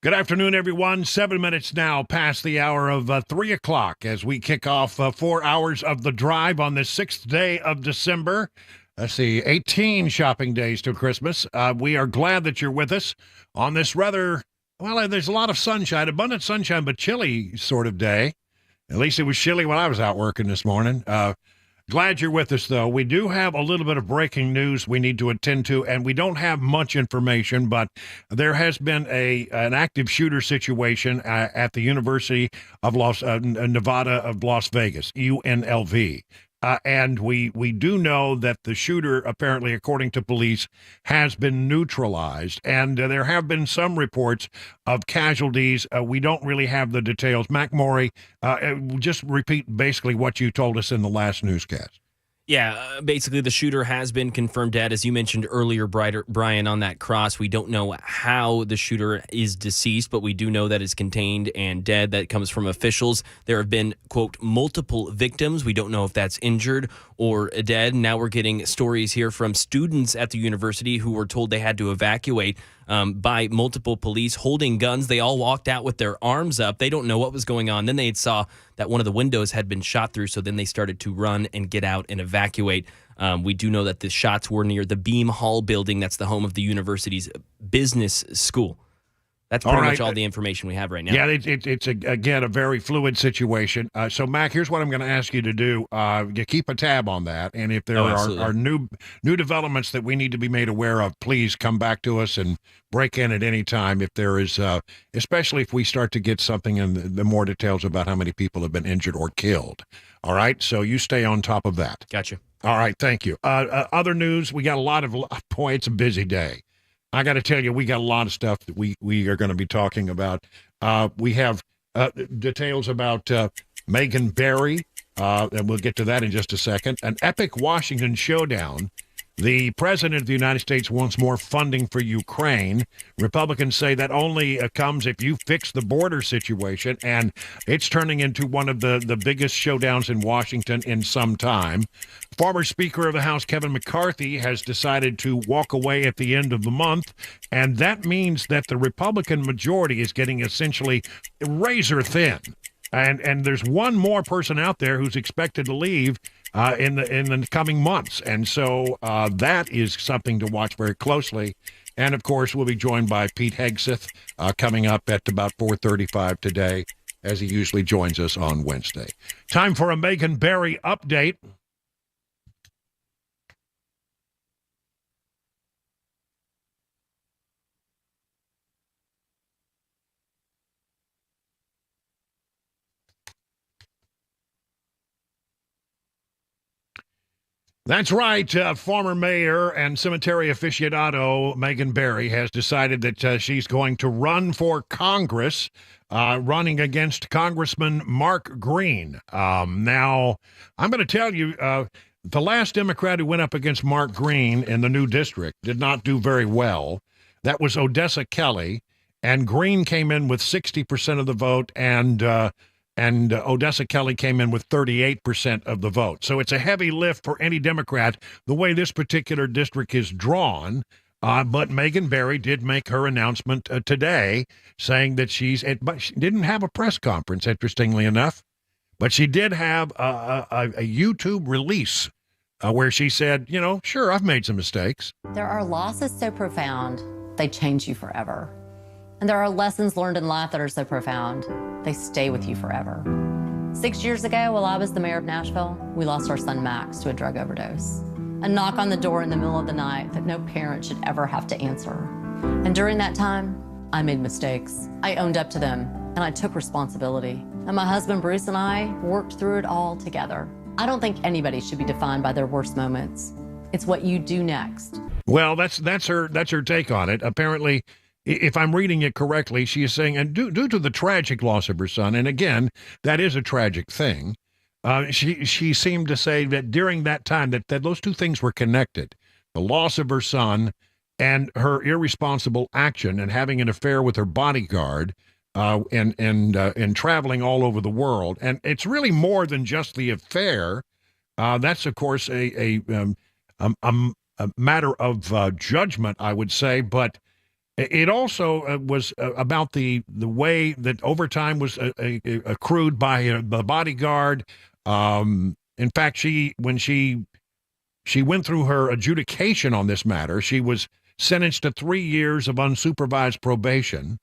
Good afternoon, everyone. 7 minutes now past the hour of 3 o'clock as we kick off 4 hours of the drive on the 6th day of December. Let's see, 18 shopping days to Christmas. We are glad that you're with us on this rather, well, there's a lot of sunshine, abundant sunshine, but chilly sort of day. At least it was chilly when I was out working this morning. Glad you're with us, though. We do have a little bit of breaking news we need to attend to, and we don't have much information, but there has been an active shooter situation at the University of Nevada of Las Vegas, UNLV. And we do know that the shooter, apparently, according to police, has been neutralized. And there have been some reports of casualties. We don't really have the details. Mac Maury, just repeat basically what you told us in the last newscast. Yeah, basically the shooter has been confirmed dead. As you mentioned earlier, Brian, on that cross, we don't know how the shooter is deceased, but we do know that it's contained and dead. That comes from officials. There have been, quote, multiple victims. We don't know if that's injured or dead. Now we're getting stories here from students at the university who were told they had to evacuate by multiple police holding guns. They all walked out with their arms up. They don't know what was going on. Then they saw that one of the windows had been shot through, so then they started to run and get out and evacuate. We do know that the shots were near the Beam Hall building. That's the home of the university's business school. That's pretty much all the information we have right now. Yeah, it's again, a very fluid situation. So, Mac, here's what I'm going to ask you to do. You keep a tab on that, and if there are new developments that we need to be made aware of, please come back to us and break in at any time if there is, especially if we start to get something in the more details about how many people have been injured or killed. All right? So you stay on top of that. Gotcha. All right, thank you. Other news, we got a lot of, boy, it's a busy day. I got to tell you, we got a lot of stuff that we are going to be talking about. We have details about Megan Barry, and we'll get to that in just a second. An epic Washington showdown. The president of the United States wants more funding for Ukraine. Republicans say that only comes if you fix the border situation, and it's turning into one of the biggest showdowns in Washington in some time. Former Speaker of the House Kevin McCarthy has decided to walk away at the end of the month, and that means that the Republican majority is getting essentially razor thin. And there's one more person out there who's expected to leave in the coming months. And so that is something to watch very closely. And, of course, we'll be joined by Pete Hegseth coming up at about 4:35 today, as he usually joins us on Wednesday. Time for a Megan Barry update. That's right. Former mayor and cemetery aficionado Megan Barry has decided that she's going to run for Congress, running against Congressman Mark Green. Now, I'm going to tell you, the last Democrat who went up against Mark Green in the new district did not do very well. That was Odessa Kelly, and Green came in with 60% of the vote, and Odessa Kelly came in with 38% of the vote. So it's a heavy lift for any Democrat, the way this particular district is drawn. But Megan Barry did make her announcement today saying that but she didn't have a press conference, interestingly enough. But she did have a YouTube release where she said, sure, I've made some mistakes. There are losses so profound, they change you forever. And there are lessons learned in life that are so profound, they stay with you forever. 6 years ago, while I was the mayor of Nashville, we lost our son Max to a drug overdose. A knock on the door in the middle of the night that no parent should ever have to answer. And during that time, I made mistakes. I owned up to them, and I took responsibility. And my husband Bruce and I worked through it all together. I don't think anybody should be defined by their worst moments. It's what you do next. Well, that's her take on it. Apparently, if I'm reading it correctly, she is saying, and due to the tragic loss of her son, and again, that is a tragic thing, she seemed to say that during that time that those two things were connected, the loss of her son and her irresponsible action and having an affair with her bodyguard and traveling all over the world. And it's really more than just the affair. That's, of course, a matter of judgment, I would say, but It also was about the way that overtime was accrued by the bodyguard. In fact, when she went through her adjudication on this matter, she was sentenced to 3 years of unsupervised probation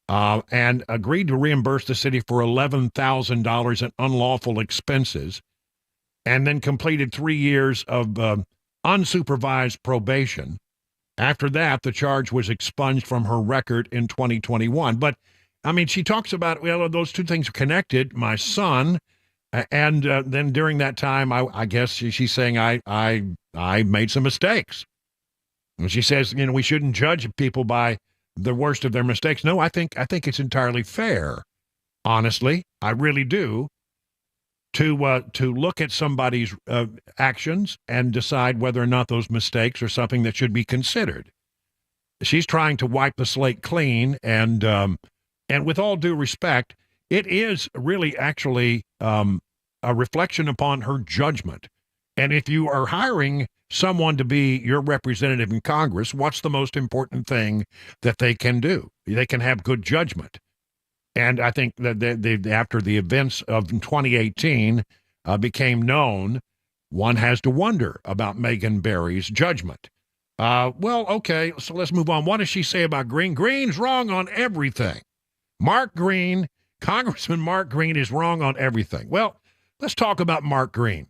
and agreed to reimburse the city for $11,000 in unlawful expenses, and then completed 3 years of unsupervised probation. After that, the charge was expunged from her record in 2021. But, I mean, she talks about, well, those two things are connected. My son, and then during that time, I guess she's saying I made some mistakes. And she says, you know, we shouldn't judge people by the worst of their mistakes. No, I think it's entirely fair. Honestly, I really do. To look at somebody's actions and decide whether or not those mistakes are something that should be considered. She's trying to wipe the slate clean, and with all due respect, it is really actually a reflection upon her judgment. And if you are hiring someone to be your representative in Congress, what's the most important thing that they can do? They can have good judgment. And I think that after the events of 2018 became known, one has to wonder about Megan Barry's judgment. Well, okay, so let's move on. What does she say about Green? Green's wrong on everything. Mark Green, Congressman Mark Green is wrong on everything. Well, let's talk about Mark Green.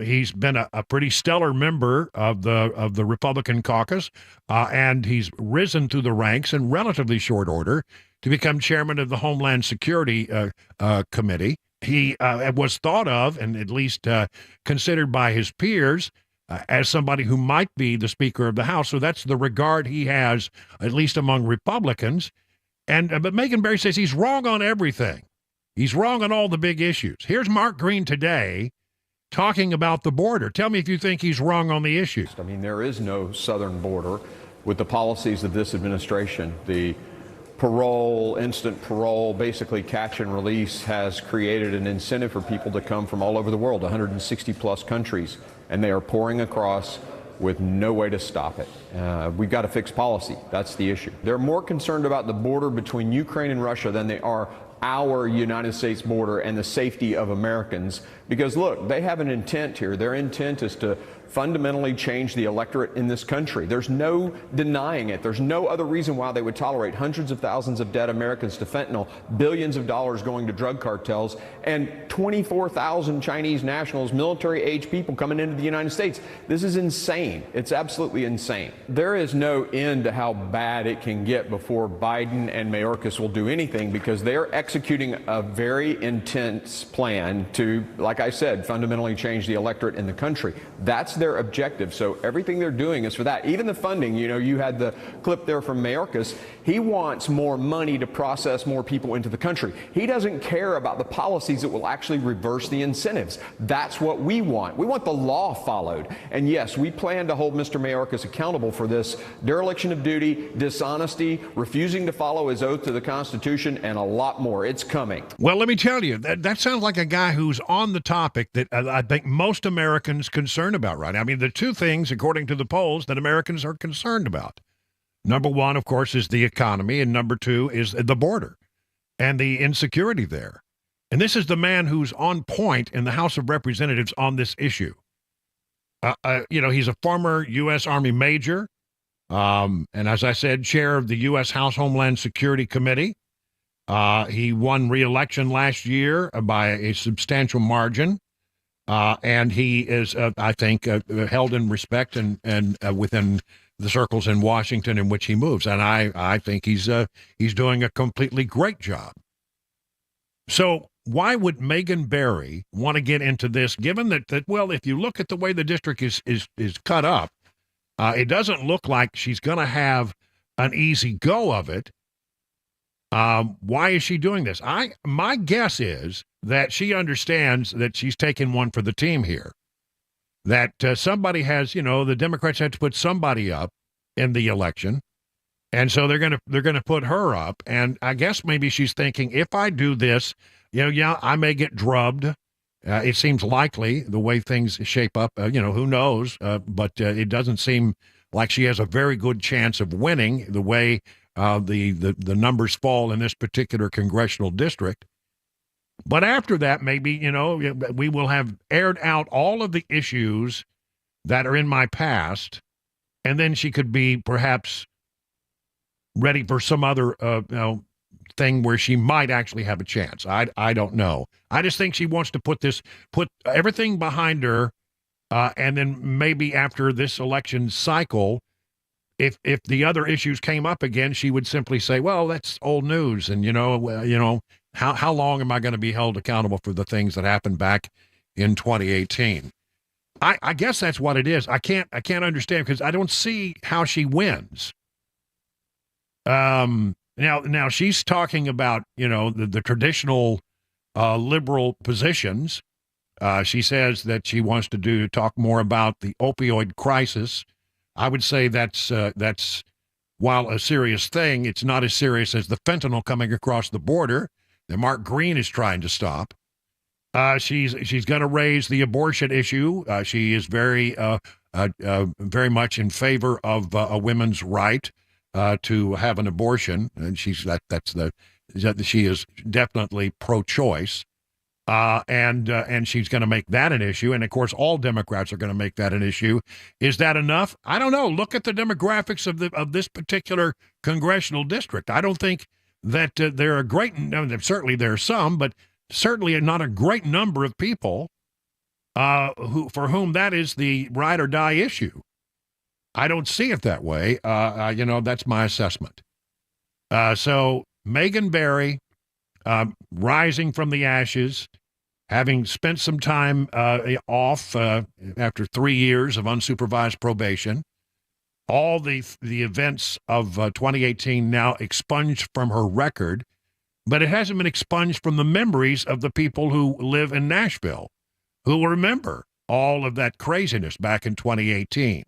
He's been a pretty stellar member of the Republican caucus, and he's risen through the ranks in relatively short order to become chairman of the Homeland Security Committee. He was thought of, and at least considered by his peers, as somebody who might be the Speaker of the House. So that's the regard he has, at least among Republicans. But Megan Barry says he's wrong on everything. He's wrong on all the big issues. Here's Mark Green today talking about the border. Tell me if you think he's wrong on the issue. I mean, there is no southern border with the policies of this administration. The parole, instant parole, basically catch and release has created an incentive for people to come from all over the world, 160 plus countries, and they are pouring across with no way to stop it. We've got to fix policy. That's the issue. They're more concerned about the border between Ukraine and Russia than they are our United States border and the safety of Americans. Because look, they have an intent here. Their intent is to fundamentally change the electorate in this country. There's no denying it. There's no other reason why they would tolerate hundreds of thousands of dead Americans to fentanyl, billions of dollars going to drug cartels, and 24,000 Chinese nationals, military-age people coming into the United States. This is insane. It's absolutely insane. There is no end to how bad it can get before Biden and Mayorkas will do anything, because they're executing a very intense plan to, like I said, fundamentally change the electorate in the country. That's their objective. So everything they're doing is for that. Even the funding, you know, you had the clip there from Mayorkas. He wants more money to process more people into the country. He doesn't care about the policies that will actually reverse the incentives. That's what we want. We want the law followed. And yes, we plan to hold Mr. Mayorkas accountable for this dereliction of duty, dishonesty, refusing to follow his oath to the Constitution, and a lot more. It's coming. Well, let me tell you, that sounds like a guy who's on the topic that I think most Americans concerned about right now. I mean, the two things, according to the polls, that Americans are concerned about. Number one, of course, is the economy, and number two is the border and the insecurity there. And this is the man who's on point in the House of Representatives on this issue. You know, he's a former U.S. Army major, and as I said, chair of the U.S. House Homeland Security Committee. He won re-election last year by a substantial margin. And he is, I think, held in respect and within the circles in Washington in which he moves. And I think he's doing a completely great job. So why would Megan Barry want to get into this, given that well, if you look at the way the district is cut up, it doesn't look like she's going to have an easy go of it. Why is she doing this? My guess is that she understands that she's taking one for the team here. That somebody has, you know, the Democrats had to put somebody up in the election, and so they're gonna put her up. And I guess maybe she's thinking, if I do this, you know, yeah, I may get drubbed. It seems likely the way things shape up. You know, who knows? But it doesn't seem like she has a very good chance of winning the way the numbers fall in this particular congressional district. But after that, maybe, we will have aired out all of the issues that are in my past, and then she could be perhaps ready for some other thing where she might actually have a chance. I don't know. I just think she wants to put everything behind her, and then maybe after this election cycle, if the other issues came up again, she would simply say, "Well, that's old news," and how long am I going to be held accountable for the things that happened back in 2018? I guess that's what it is. I can't understand, because I don't see how she wins. Now she's talking about, the traditional liberal positions. She says that she wants to talk more about the opioid crisis. I would say that's while a serious thing, it's not as serious as the fentanyl coming across the border that Mark Green is trying to stop. She's going to raise the abortion issue. She is very much in favor of a woman's right to have an abortion, and she is definitely pro-choice, and she's going to make that an issue. And of course, all Democrats are going to make that an issue. Is that enough? I don't know. Look at the demographics of this particular congressional district. I don't think that there are certainly there are some, but certainly not a great number of people for whom that is the ride or die issue. I don't see it that way. That's my assessment. So Megan Barry, rising from the ashes, having spent some time off after 3 years of unsupervised probation, all the events of 2018 now expunged from her record, but it hasn't been expunged from the memories of the people who live in Nashville, who will remember all of that craziness back in 2018,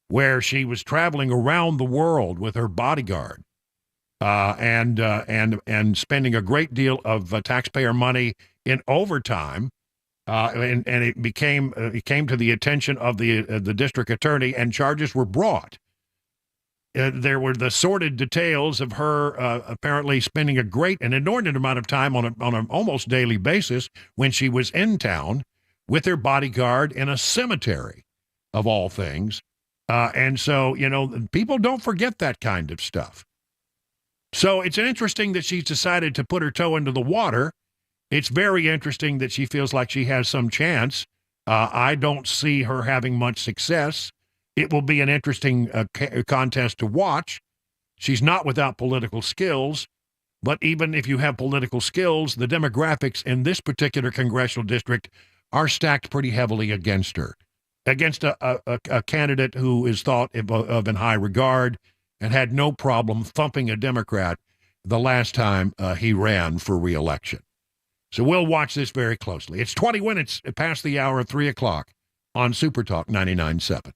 where she was traveling around the world with her bodyguard, and spending a great deal of taxpayer money in overtime, and it came to the attention of the district attorney, and charges were brought. There were the sordid details of her apparently spending an inordinate amount of time on an almost daily basis when she was in town with her bodyguard in a cemetery, of all things. And so, people don't forget that kind of stuff. So it's interesting that she's decided to put her toe into the water. It's very interesting that she feels like she has some chance. I don't see her having much success. It will be an interesting contest to watch. She's not without political skills, but even if you have political skills, the demographics in this particular congressional district are stacked pretty heavily against her, against a candidate who is thought of in high regard and had no problem thumping a Democrat the last time he ran for re-election. So we'll watch this very closely. It's 20 minutes past the hour of 3 o'clock on Super Talk 99.7.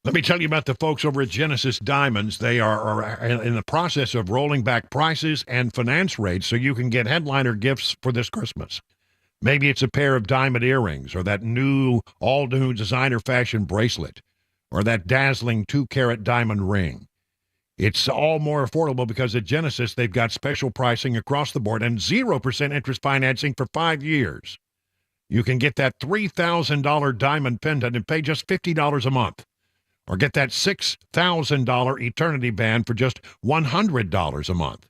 Let me tell you about the folks over at Genesis Diamonds. They are in the process of rolling back prices and finance rates so you can get headliner gifts for this Christmas. Maybe it's a pair of diamond earrings, or that all-new designer fashion bracelet, or that dazzling 2-carat diamond ring. It's all more affordable because at Genesis, they've got special pricing across the board and 0% interest financing for 5 years. You can get that $3,000 diamond pendant and pay just $50 a month. Or get that $6,000 eternity band for just $100 a month.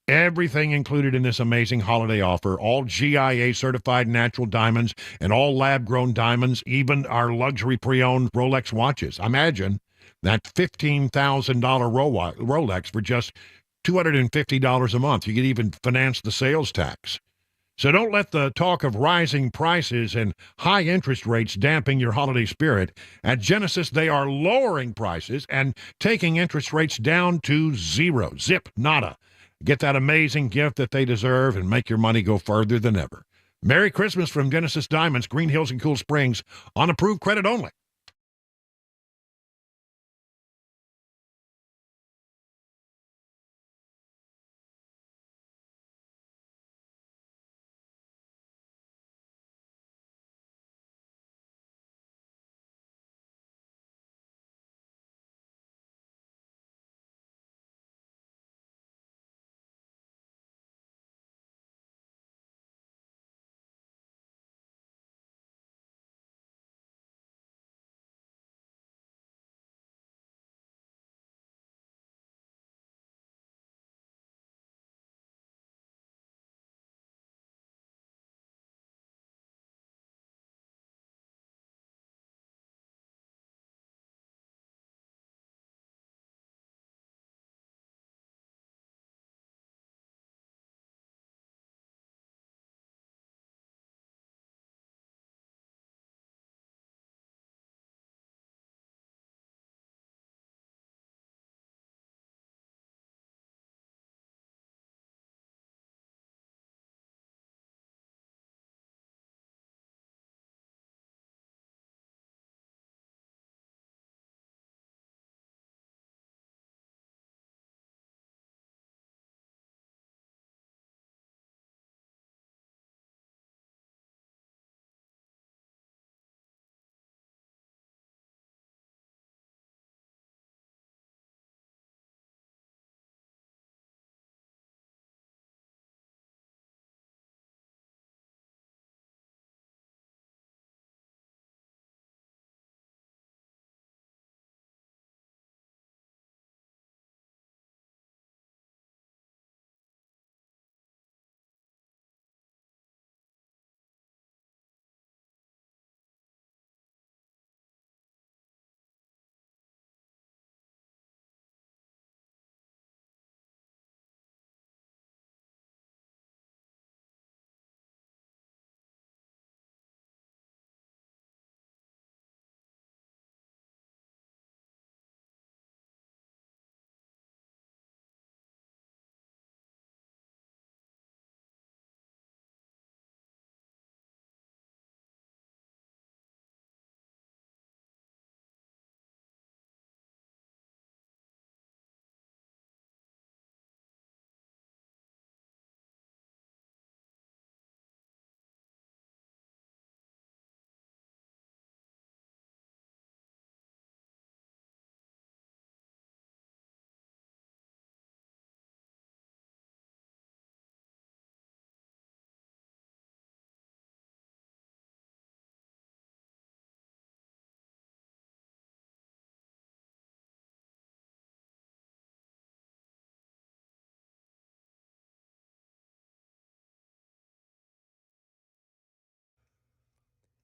Everything included in this amazing holiday offer, all GIA-certified natural diamonds and all lab-grown diamonds, even our luxury pre-owned Rolex watches. Imagine that $15,000 Rolex for just $250 a month. You could even finance the sales tax. So don't let the talk of rising prices and high interest rates dampen your holiday spirit. At Genesis, they are lowering prices and taking interest rates down to zero. Zip, nada. Get that amazing gift that they deserve and make your money go further than ever. Merry Christmas from Genesis Diamonds, Green Hills and Cool Springs, on approved credit only.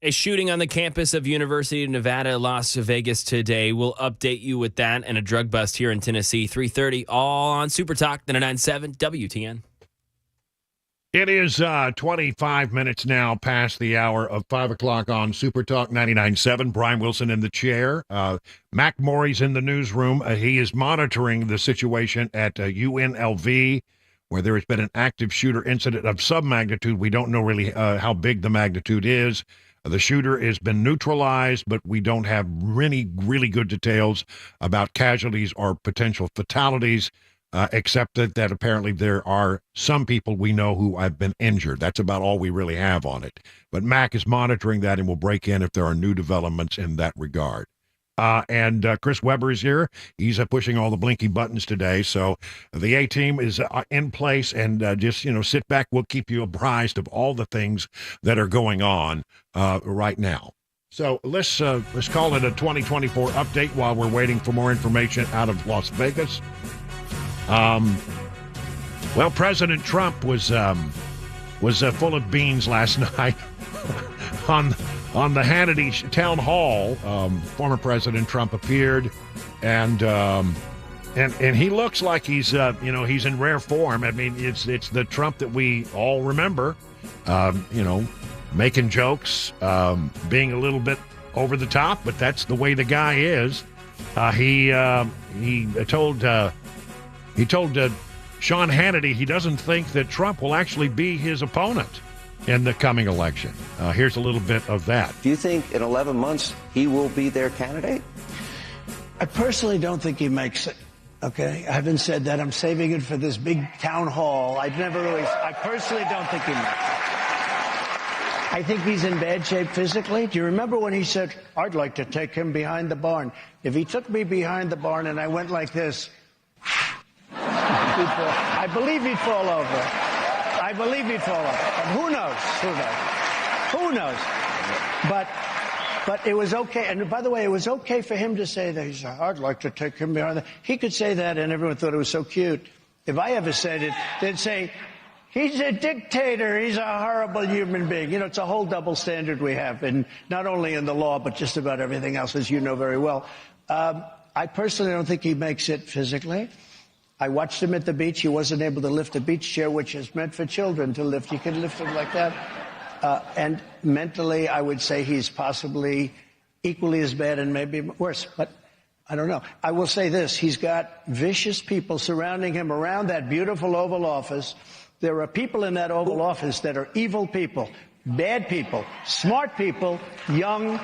A shooting on the campus of University of Nevada, Las Vegas today. We'll update you with that and a drug bust here in Tennessee. 3:30, all on Super Talk 99.7 WTN. It is 25 minutes now past the hour of 5 o'clock on Super Talk 99.7. Brian Wilson in the chair. Mac Morey's in the newsroom. He is monitoring the situation at UNLV, where there has been an active shooter incident of some magnitude. We don't know really how big the magnitude is. The shooter has been neutralized, but we don't have really good details about casualties or potential fatalities. Except that apparently there are some people we know who have been injured. That's about all we really have on it. But Mac is monitoring that and will break in if there are new developments in that regard. And Chris Webber is here. He's pushing all the blinky buttons today. So the A-team is in place, and just, sit back. We'll keep you apprised of all the things that are going on right now. So let's call it a 2024 update while we're waiting for more information out of Las Vegas. Well, President Trump was full of beans last night on the Hannity town hall. Former President Trump appeared, and he looks like he's he's in rare form. I mean, it's the Trump that we all remember. Making jokes, being a little bit over the top, but that's the way the guy is. He told Sean Hannity he doesn't think that Trump will actually be his opponent in the coming election. Here's a little bit of that. Do you think in 11 months he will be their candidate? I personally don't think he makes it. Okay? I haven't said that. I'm saving it for this big town hall. I personally don't think he makes it. I think he's in bad shape physically. Do you remember when he said, I'd like to take him behind the barn? If he took me behind the barn and I went like this, I believe he'd fall over. But who knows? But it was okay. And by the way, it was okay for him to say that. He said, I'd like to take him behind the... He could say that and everyone thought it was so cute. If I ever said it, they'd say, he's a dictator. He's a horrible human being. It's a whole double standard we have, and not only in the law, but just about everything else, as you know very well. I personally don't think he makes it physically. I watched him at the beach. He wasn't able to lift a beach chair, which is meant for children to lift. You can lift it like that. And mentally, I would say he's possibly equally as bad and maybe worse. But I don't know. I will say this. He's got vicious people surrounding him around that beautiful Oval Office. There are people in that Oval Office that are evil people, bad people, smart people, young,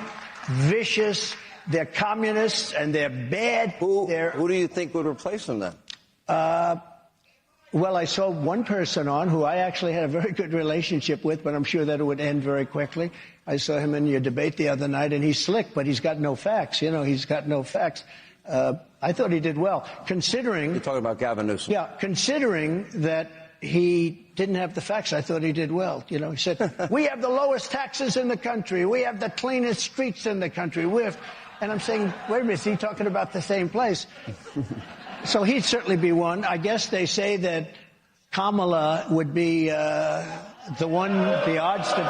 vicious. They're communists and they're bad. Who do you think would replace him then? Well, I saw one person on who I actually had a very good relationship with, but I'm sure that it would end very quickly. I saw him in your debate the other night, and he's slick, but he's got no facts. He's got no facts. I thought he did well, considering... You're talking about Gavin Newsom. Yeah, considering that he didn't have the facts. I thought he did well. He said, we have the lowest taxes in the country. We have the cleanest streets in the country. And I'm saying, wait a minute, is he talking about the same place? So he'd certainly be one. I guess they say that Kamala would be the odds to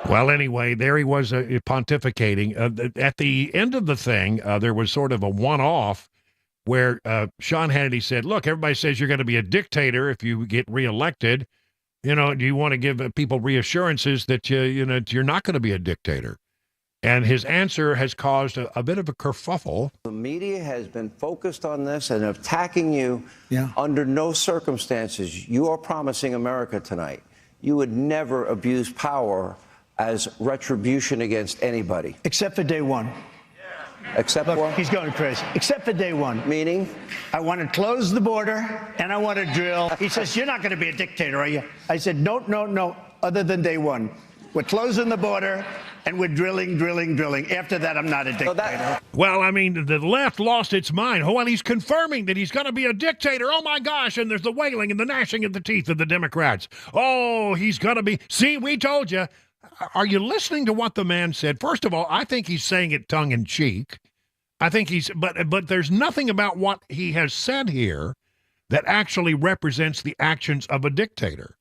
be. Well, anyway, there he was pontificating. At the end of the thing, there was sort of a one-off where Sean Hannity said, look, everybody says you're going to be a dictator if you get reelected. Do you want to give people reassurances that you're not going to be a dictator? And his answer has caused a bit of a kerfuffle. The media has been focused on this and attacking you. Under no circumstances. You are promising America tonight you would never abuse power as retribution against anybody. Except for day one. Except Look, for? he's going crazy. Except for day one. Meaning? I want to close the border, and I want to drill. He says, you're not going to be a dictator, are you? I said, no, other than day one. We're closing the border, and we're drilling. After that, I'm not a dictator. Well, I mean, the left lost its mind. Well, he's confirming that he's going to be a dictator. Oh, my gosh. And there's the wailing and the gnashing of the teeth of the Democrats. Oh, he's going to be. See, we told you. Are you listening to what the man said? First of all, I think he's saying it tongue in cheek. I think but there's nothing about what he has said here that actually represents the actions of a dictator.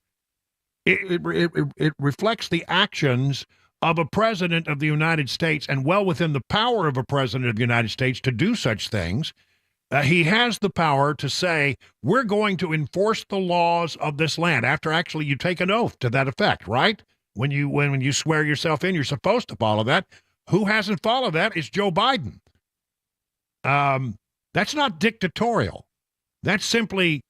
It reflects the actions of a president of the United States, and well within the power of a president of the United States to do such things. He has the power to say, we're going to enforce the laws of this land after actually you take an oath to that effect, right? When you swear yourself in, you're supposed to follow that. Who hasn't followed that is Joe Biden. That's not dictatorial. That's simply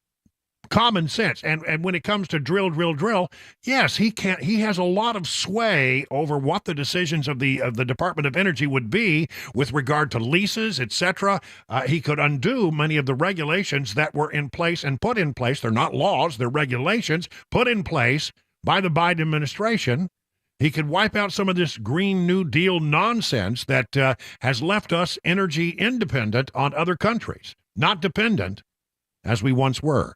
common sense. And when it comes to drill, yes, he has a lot of sway over what the decisions of the Department of Energy would be with regard to leases, etc. He could undo many of the regulations that were in place and put in place. They're not laws, they're regulations put in place by the Biden administration. He could wipe out some of this Green New Deal nonsense that has left us energy independent on other countries, not dependent as we once were.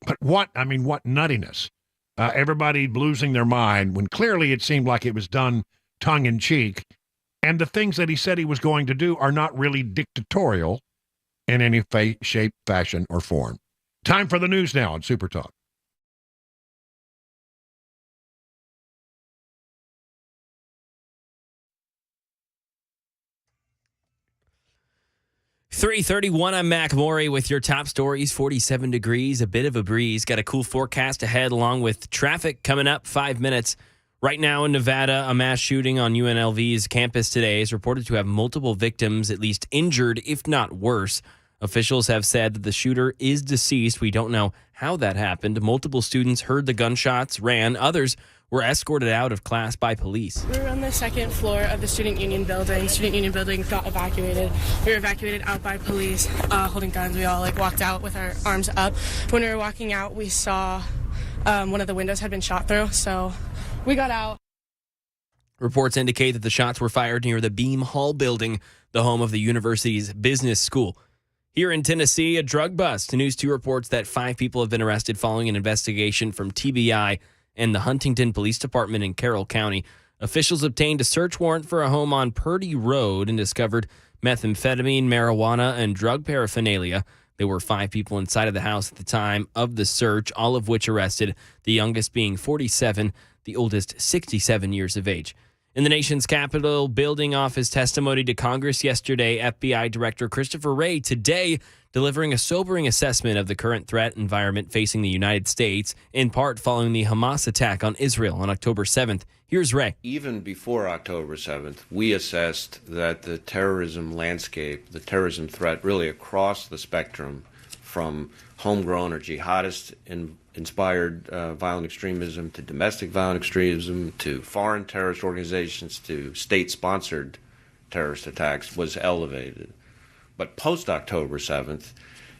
But what nuttiness. Everybody losing their mind when clearly it seemed like it was done tongue in cheek. And the things that he said he was going to do are not really dictatorial in any shape, fashion, or form. Time for the news now on Super Talk. .31, I'm Mac Morey with your top stories. 47 degrees, a bit of a breeze. Got a cool forecast ahead along with traffic coming up 5 minutes. Right now in Nevada, a mass shooting on UNLV's campus today is reported to have multiple victims, at least injured, if not worse. Officials have said that the shooter is deceased. We don't know how that happened. Multiple students heard the gunshots, ran. Others were escorted out of class by police. We were on the second floor of the Student Union building. Student Union building got evacuated. We were evacuated out by police holding guns. We all walked out with our arms up. When we were walking out, we saw one of the windows had been shot through, so we got out. Reports indicate that the shots were fired near the Beam Hall building, the home of the university's business school. Here in Tennessee, a drug bust. News 2 reports that 5 people have been arrested following an investigation from TBI and the Huntington Police Department in Carroll County. Officials obtained a search warrant for a home on Purdy Road and discovered methamphetamine, marijuana, and drug paraphernalia. There were 5 people inside of the house at the time of the search, all of which arrested, the youngest being 47, the oldest 67 years of age. In the nation's Capitol, building off his testimony to Congress yesterday, FBI Director Christopher Wray today delivering a sobering assessment of the current threat environment facing the United States, in part following the Hamas attack on Israel on October 7th. Here's Wray. Even before October 7th, we assessed that the terrorism landscape, the terrorism threat really across the spectrum, from homegrown or jihadist-inspired violent extremism to domestic violent extremism to foreign terrorist organizations to state-sponsored terrorist attacks, was elevated. But post-October 7th,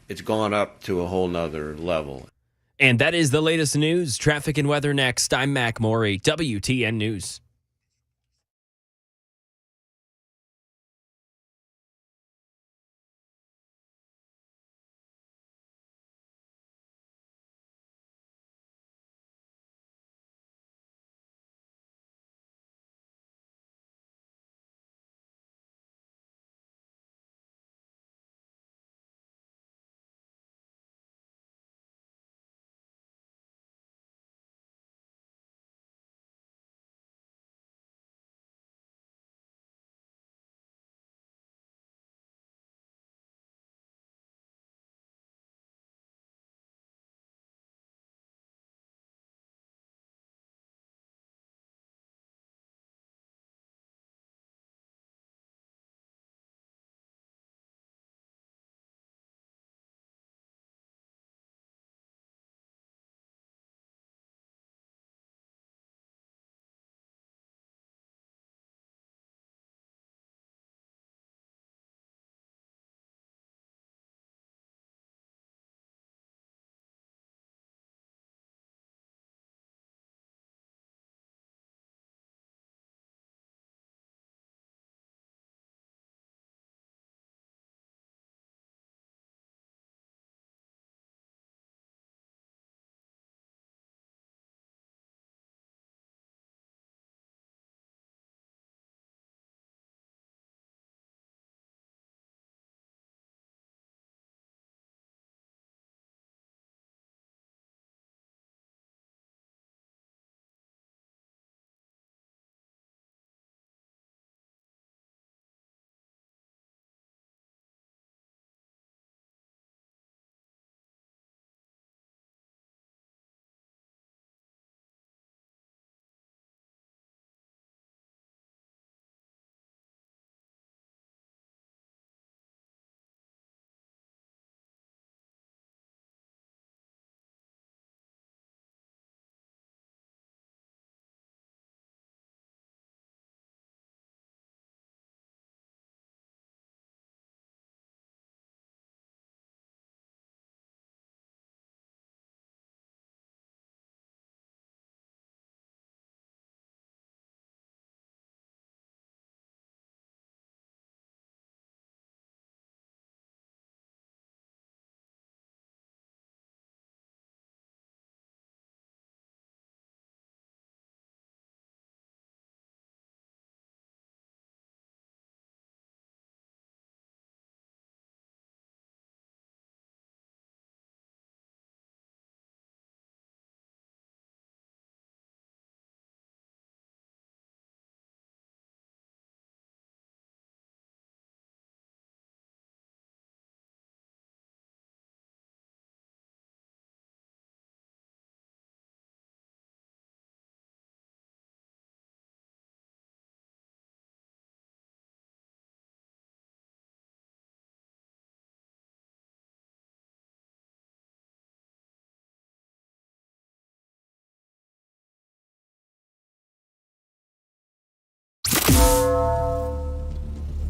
it's gone up to a whole nother level. And that is the latest news. Traffic and weather next. I'm Mac Morey, WTN News.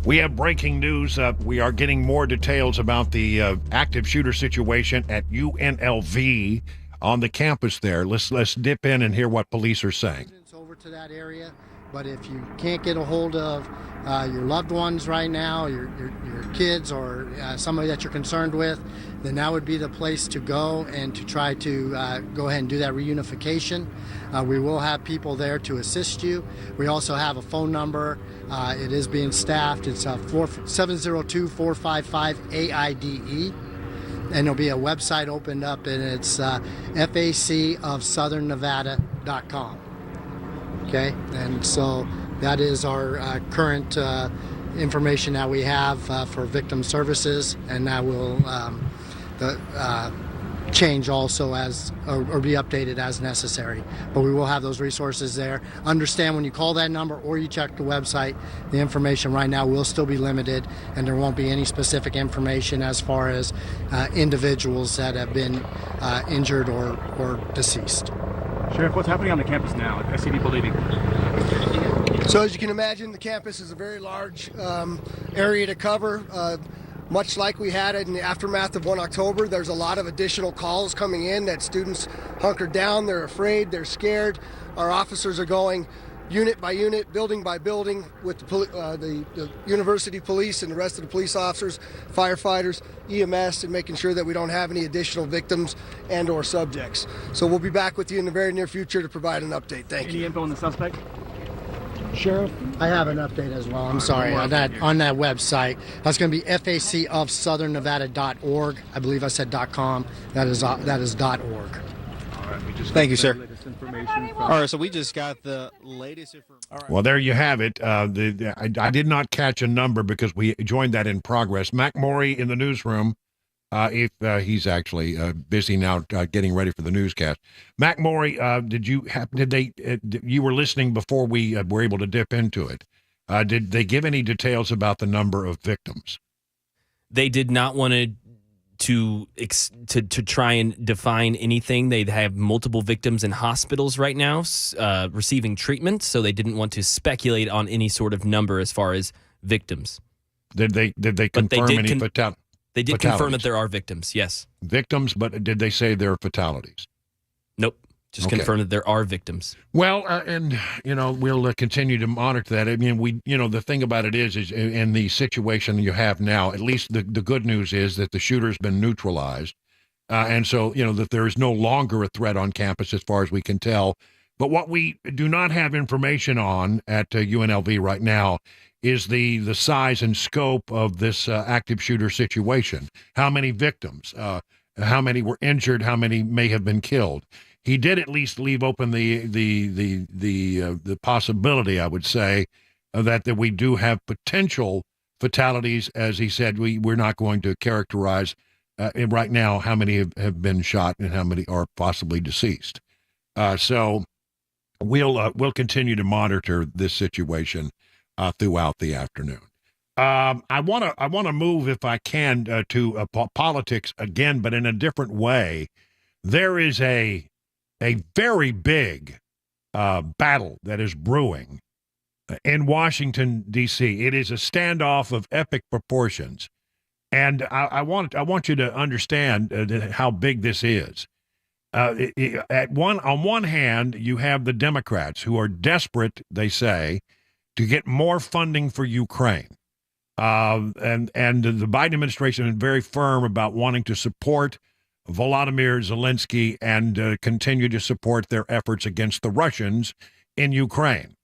We have breaking news. We are getting more details about the active shooter situation at UNLV on the campus there. Let's dip in and hear what police are saying. Over to that area, but if you can't get a hold of your loved ones right now, your kids or somebody that you're concerned with, then that would be the place to go and to try to go ahead and do that reunification. We will have people there to assist you. We also have a phone number. It is being staffed. It's 702-455-AIDE. And there'll be a website opened up, and it's facofsouthernnevada.com. Okay, and so that is our current information that we have for victim services, and that will change also as or be updated as necessary. But we will have those resources there. Understand when you call that number or you check the website, the information right now will still be limited, and there won't be any specific information as far as individuals that have been injured or deceased. Sheriff, what's happening on the campus now? I see people leaving. So as you can imagine, the campus is a very large area to cover. Much like we had in the aftermath of 1 October, there's a lot of additional calls coming in that students hunkered down, they're afraid, they're scared. Our officers are going unit by unit, building by building with the university police and the rest of the police officers, firefighters, EMS, and making sure that we don't have any additional victims and or subjects. So we'll be back with you in the very near future to provide an update. Thank you. Any info on the suspect? Sheriff, I have an update as well. I'm sorry on that website. That's going to be facofsouthernnevada.org. I believe I said .com. That is .org. Thank you, sir. All right, so we just got the latest information. Well, there you have it. I did not catch a number because we joined that in progress. Mac Maury in the newsroom, if he's actually busy now getting ready for the newscast. Mac Maury, you were listening before we were able to dip into it. Did they give any details about the number of victims? They did not want to try and define anything. They have multiple victims in hospitals right now receiving treatment, so they didn't want to speculate on any sort of number as far as victims. Did they confirm any fatalities? They did confirm that there are victims, yes. Victims, but did they say there are fatalities? Nope. Just confirm that there are victims. Well, and, we'll continue to monitor that. I mean, the thing about it is in the situation you have now, at least the good news is that the shooter's been neutralized. And so, that there is no longer a threat on campus as far as we can tell. But what we do not have information on at UNLV right now is the size and scope of this active shooter situation. How many victims? How many were injured? How many may have been killed? He did at least leave open the possibility, I would say, that we do have potential fatalities. As he said, we're not going to characterize right now how many have been shot and how many are possibly deceased. So we'll continue to monitor this situation throughout the afternoon. I want to move, if I can, to politics again, but in a different way. There is a very big battle that is brewing in Washington, D.C. It is a standoff of epic proportions, and I want you to understand how big this is. On one hand, you have the Democrats who are desperate, they say, to get more funding for Ukraine. And the Biden administration has been very firm about wanting to support Volodymyr Zelensky and continue to support their efforts against the Russians in Ukraine.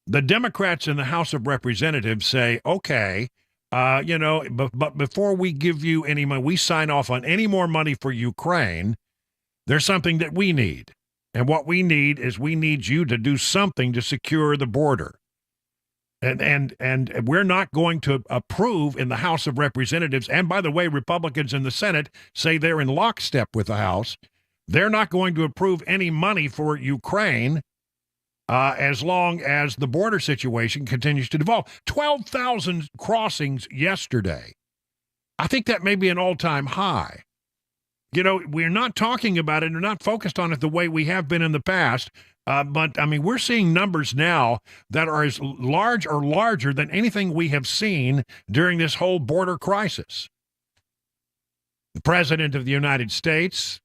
The Democrats in the House of Representatives say, okay, but before we give you any money, we sign off on any more money for Ukraine, there's something that we need. And what we need is we need you to do something to secure the border. And we're not going to approve in the House of Representatives. And by the way, Republicans in the Senate say they're in lockstep with the House. They're not going to approve any money for Ukraine as long as the border situation continues to devolve. 12,000 crossings yesterday. I think that may be an all-time high. We're not talking about it. We're not focused on it the way we have been in the past. But, I mean, we're seeing numbers now that are as large or larger than anything we have seen during this whole border crisis. The President of the United States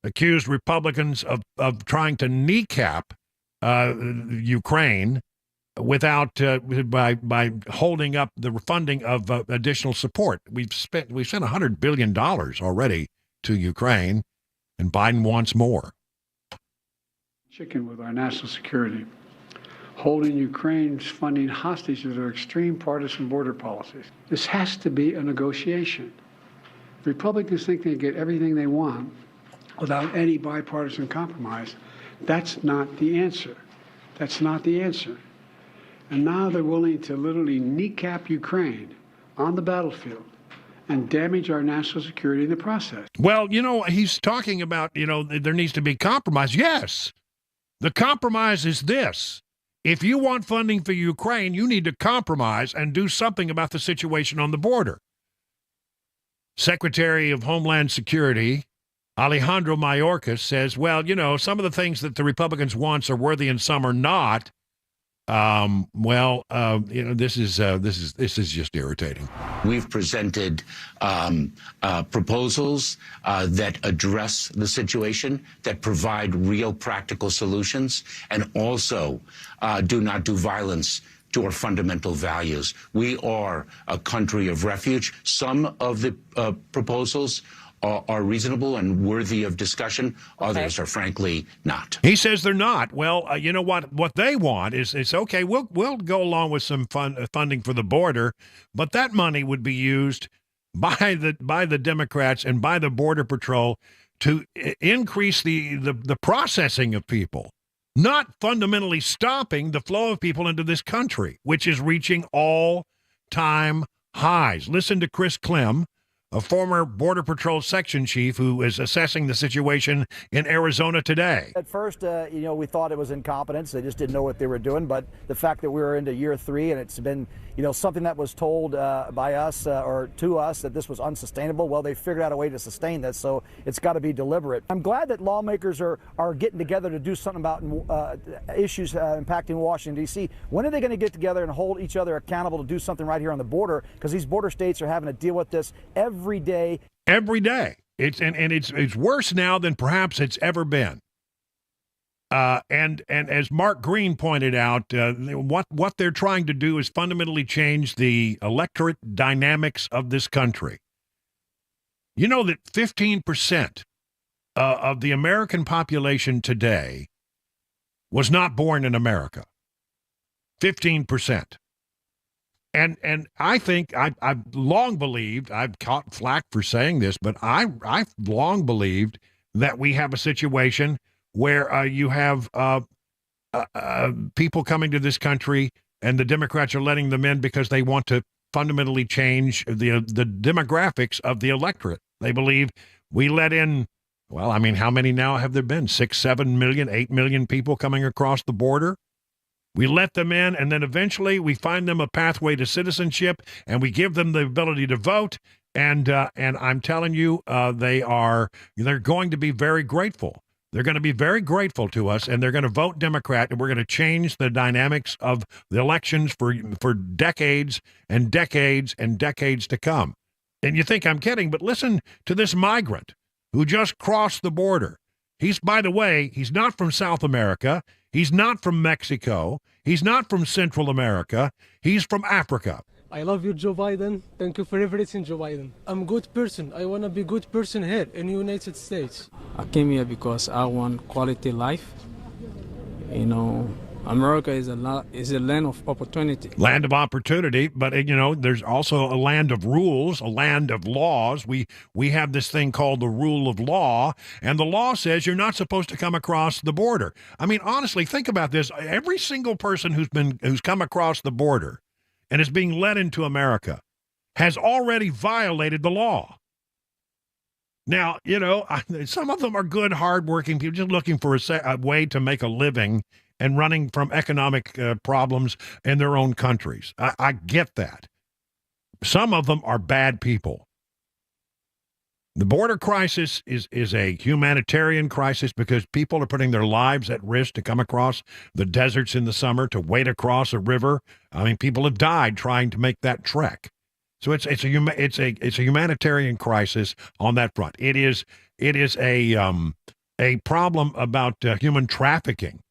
accused Republicans of trying to kneecap Ukraine without by holding up the funding of additional support. We've sent $100 billion already to Ukraine, and Biden wants more. Chicken with our national security, holding Ukraine's funding hostage to their extreme partisan border policies. This has to be a negotiation. Republicans think they get everything they want without any bipartisan compromise. That's not the answer. That's not the answer. And now they're willing to literally kneecap Ukraine on the battlefield and damage our national security in the process. Well, he's talking about, there needs to be compromise. Yes. The compromise is this. If you want funding for Ukraine, you need to compromise and do something about the situation on the border. Secretary of Homeland Security Alejandro Mayorkas says, well, some of the things that the Republicans want are worthy and some are not. This is just irritating. We've presented proposals that address the situation, that provide real practical solutions, and also do not do violence to our fundamental values. We are a country of refuge. Some of the proposals are reasonable and worthy of discussion. Others are frankly not. He says they're not. Well, you know what they want is okay, we'll go along with some funding for the border, but that money would be used by the Democrats and by the Border Patrol to increase the processing of people, not fundamentally stopping the flow of people into this country, which is reaching all-time highs. Listen to Chris Clem, a former Border Patrol section chief who is assessing the situation in Arizona today. At first, we thought it was incompetence. They just didn't know what they were doing. But the fact that we were into year 3 and it's been, something that was told by us or to us that this was unsustainable, well, they figured out a way to sustain this. So it's got to be deliberate. I'm glad that lawmakers are getting together to do something about issues impacting Washington, D.C. When are they going to get together and hold each other accountable to do something right here on the border? Because these border states are having to deal with this every day. It's worse now than perhaps it's ever been. And as Mark Green pointed out, what they're trying to do is fundamentally change the electorate dynamics of this country. You know that 15% of the American population today was not born in America. 15%. And I think I've long believed, I've caught flack for saying this, but I've long believed that we have a situation where you have people coming to this country and the Democrats are letting them in because they want to fundamentally change the demographics of the electorate. They believe we let in, well, I mean, how many now have there been? 6, 7 million, 8 million people coming across the border? We let them in, and then eventually we find them a pathway to citizenship, and we give them the ability to vote. And I'm telling you, they're going to be very grateful. They're going to be very grateful to us, and they're going to vote Democrat, and we're going to change the dynamics of the elections for decades and decades and decades to come. And you think I'm kidding, but listen to this migrant who just crossed the border. By the way, he's not from South America. He's not from Mexico. He's not from Central America. He's from Africa. I love you, Joe Biden. Thank you for everything, Joe Biden. I'm a good person. I want to be a good person here in the United States. I came here because I want quality life. America is a land of opportunity. Land of opportunity, but there's also a land of rules, a land of laws. We have this thing called the rule of law, and the law says you're not supposed to come across the border. I mean, honestly, think about this. Every single person who's come across the border and is being led into America has already violated the law. Now, some of them are good, hardworking people just looking for a way to make a living and running from economic problems in their own countries. I get that. Some of them are bad people. The border crisis is a humanitarian crisis because people are putting their lives at risk to come across the deserts in the summer, to wade across a river. I mean, people have died trying to make that trek. So it's a humanitarian crisis on that front. It is a problem about human trafficking.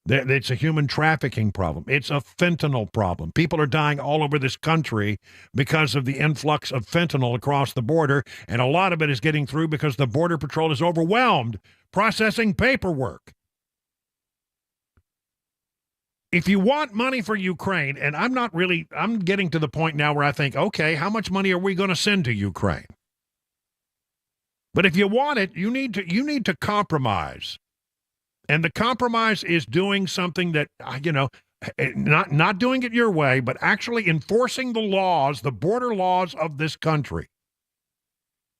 It's a human trafficking problem. It's a fentanyl problem. People are dying all over this country because of the influx of fentanyl across the border, and a lot of it is getting through because the Border Patrol is overwhelmed processing paperwork. If you want money for Ukraine, and I'm getting to the point now where I think, okay, how much money are we going to send to Ukraine? But if you want it, you need to compromise. And the compromise is doing something that, not doing it your way, but actually enforcing the laws, the border laws of this country.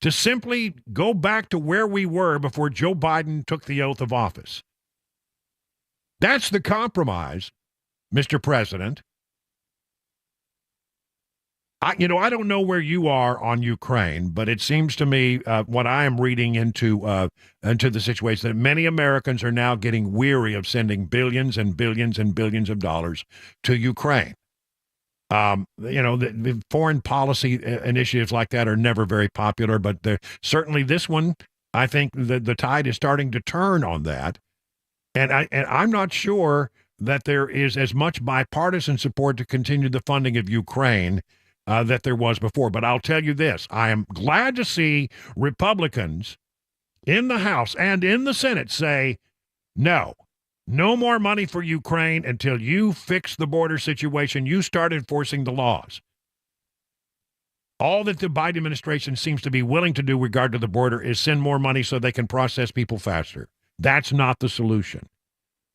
To simply go back to where we were before Joe Biden took the oath of office. That's the compromise, Mr. President. I don't know where you are on Ukraine, but it seems to me what I am reading into the situation that many Americans are now getting weary of sending billions and billions and billions of dollars to Ukraine. The foreign policy initiatives like that are never very popular, but certainly this one, I think the tide is starting to turn on that. And I'm not sure that there is as much bipartisan support to continue the funding of Ukraine that there was before. But I'll tell you this, I am glad to see Republicans in the House and in the Senate say, no more money for Ukraine until you fix the border situation, you start enforcing the laws. All that the Biden administration seems to be willing to do with regard to the border is send more money so they can process people faster. That's not the solution.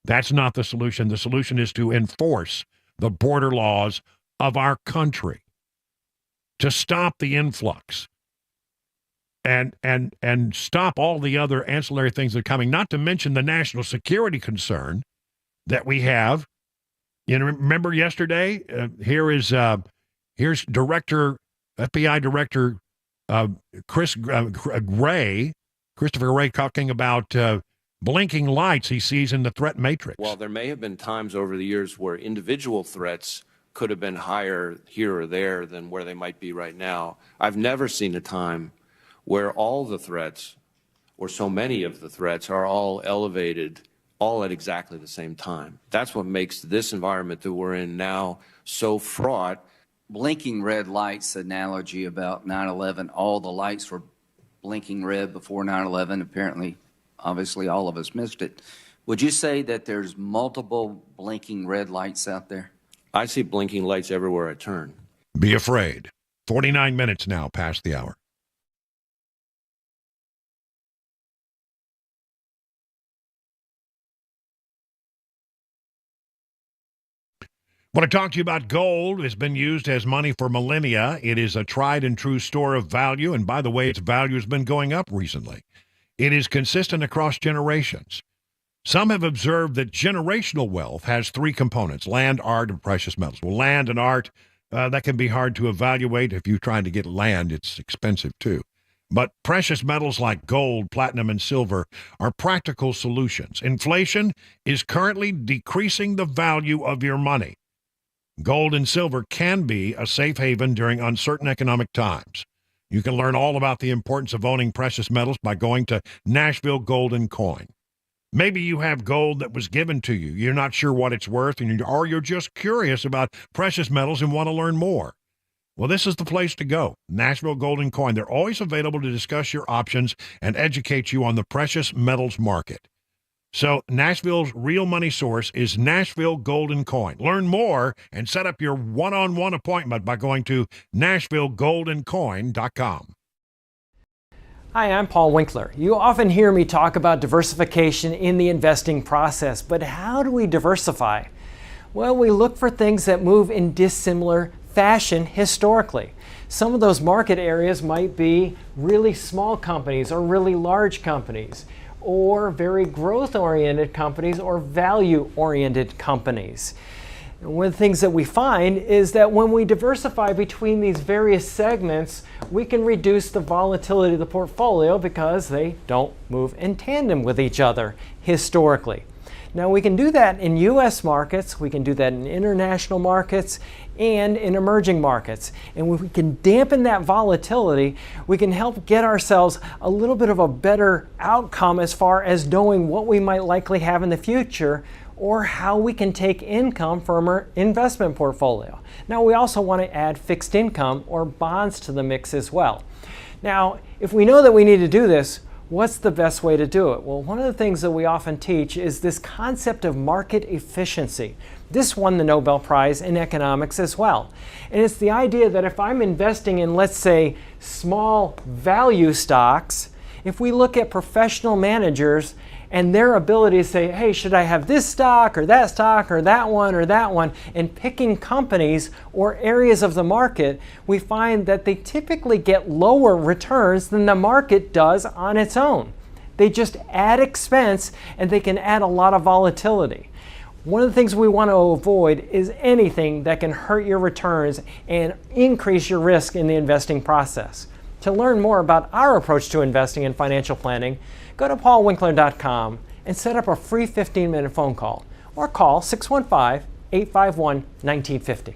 That's not the solution. The solution is to enforce the border laws of our country, to stop the influx and stop all the other ancillary things that are coming, not to mention the national security concern that we have. Remember yesterday, here's FBI Director Christopher Wray talking about blinking lights he sees in the threat matrix. While there may have been times over the years where individual threats could have been higher here or there than where they might be right now, I've never seen a time where all the threats, or so many of the threats, are all elevated all at exactly the same time. That's what makes this environment that we're in now so fraught. Blinking red lights analogy about 9/11, all the lights were blinking red before 9/11. Apparently, obviously, all of us missed it. Would you say that there's multiple blinking red lights out there? I see blinking lights everywhere I turn. Be afraid. 49 minutes now past the hour. I want to talk to you about gold. It's been used as money for millennia. It is a tried and true store of value. And by the way, its value has been going up recently. It is consistent across generations. Some have observed that generational wealth has three components: land, art, and precious metals. Well, land and art, that can be hard to evaluate. If you're trying to get land, it's expensive too. But precious metals like gold, platinum, and silver are practical solutions. Inflation is currently decreasing the value of your money. Gold and silver can be a safe haven during uncertain economic times. You can learn all about the importance of owning precious metals by going to Nashville Gold & Coin. Maybe you have gold that was given to you. You're not sure what it's worth, or you're just curious about precious metals and want to learn more. Well, this is the place to go. Nashville Gold & Coin. They're always available to discuss your options and educate you on the precious metals market. So Nashville's real money source is Nashville Gold & Coin. Learn more and set up your one-on-one appointment by going to NashvilleGoldandCoin.com. Hi, I'm Paul Winkler. You often hear me talk about diversification in the investing process, but how do we diversify? Well, we look for things that move in dissimilar fashion historically. Some of those market areas might be really small companies or really large companies, or very growth-oriented companies or value-oriented companies. And one of the things that we find is that when we diversify between these various segments, we can reduce the volatility of the portfolio because they don't move in tandem with each other historically. Now we can do that in US markets, we can do that in international markets, and in emerging markets. And when we can dampen that volatility, we can help get ourselves a little bit of a better outcome as far as knowing what we might likely have in the future or how we can take income from our investment portfolio. Now we also want to add fixed income or bonds to the mix as well. Now, if we know that we need to do this, what's the best way to do it? Well, one of the things that we often teach is this concept of market efficiency. This won the Nobel Prize in economics as well. And it's the idea that if I'm investing in, let's say, small value stocks, if we look at professional managers and their ability to say, hey, should I have this stock or that one, and picking companies or areas of the market, we find that they typically get lower returns than the market does on its own. They just add expense and they can add a lot of volatility. One of the things we want to avoid is anything that can hurt your returns and increase your risk in the investing process. To learn more about our approach to investing and financial planning, go to paulwinkler.com and set up a free 15-minute phone call or call 615-851-1950.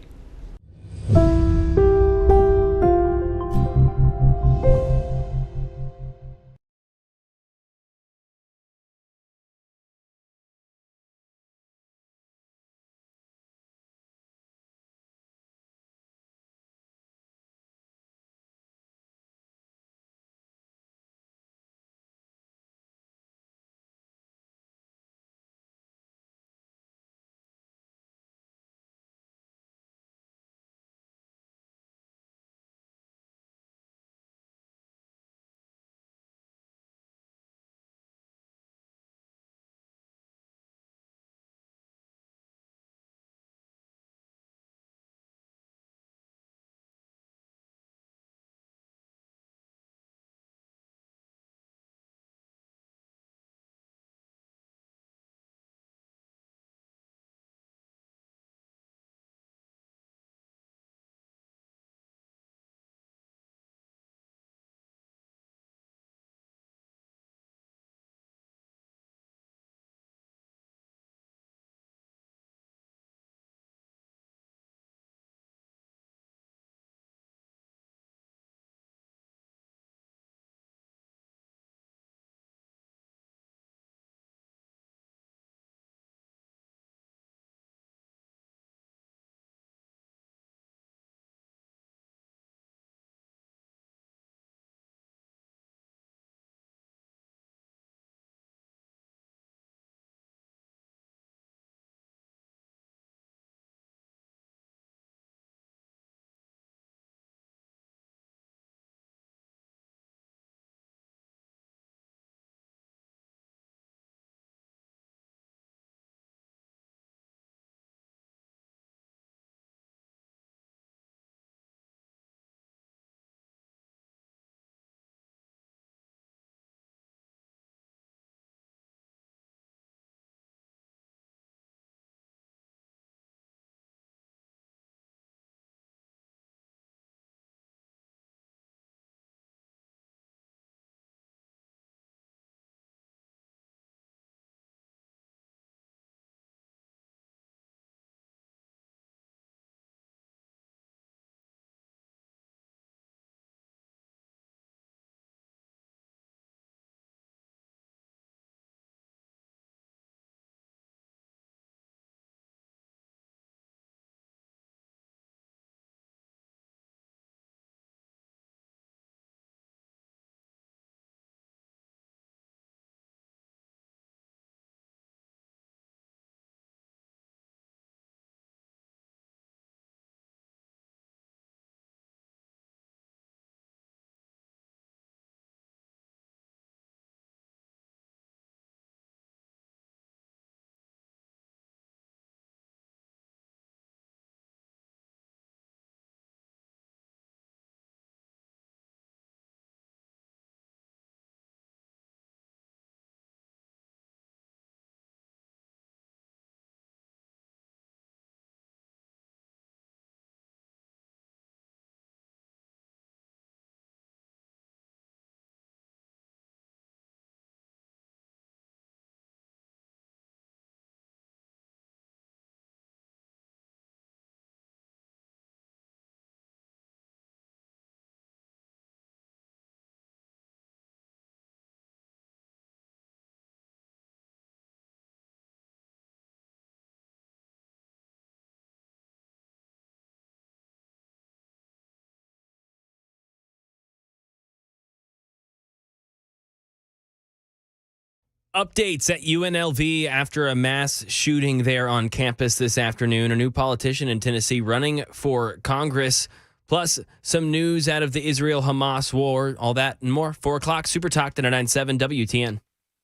Updates at UNLV after a mass shooting there on campus this afternoon. A new politician in Tennessee running for Congress, plus some news out of the Israel-Hamas war. All that and more. 4 o'clock, Super Talk, 99.7 WTN.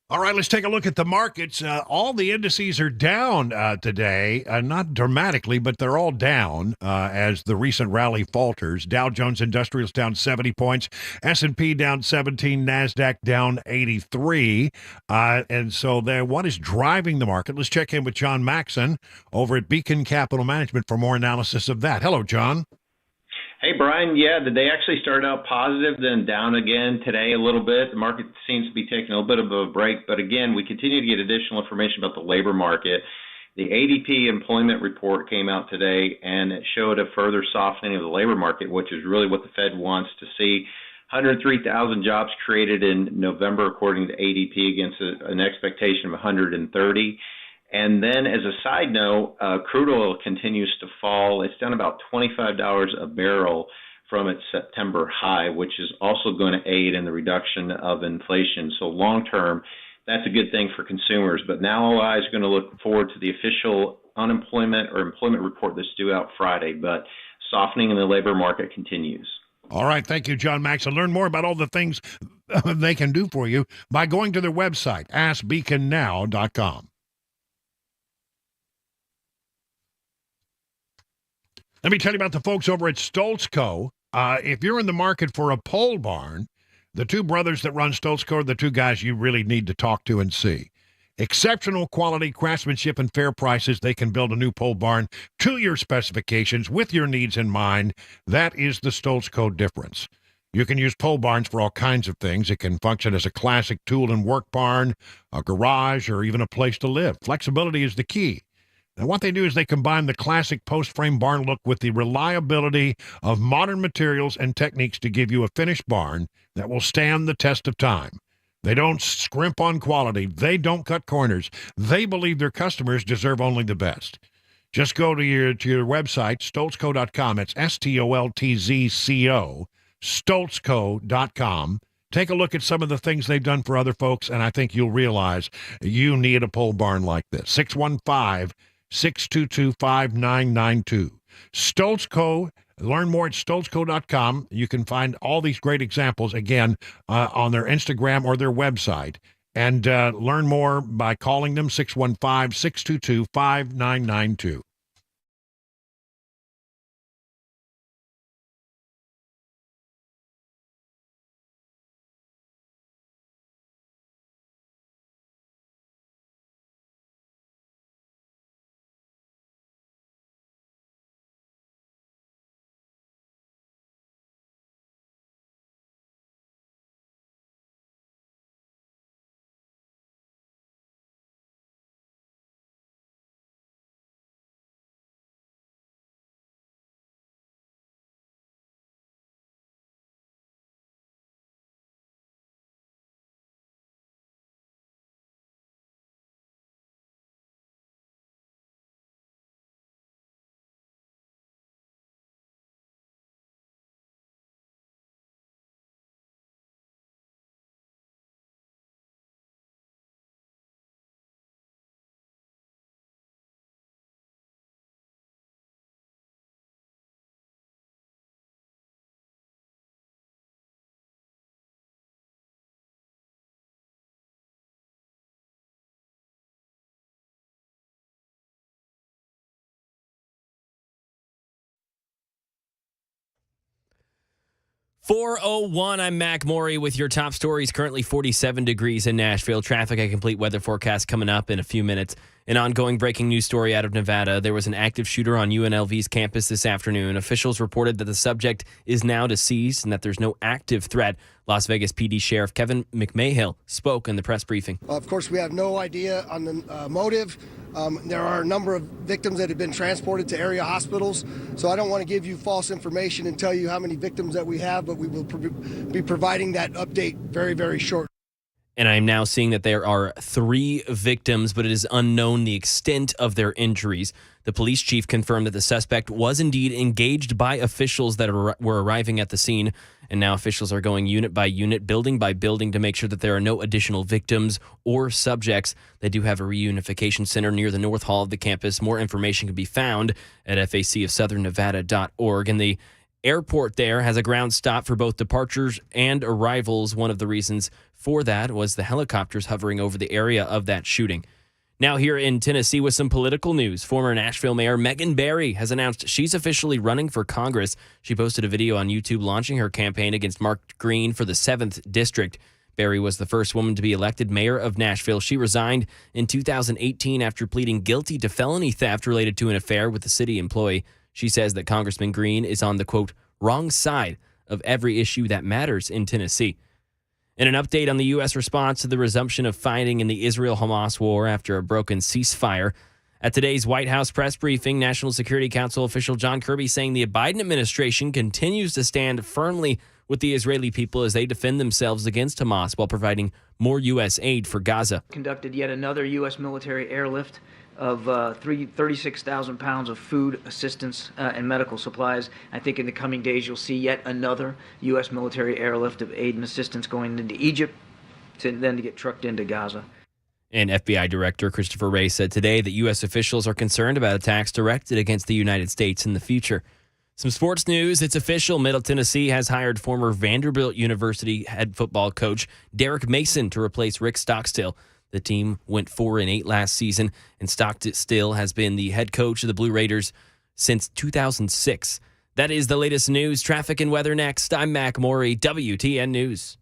All right, let's take a look at the markets. All the indices are down today, not dramatically, but they're all down as the recent rally falters. Dow Jones Industrials down 70 points, S&P down 17, NASDAQ down 83. And so what is driving the market? Let's check in with John Maxon over at Beacon Capital Management for more analysis of that. Hello, John. Hey, Brian. Yeah, the day actually started out positive, then down again today a little bit. The market seems to be taking a little bit of a break. But again, we continue to get additional information about the labor market. The ADP employment report came out today, and it showed a further softening of the labor market, which is really what the Fed wants to see. 103,000 jobs created in November, according to ADP, against an expectation of 130. And then as a side note, crude oil continues to fall. It's down about $25 a barrel from its September high, which is also going to aid in the reduction of inflation. So long term, that's a good thing for consumers. But now all eyes are going to look forward to the official unemployment or employment report that's due out Friday. But softening in the labor market continues. All right. Thank you, John Maxon. Learn more about all the things they can do for you by going to their website, askbeaconnow.com. Let me tell you about the folks over at Stoltz Co. If you're in the market for a pole barn, the two brothers that run Stoltz Co. are the two guys you really need to talk to and see. Exceptional quality, craftsmanship, and fair prices. They can build a new pole barn to your specifications with your needs in mind. That is the Stoltz Co. difference. You can use pole barns for all kinds of things. It can function as a classic tool and work barn, a garage, or even a place to live. Flexibility is the key. Now, what they do is they combine the classic post-frame barn look with the reliability of modern materials and techniques to give you a finished barn that will stand the test of time. They don't scrimp on quality. They don't cut corners. They believe their customers deserve only the best. Just go to your website, stoltzco.com. It's STOLTZCO, stoltzco.com. Take a look at some of the things they've done for other folks, and I think you'll realize you need a pole barn like this. 615-622-5992. Stoltz Co. Learn more at stoltzco.com. You can find all these great examples, again, on their Instagram or their website. And learn more by calling them, 615-622-5992. .401, I'm Mac Maury with your top stories. Currently 47 degrees in Nashville. Traffic, a complete weather forecast coming up in a few minutes. An ongoing breaking news story out of Nevada. There was an active shooter on UNLV's campus this afternoon. Officials reported that the subject is now deceased and that there's no active threat. Las Vegas PD Sheriff Kevin McMahill spoke in the press briefing. Of course, we have no idea on the motive. There are a number of victims that have been transported to area hospitals, so I don't want to give you false information and tell you how many victims that we have, but we will be providing that update very, very short. And I'm now seeing that there are 3 victims, but it is unknown the extent of their injuries. The police chief confirmed that the suspect was indeed engaged by officials that were arriving at the scene. And now officials are going unit by unit, building by building to make sure that there are no additional victims or subjects. They do have a reunification center near the North Hall of the campus. More information can be found at facofsouthernnevada.org. And the airport there has a ground stop for both departures and arrivals. One of the reasons for that was the helicopters hovering over the area of that shooting. Now here in Tennessee with some political news. Former Nashville Mayor Megan Barry has announced she's officially running for Congress. She posted a video on YouTube launching her campaign against Mark Green for the 7th District. Barry was the first woman to be elected mayor of Nashville. She resigned in 2018 after pleading guilty to felony theft related to an affair with a city employee. She says that Congressman Green is on the, quote, wrong side of every issue that matters in Tennessee. In an update on the U.S. response to the resumption of fighting in the Israel-Hamas war after a broken ceasefire. At today's White House press briefing, National Security Council official John Kirby saying the Biden administration continues to stand firmly with the Israeli people as they defend themselves against Hamas while providing more U.S. aid for Gaza. Conducted yet another U.S. military airlift of 36,000 pounds of food assistance and medical supplies. I think in the coming days you'll see yet another U.S. military airlift of aid and assistance going into Egypt to get trucked into Gaza. And FBI Director Christopher Wray said today that U.S. officials are concerned about attacks directed against the United States in the future. Some sports news. It's official. Middle Tennessee has hired former Vanderbilt University head football coach Derek Mason to replace Rick Stockstill. The team went 4-8 last season, and Stockstill has been the head coach of the Blue Raiders since 2006. That is the latest news. Traffic and weather next. I'm Mac Morey, WTN News.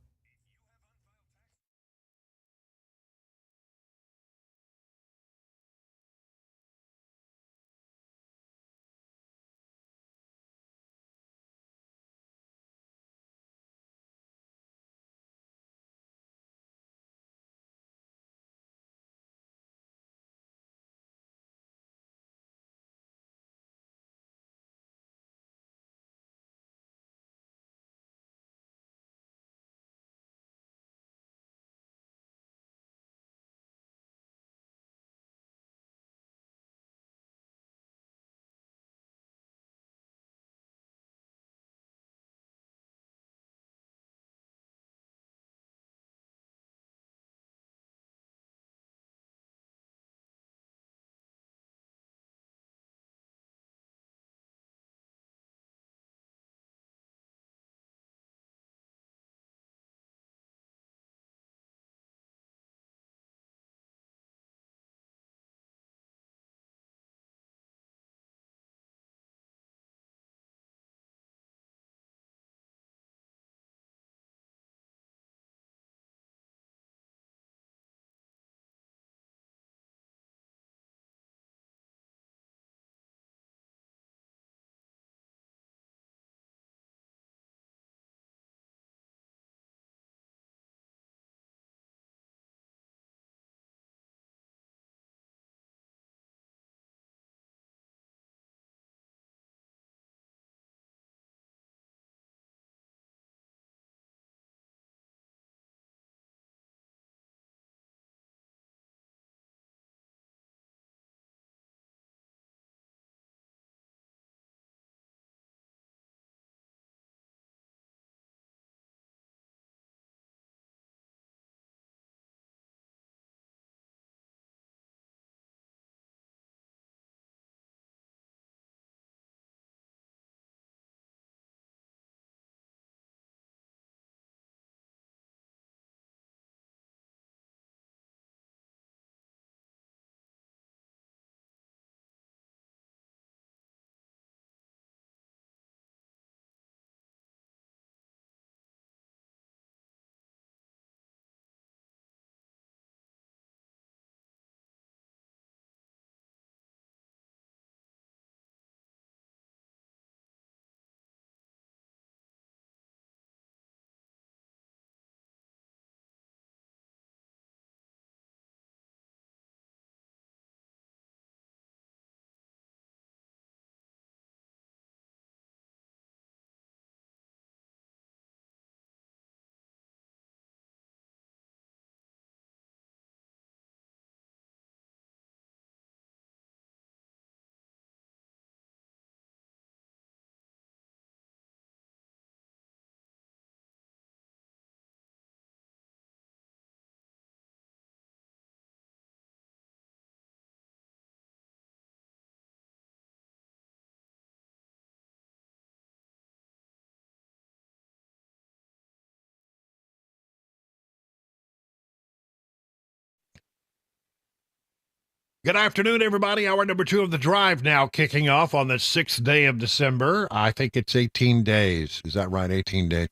Good afternoon, everybody. Hour number 2 of The Drive now kicking off on the 6th day of December. I think it's 18 days. Is that right? 18 days?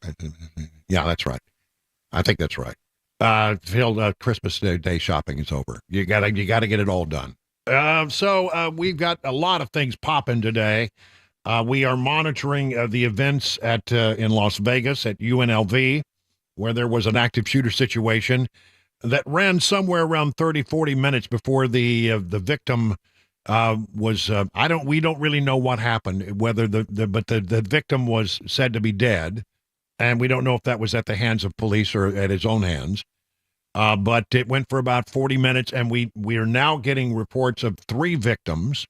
Yeah, that's right. I think that's right. Till Christmas Day shopping is over. You gotta get it all done. So we've got a lot of things popping today. We are monitoring the events in Las Vegas at UNLV, where there was an active shooter situation that ran somewhere around 30, 40 minutes before the victim was. We don't really know what happened. Whether but the victim was said to be dead, and we don't know if that was at the hands of police or at his own hands. But it went for about 40 minutes, and we are now getting reports of three victims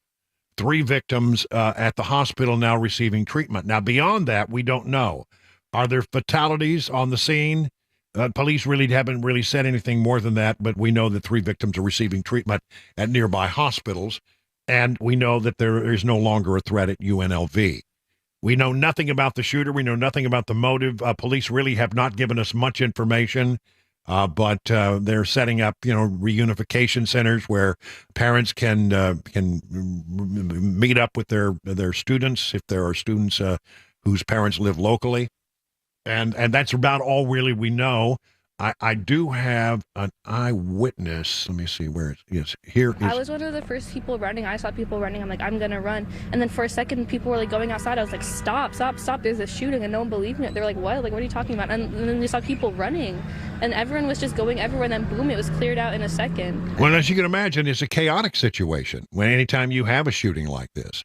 at the hospital now receiving treatment. Now, beyond that, we don't know. Are there fatalities on the scene? Police really haven't really said anything more than that, but we know that three victims are receiving treatment at nearby hospitals, and we know that there is no longer a threat at UNLV. We know nothing about the shooter. We know nothing about the motive. Police really have not given us much information, but they're setting up, reunification centers where parents can meet up with their students if there are students whose parents live locally. And that's about all really we know. I do have an eyewitness. Let me see where it is. Here is. I was one of the first people running. I saw people running. I'm like, I'm going to run. And then for a second, people were like going outside. I was like, stop. There's a shooting. And no one believed me. They were like, what? Like, what are you talking about? And then we saw people running. And everyone was just going everywhere. And then boom, it was cleared out in a second. Well, as you can imagine, it's a chaotic situation anytime you have a shooting like this.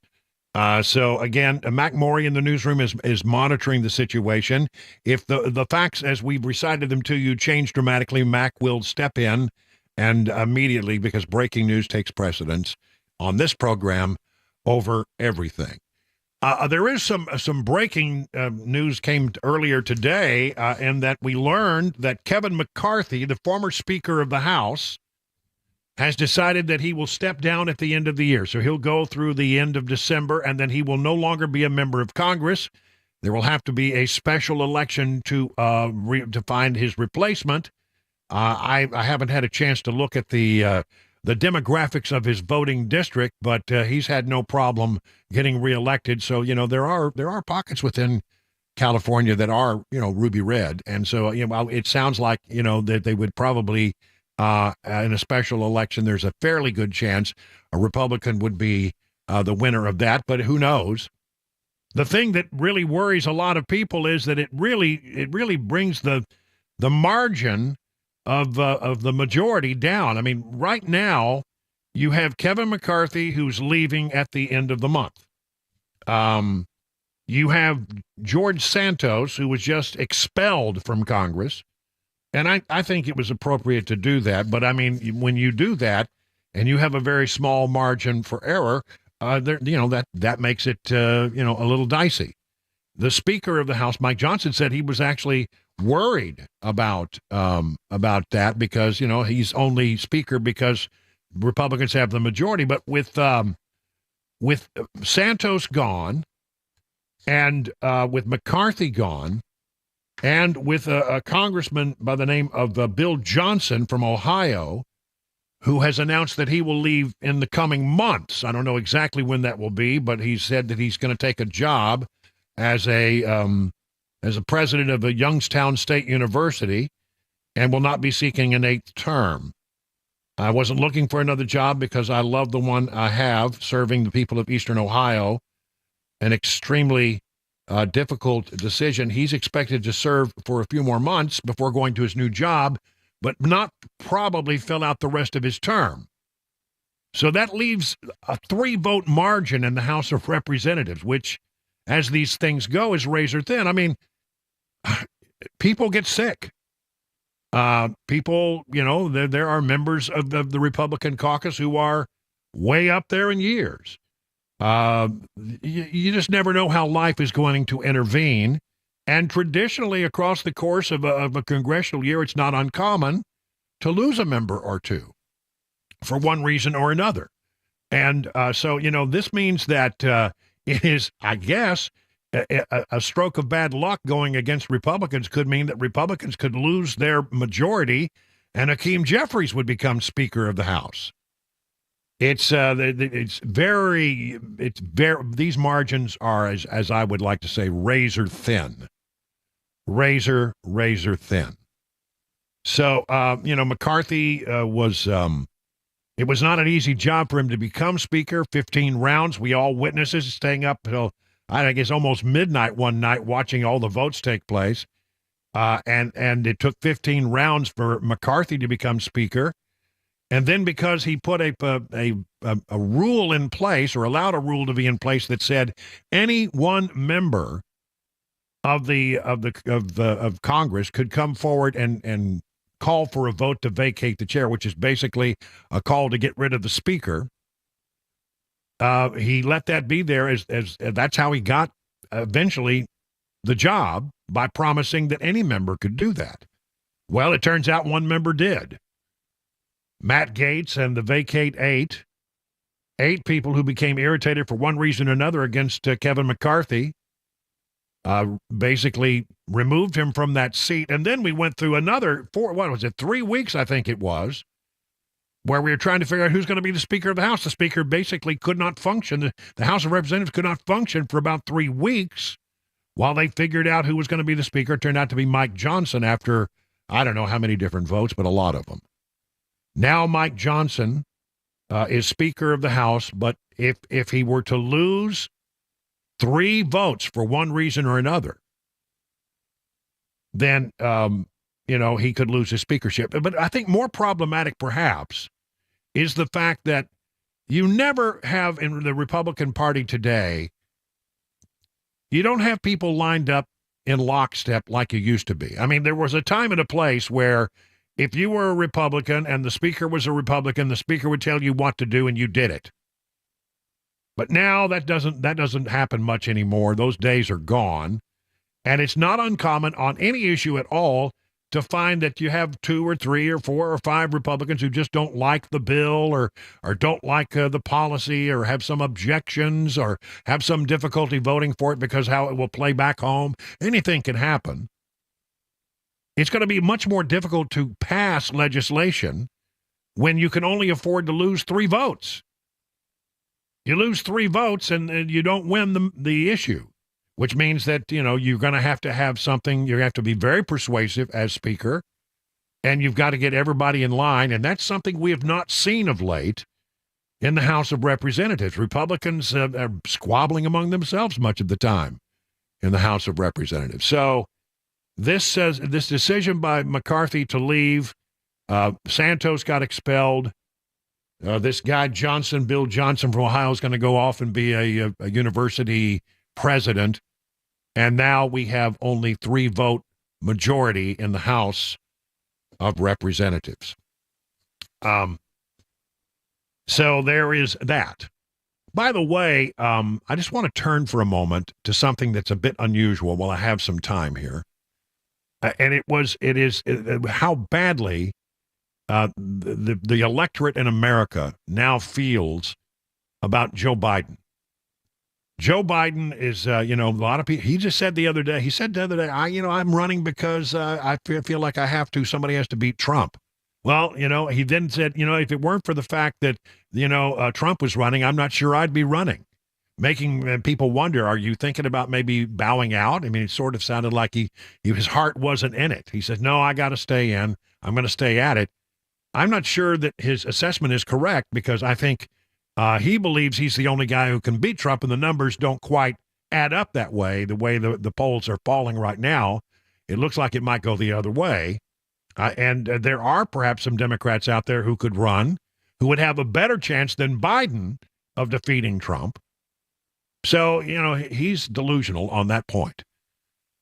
So again, Mac Maury in the newsroom is monitoring the situation. If the facts as we've recited them to you change dramatically, Mac will step in and immediately, because breaking news takes precedence on this program over everything. There is some breaking news came earlier today, in that we learned that Kevin McCarthy, the former Speaker of the House, has decided that he will step down at the end of the year. So he'll go through the end of December, and then he will no longer be a member of Congress. There will have to be a special election to find his replacement. I haven't had a chance to look at the demographics of his voting district, but he's had no problem getting reelected. So, there are pockets within California that are, ruby red. And so, it sounds like, that they would probably in a special election, there's a fairly good chance a Republican would be the winner of that, but who knows? The thing that really worries a lot of people is that it really brings the margin of the majority down. I mean, right now, you have Kevin McCarthy who's leaving at the end of the month. You have George Santos, who was just expelled from Congress. And I think it was appropriate to do that. But, I mean, when you do that and you have a very small margin for error, that makes it, a little dicey. The Speaker of the House, Mike Johnson, said he was actually worried about that because, he's only Speaker because Republicans have the majority. But with Santos gone and with McCarthy gone, and with a congressman by the name of Bill Johnson from Ohio, who has announced that he will leave in the coming months. I don't know exactly when that will be, but he said that he's going to take a job as a president of the Youngstown State University and will not be seeking an 8th term. I wasn't looking for another job because I love the one I have, serving the people of Eastern Ohio, an extremely difficult decision. He's expected to serve for a few more months before going to his new job, but not probably fill out the rest of his term. So that leaves a 3-vote margin in the House of Representatives, which, as these things go, is razor thin. I mean, people get sick. People, there are members of the Republican caucus who are way up there in years. You just never know how life is going to intervene. And traditionally, across the course of a congressional year, it's not uncommon to lose a member or two for one reason or another. And so, this means that it is, I guess, a stroke of bad luck going against Republicans could mean that Republicans could lose their majority and Hakeem Jeffries would become Speaker of the House. It's very these margins are, as I would like to say, razor thin. Razor thin. So, McCarthy was, it was not an easy job for him to become speaker. 15 rounds. We all witnesses staying up till, I guess, almost midnight one night watching all the votes take place. And it took 15 rounds for McCarthy to become speaker. And then because he put a rule in place, or allowed a rule to be in place that said any one member of Congress could come forward and call for a vote to vacate the chair, which is basically a call to get rid of the speaker. He let that be there as that's how he got eventually the job, by promising that any member could do that. Well, it turns out one member did. Matt Gaetz and the Vacate 8 people who became irritated for one reason or another against Kevin McCarthy, basically removed him from that seat. And then we went through another 3 weeks, I think it was, where we were trying to figure out who's going to be the Speaker of the House. The Speaker basically could not function. The House of Representatives could not function for about 3 weeks while they figured out who was going to be the Speaker. It turned out to be Mike Johnson after, I don't know how many different votes, but a lot of them. Now Mike Johnson is Speaker of the House, but if he were to lose 3 votes for one reason or another, then, he could lose his speakership. But I think more problematic, perhaps, is the fact that you never have in the Republican Party today, you don't have people lined up in lockstep like you used to be. I mean, there was a time and a place where if you were a Republican and the Speaker was a Republican, the Speaker would tell you what to do and you did it. But now that doesn't happen much anymore. Those days are gone. And it's not uncommon on any issue at all to find that you have 2 or 3 or 4 or 5 Republicans who just don't like the bill or don't like the policy or have some objections or have some difficulty voting for it because how it will play back home. Anything can happen. It's going to be much more difficult to pass legislation when you can only afford to lose 3 votes. You lose 3 votes and you don't win the issue, which means that, you're going to have something. You have to be very persuasive as Speaker, and you've got to get everybody in line. And that's something we have not seen of late in the House of Representatives. Republicans are squabbling among themselves much of the time in the House of Representatives. So this decision by McCarthy to leave, Santos got expelled. This guy Bill Johnson from Ohio, is going to go off and be a university president. And now we have only 3-vote majority in the House of Representatives. So there is that. By the way, I just want to turn for a moment to something that's a bit unusual while I have some time here. And it is how badly the electorate in America now feels about Joe Biden. Joe Biden is, a lot of people, he said the other day, I'm running because I feel like I have to, somebody has to beat Trump. Well, he then said, if it weren't for the fact that, Trump was running, I'm not sure I'd be running. Making people wonder, are you thinking about maybe bowing out? I mean, it sort of sounded like his heart wasn't in it. He said, no, I got to stay in. I'm going to stay at it. I'm not sure that his assessment is correct, because I think he believes he's the only guy who can beat Trump, and the numbers don't quite add up that way. The way the polls are falling right now, it looks like it might go the other way. And there are perhaps some Democrats out there who could run, who would have a better chance than Biden of defeating Trump. So, he's delusional on that point.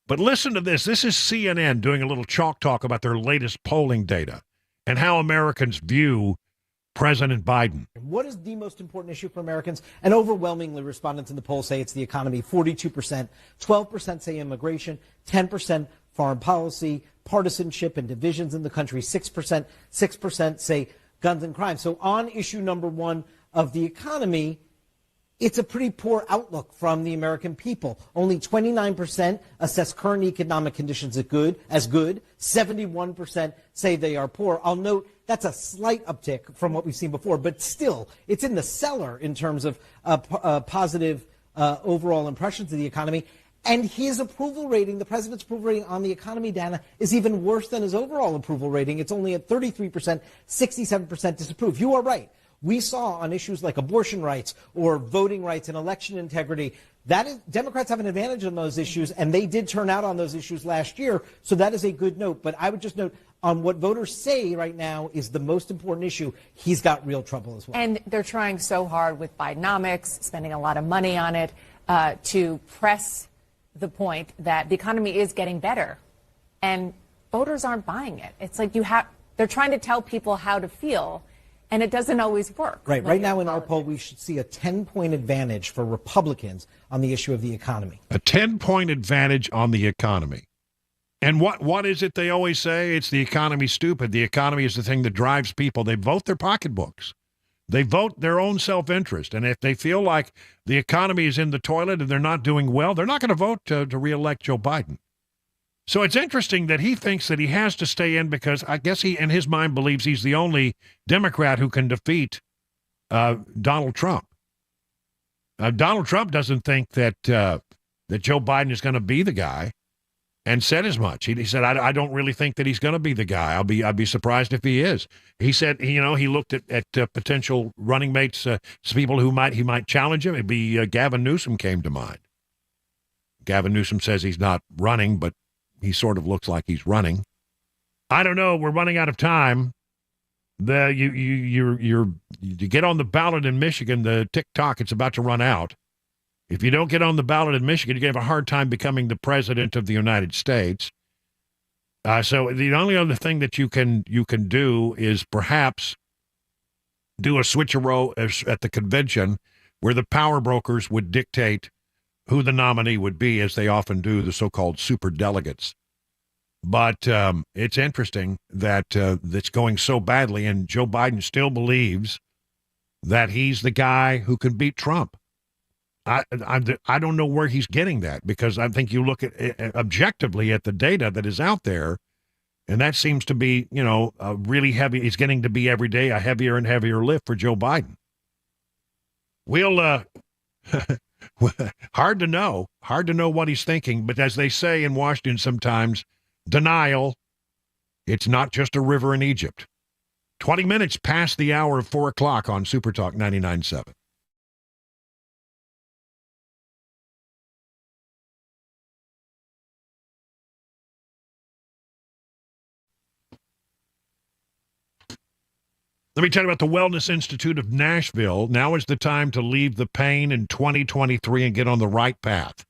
But listen to this. This is CNN doing a little chalk talk about their latest polling data and how Americans view President Biden. What is the most important issue for Americans? And overwhelmingly, respondents in the poll say it's the economy, 42%. 12% say immigration, 10% foreign policy, partisanship and divisions in the country, 6%. 6% say guns and crime. So on issue number 1 of the economy, it's a pretty poor outlook from the American people. Only 29% assess current economic conditions as good. 71% say they are poor. I'll note That's a slight uptick from what we've seen before, but still, it's in the cellar in terms of positive overall impressions of the economy. And his approval rating, the president's approval rating on the economy data, is even worse than his overall approval rating. It's only at 33%, 67% disapprove. You are right. We saw on issues like abortion rights or voting rights and election integrity, Democrats have an advantage on those issues, and they did turn out on those issues last year, so that is a good note. But I would just note on what voters say right now is the most important issue, he's got real trouble as well. And they're trying so hard with Bidenomics, spending a lot of money on it, to press the point that the economy is getting better, and voters aren't buying it. It's like they're trying to tell people how to feel, and it doesn't always work. Right. Right now in our poll, we should see a 10-point advantage for Republicans on the issue of the economy. A 10-point advantage on the economy. And what is it they always say? It's the economy's stupid. The economy is the thing that drives people. They vote their pocketbooks. They vote their own self-interest. And if they feel like the economy is in the toilet and they're not doing well, they're not going to vote to reelect Joe Biden. So it's interesting that he thinks that he has to stay in because I guess he, in his mind, believes he's the only Democrat who can defeat Donald Trump. Donald Trump doesn't think that Joe Biden is going to be the guy, and said as much. He said, I don't really think that he's going to be the guy. I'd be surprised if he is. He said, he looked at potential running mates, people who he might challenge him. It'd be Gavin Newsom came to mind. Gavin Newsom says he's not running, but he sort of looks like he's running. I don't know. We're running out of time. You get on the ballot in Michigan, the TikTok, it's about to run out. If you don't get on the ballot in Michigan, you're going to have a hard time becoming the president of the United States. So the only other thing that you can do is perhaps do a switcheroo at the convention where the power brokers would dictate who the nominee would be, as they often do, the so-called superdelegates. But it's interesting that it's going so badly, and Joe Biden still believes that he's the guy who can beat Trump. I don't know where he's getting that, because I think you look at objectively at the data that is out there, and that seems to be, really heavy. It's getting to be every day a heavier and heavier lift for Joe Biden. We'll hard to know what he's thinking, but as they say in Washington sometimes, denial, it's not just a river in Egypt. 20 minutes past the hour of 4 o'clock on Super Talk 99.7. Let me tell you about the Wellness Institute of Nashville. Now is the time to leave the pain in 2023 and get on the right path.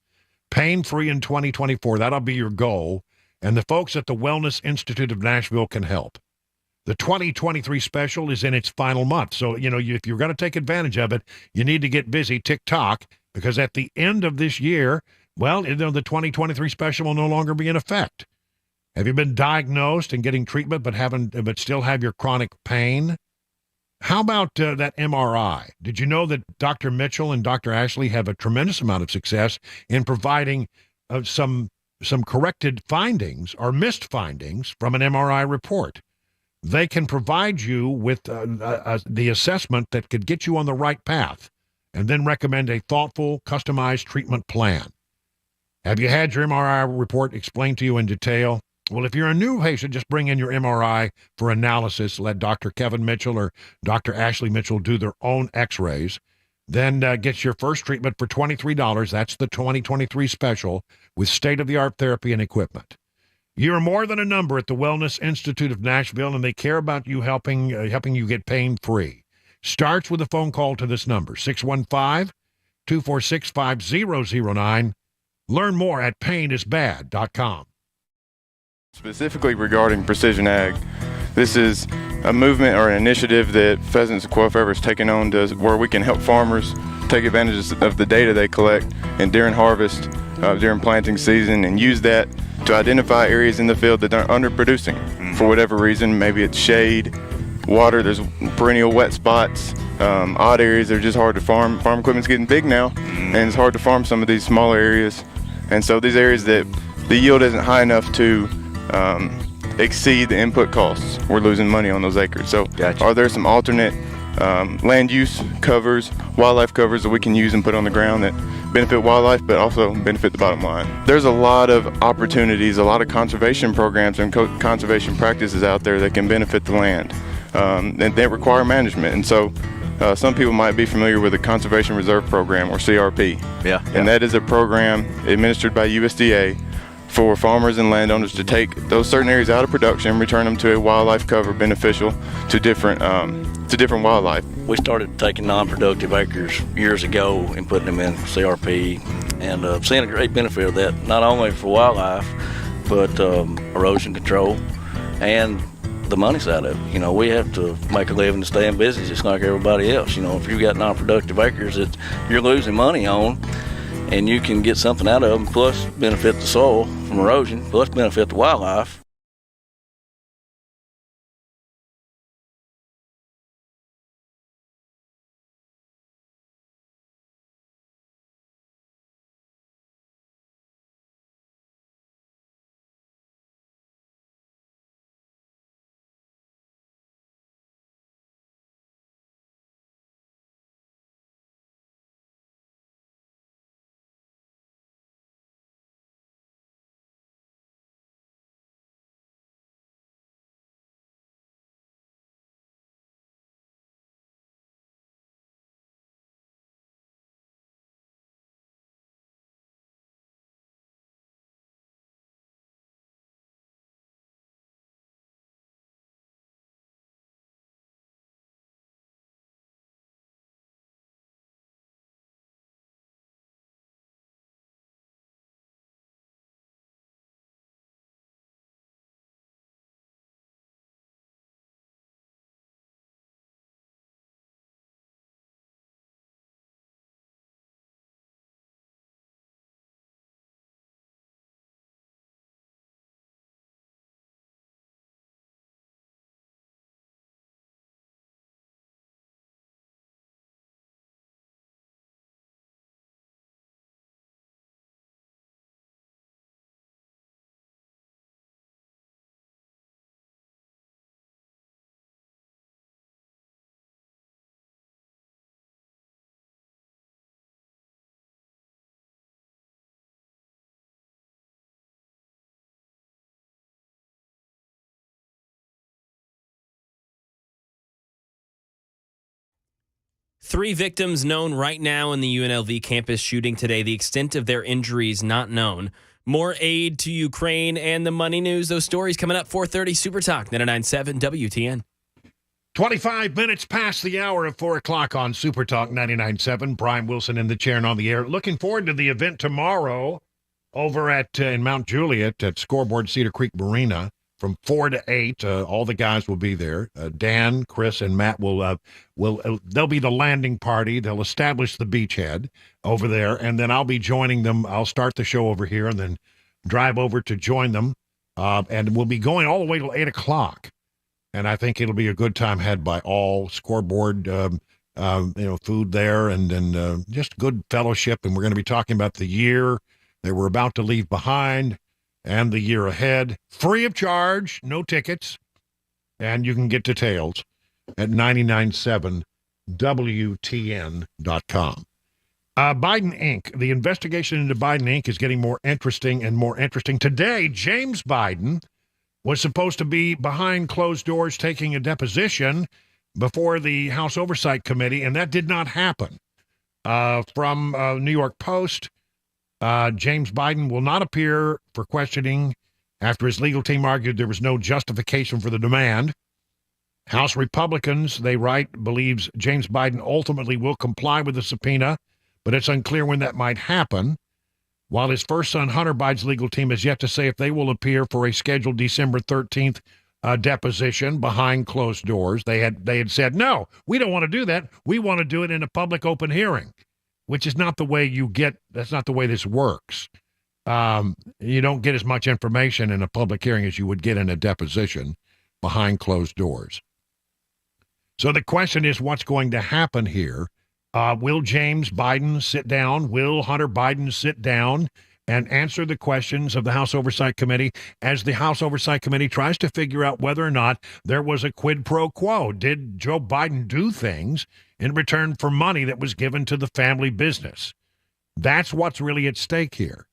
Pain-free in 2024, that'll be your goal. And the folks at the Wellness Institute of Nashville can help. The 2023 special is in its final month. So, if you're going to take advantage of it, you need to get busy TikTok, because at the end of this year, the 2023 special will no longer be in effect. Have you been diagnosed and getting treatment but still have your chronic pain? How about that MRI? Did you know that Dr. Mitchell and Dr. Ashley have a tremendous amount of success in providing some corrected findings or missed findings from an MRI report? They can provide you with the assessment that could get you on the right path and then recommend a thoughtful, customized treatment plan. Have you had your MRI report explained to you in detail? Well, if you're a new patient, just bring in your MRI for analysis. Let Dr. Kevin Mitchell or Dr. Ashley Mitchell do their own x-rays. Then get your first treatment for $23. That's the 2023 special with state-of-the-art therapy and equipment. You're more than a number at the Wellness Institute of Nashville, and they care about you helping you get pain-free. Starts with a phone call to this number, 615-246-5009. Learn more at painisbad.com. Specifically regarding Precision Ag, this is a movement or an initiative that Pheasants and Quail Forever is taking on where we can help farmers take advantage of the data they collect and during harvest, during planting season, and use that to identify areas in the field that are underproducing for whatever reason. Maybe it's shade, water, there's perennial wet spots, odd areas that are just hard to farm. Farm equipment's getting big now, and it's hard to farm some of these smaller areas. And so these areas that the yield isn't high enough to exceed the input costs, we're losing money on those acres. So are there some alternate land use covers, wildlife covers that we can use and put on the ground that benefit wildlife but also benefit the bottom line? There's a lot of opportunities, a lot of conservation programs and conservation practices out there that can benefit the land, and they require management. And so some people might be familiar with the Conservation Reserve Program, or CRP. And that is a program administered by USDA for farmers and landowners to take those certain areas out of production and return them to a wildlife cover beneficial to different wildlife. We started taking non-productive acres years ago and putting them in CRP, and seeing a great benefit of that, not only for wildlife, but erosion control and the money side of it. You know, we have to make a living to stay in business just like everybody else. You know, if you've got non-productive acres that you're losing money on, and you can get something out of them, plus benefit the soil from erosion, plus benefit the wildlife. Three victims known right now in the UNLV campus shooting today. The extent of their injuries not known. More aid to Ukraine and the money news. Those stories coming up 4:30 Super Talk 99.7 WTN. 25 minutes past the hour of 4 o'clock on Super Talk 99.7. Brian Wilson in the chair and on the air. Looking forward to the event tomorrow over at in Mount Juliet at Scoreboard Cedar Creek Marina from 4 to 8. All the guys will be there. Dan, Chris, and Matt will they'll be the landing party. They'll establish the beachhead over there, and then I'll be joining them. I'll start the show over here and then drive over to join them, and we'll be going all the way till 8 o'clock. And I think it'll be a good time had by all. Scoreboard, food there, and just good fellowship. And we're going to be talking about the year that we're about to leave behind and the year ahead. Free of charge, no tickets. And you can get details at 997WTN.com. Biden Inc. The investigation into Biden Inc. is getting more interesting and more interesting. Today, James Biden was supposed to be behind closed doors taking a deposition before the House Oversight Committee, and that did not happen. From New York Post, James Biden will not appear for questioning after his legal team argued there was no justification for the demand. House Republicans, they write, believes James Biden ultimately will comply with the subpoena, but it's unclear when that might happen. While his first son, Hunter Biden's legal team, has yet to say if they will appear for a scheduled December 13th deposition behind closed doors. They had said, no, we don't want to do that. We want to do it in a public open hearing, which is not the way that's not the way this works. You don't get as much information in a public hearing as you would get in a deposition behind closed doors. So the question is, what's going to happen here? Will James Biden sit down? Will Hunter Biden sit down and answer the questions of the House Oversight Committee as the House Oversight Committee tries to figure out whether or not there was a quid pro quo. Did Joe Biden do things in return for money that was given to the family business? That's what's really at stake here.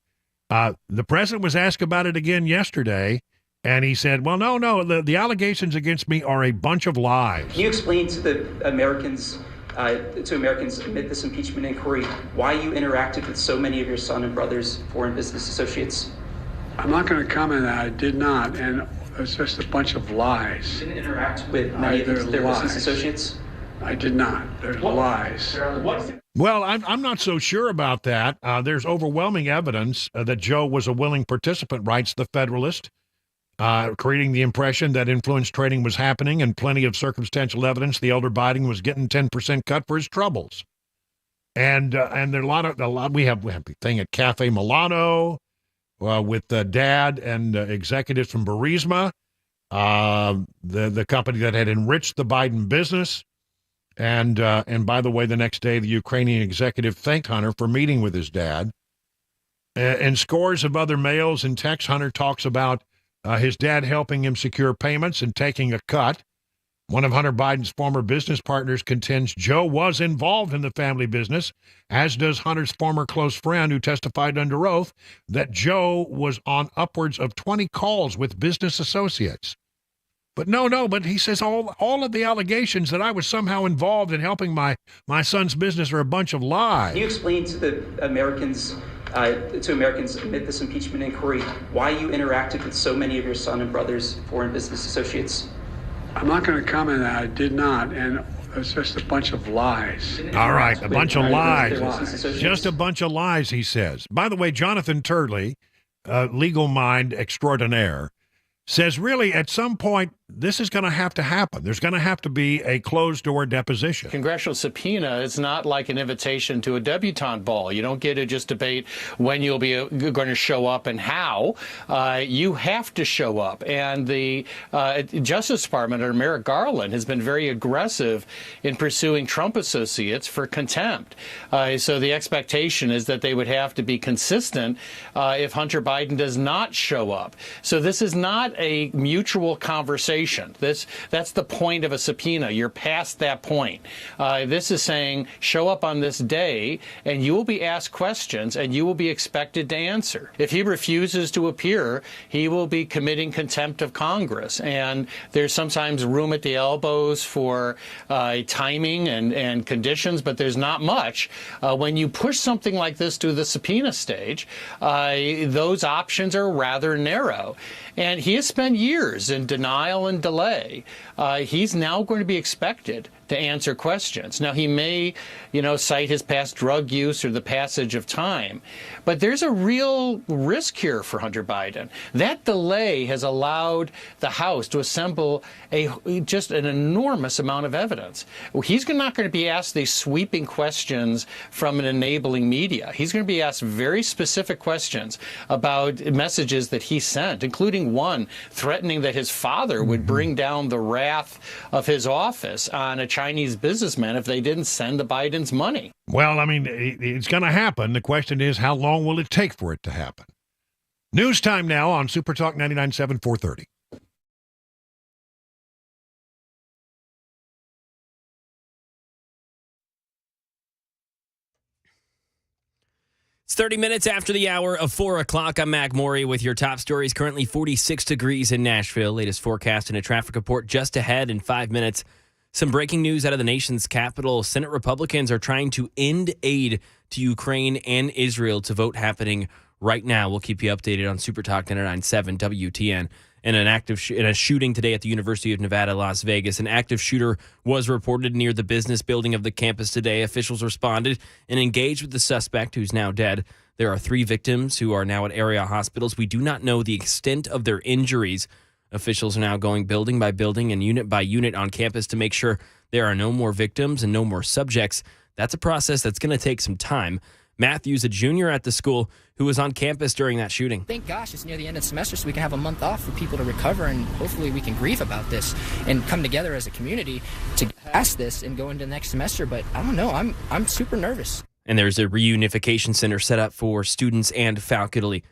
The president was asked about it again yesterday, and he said, well, no, the allegations against me are a bunch of lies. Can you explain to the Americans amid this impeachment inquiry why you interacted with so many of your son and brother's foreign business associates? I'm not going to comment on that. I did not, and it's just a bunch of lies. You didn't interact with many of their business associates? I did not. There's lies. Well, I'm not so sure about that. There's overwhelming evidence that Joe was a willing participant, writes the Federalist, creating the impression that influence trading was happening, and plenty of circumstantial evidence the elder Biden was getting 10% cut for his troubles. And there are a lot. We have a thing at Cafe Milano with Dad and executives from Burisma, the company that had enriched the Biden business. And by the way, the next day, the Ukrainian executive thanked Hunter for meeting with his dad. And scores of other mails and texts, Hunter talks about his dad helping him secure payments and taking a cut. One of Hunter Biden's former business partners contends Joe was involved in the family business, as does Hunter's former close friend who testified under oath that Joe was on upwards of 20 calls with business associates. But but he says all of the allegations that I was somehow involved in helping my son's business are a bunch of lies. Can you explain to the Americans amid this impeachment inquiry why you interacted with so many of your son and brother's foreign business associates? I'm not going to comment on that. I did not, and it's just a bunch of lies. All right, a bunch of lies. Just a bunch of lies, he says. By the way, Jonathan Turley, legal mind extraordinaire, says really at some point this is going to happen. There's going to have to be a closed-door deposition. Congressional subpoena is not like an invitation to a debutante ball. You don't get to just debate when you'll be going to show up and how. You have to show up. And the Justice Department under Merrick Garland has been very aggressive in pursuing Trump associates for contempt. So the expectation is that they would have to be consistent if Hunter Biden does not show up. So this is not a mutual conversation. That's the point of a subpoena. You're past that point. This is saying show up on this day and you will be asked questions and you will be expected to answer. If he refuses to appear, he will be committing contempt of Congress. And there's sometimes room at the elbows for timing and conditions, but there's not much. When you push something like this to the subpoena stage, those options are rather narrow. And he has spent years in denial and delay. He's now going to be expected to answer questions. Now, he may, cite his past drug use or the passage of time, but there's a real risk here for Hunter Biden. That delay has allowed the House to assemble just an enormous amount of evidence. He's not going to be asked these sweeping questions from an enabling media. He's going to be asked very specific questions about messages that he sent, including one threatening that his father would bring down the wrath of his office on a Chinese businessman if they didn't send the Bidens money. Well, I mean, it's going to happen. The question is, how long will it take for it to happen? News time now on Super Talk 99.7, 430. It's 30 minutes after the hour of 4 o'clock. I'm Mac Maury with your top stories. Currently 46 degrees in Nashville. Latest forecast and a traffic report just ahead in 5 minutes. Some breaking news out of the nation's capital. Senate Republicans are trying to end aid to Ukraine and Israel to vote happening right now. We'll keep you updated on Super Talk 99.7 WTN. In a shooting today at the University of Nevada, Las Vegas, an active shooter was reported near the business building of the campus today. Officials responded and engaged with the suspect, who's now dead. There are 3 victims who are now at area hospitals. We do not know the extent of their injuries. Officials are now going building by building and unit by unit on campus to make sure there are no more victims and no more subjects. That's a process that's going to take some time. Matthew's a junior at the school who was on campus during that shooting. Thank gosh it's near the end of the semester so we can have a month off for people to recover, and hopefully we can grieve about this and come together as a community to pass this and go into the next semester. But I don't know, I'm super nervous. And there's a reunification center set up for students and faculty.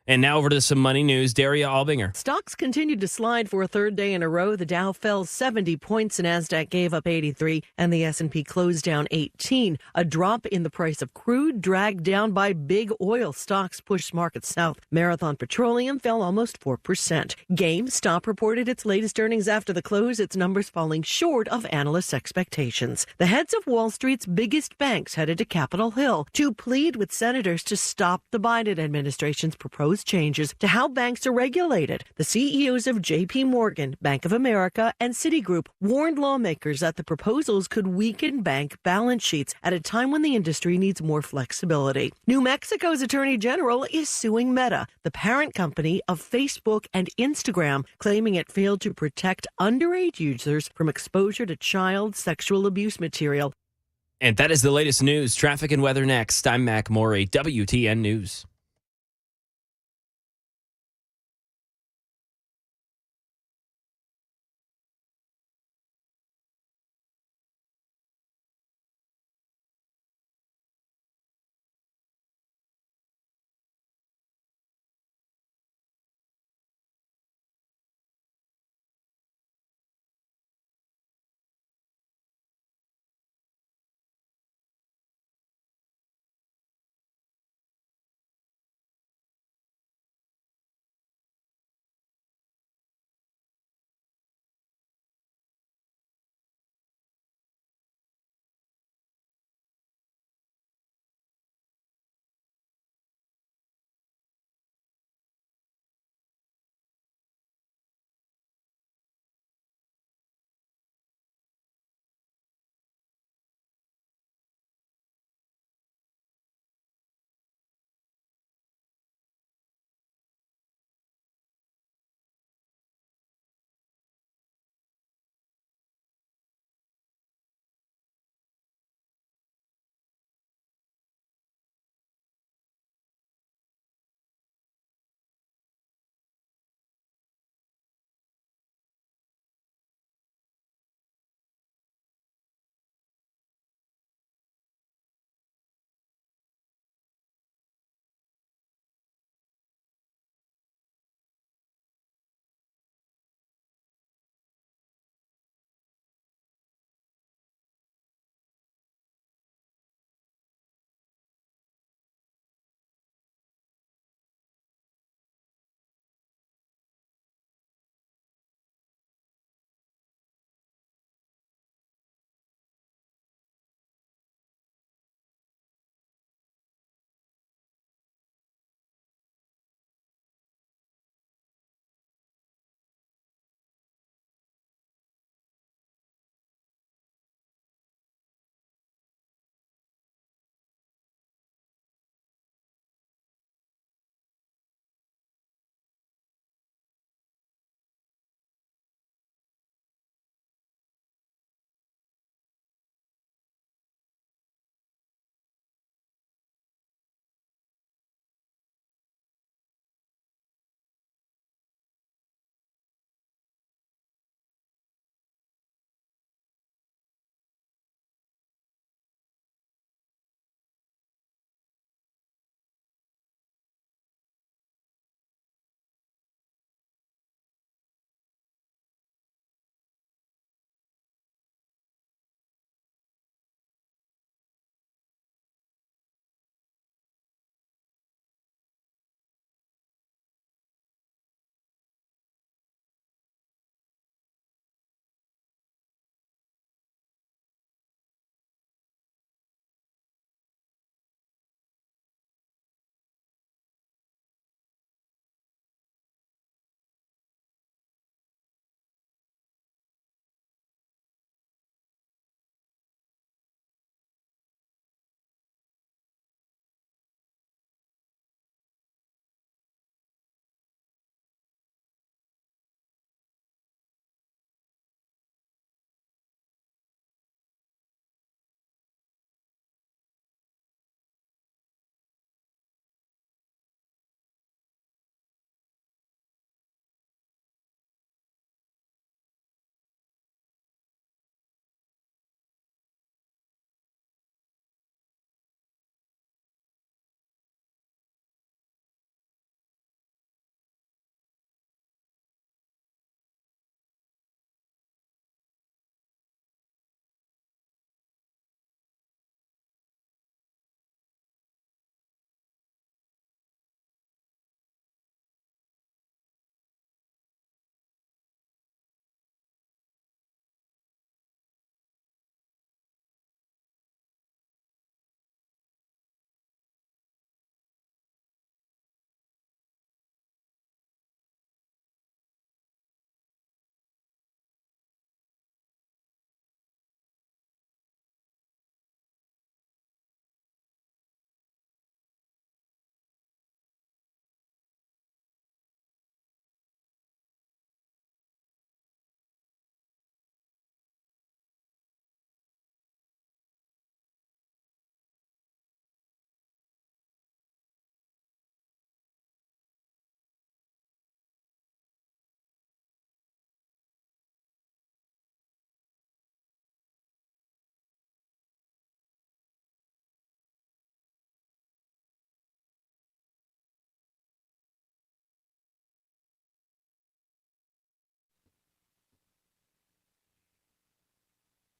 And now over to some money news. Daria Albinger. Stocks continued to slide for a third day in a row. The Dow fell 70 points, the Nasdaq gave up 83, and the S&P closed down 18. A drop in the price of crude dragged down by big oil stocks pushed markets south. Marathon Petroleum fell almost 4%. GameStop reported its latest earnings after the close, its numbers falling short of analysts' expectations. The heads of Wall Street's biggest banks headed to Capitol Hill to plead with senators to stop the Biden administration's proposed changes to how banks are regulated. The CEOs of J.P. Morgan, Bank of America, and Citigroup warned lawmakers that the proposals could weaken bank balance sheets at a time when the industry needs more flexibility. New Mexico's Attorney General is suing Meta, the parent company of Facebook and Instagram, claiming it failed to protect underage users from exposure to child sexual abuse material. And that is the latest news. Traffic and weather next. I'm Mac Morey, WTN News.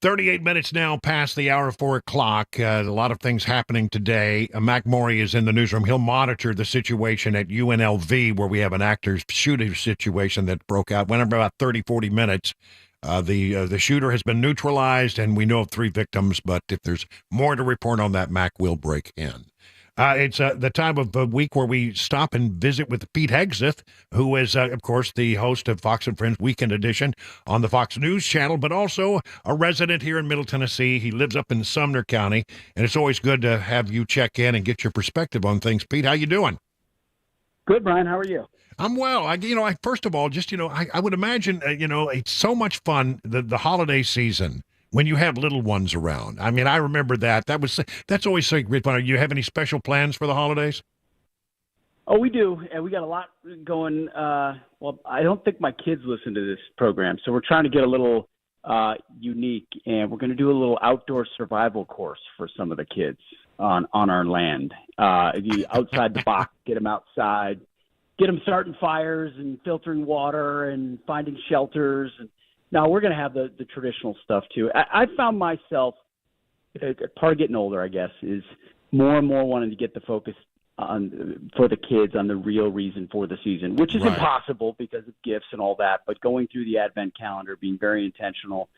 38 minutes now past the hour of 4 o'clock. A lot of things happening today. Mac Morey is in the newsroom. He'll monitor the situation at UNLV, where we have an actor's shooting situation that broke out. Went about 30, 40 minutes. The shooter has been neutralized, and we know of 3 victims, but if there's more to report on that, Mac will break in. It's the time of the week where we stop and visit with Pete Hegseth, who is, of course, the host of Fox and Friends Weekend Edition on the Fox News Channel, but also a resident here in Middle Tennessee. He lives up in Sumner County, and it's always good to have you check in and get your perspective on things. Pete, how you doing? Good, Brian. How are you? I'm well. First of all, I would imagine, it's so much fun, the holiday season, when you have little ones around. I mean, I remember that. That's always so great fun. Do you have any special plans for the holidays? Oh, we do. And we got a lot going. Well, I don't think my kids listen to this program, so we're trying to get a little unique, and we're going to do a little outdoor survival course for some of the kids on our land. Outside the box, get them outside, get them starting fires and filtering water and finding shelters. And now we're going to have the traditional stuff too. I found myself, part of getting older, I guess, is more and more wanting to get the focus for the kids on the real reason for the season, which is impossible because of gifts and all that. But going through the Advent calendar, being very intentional,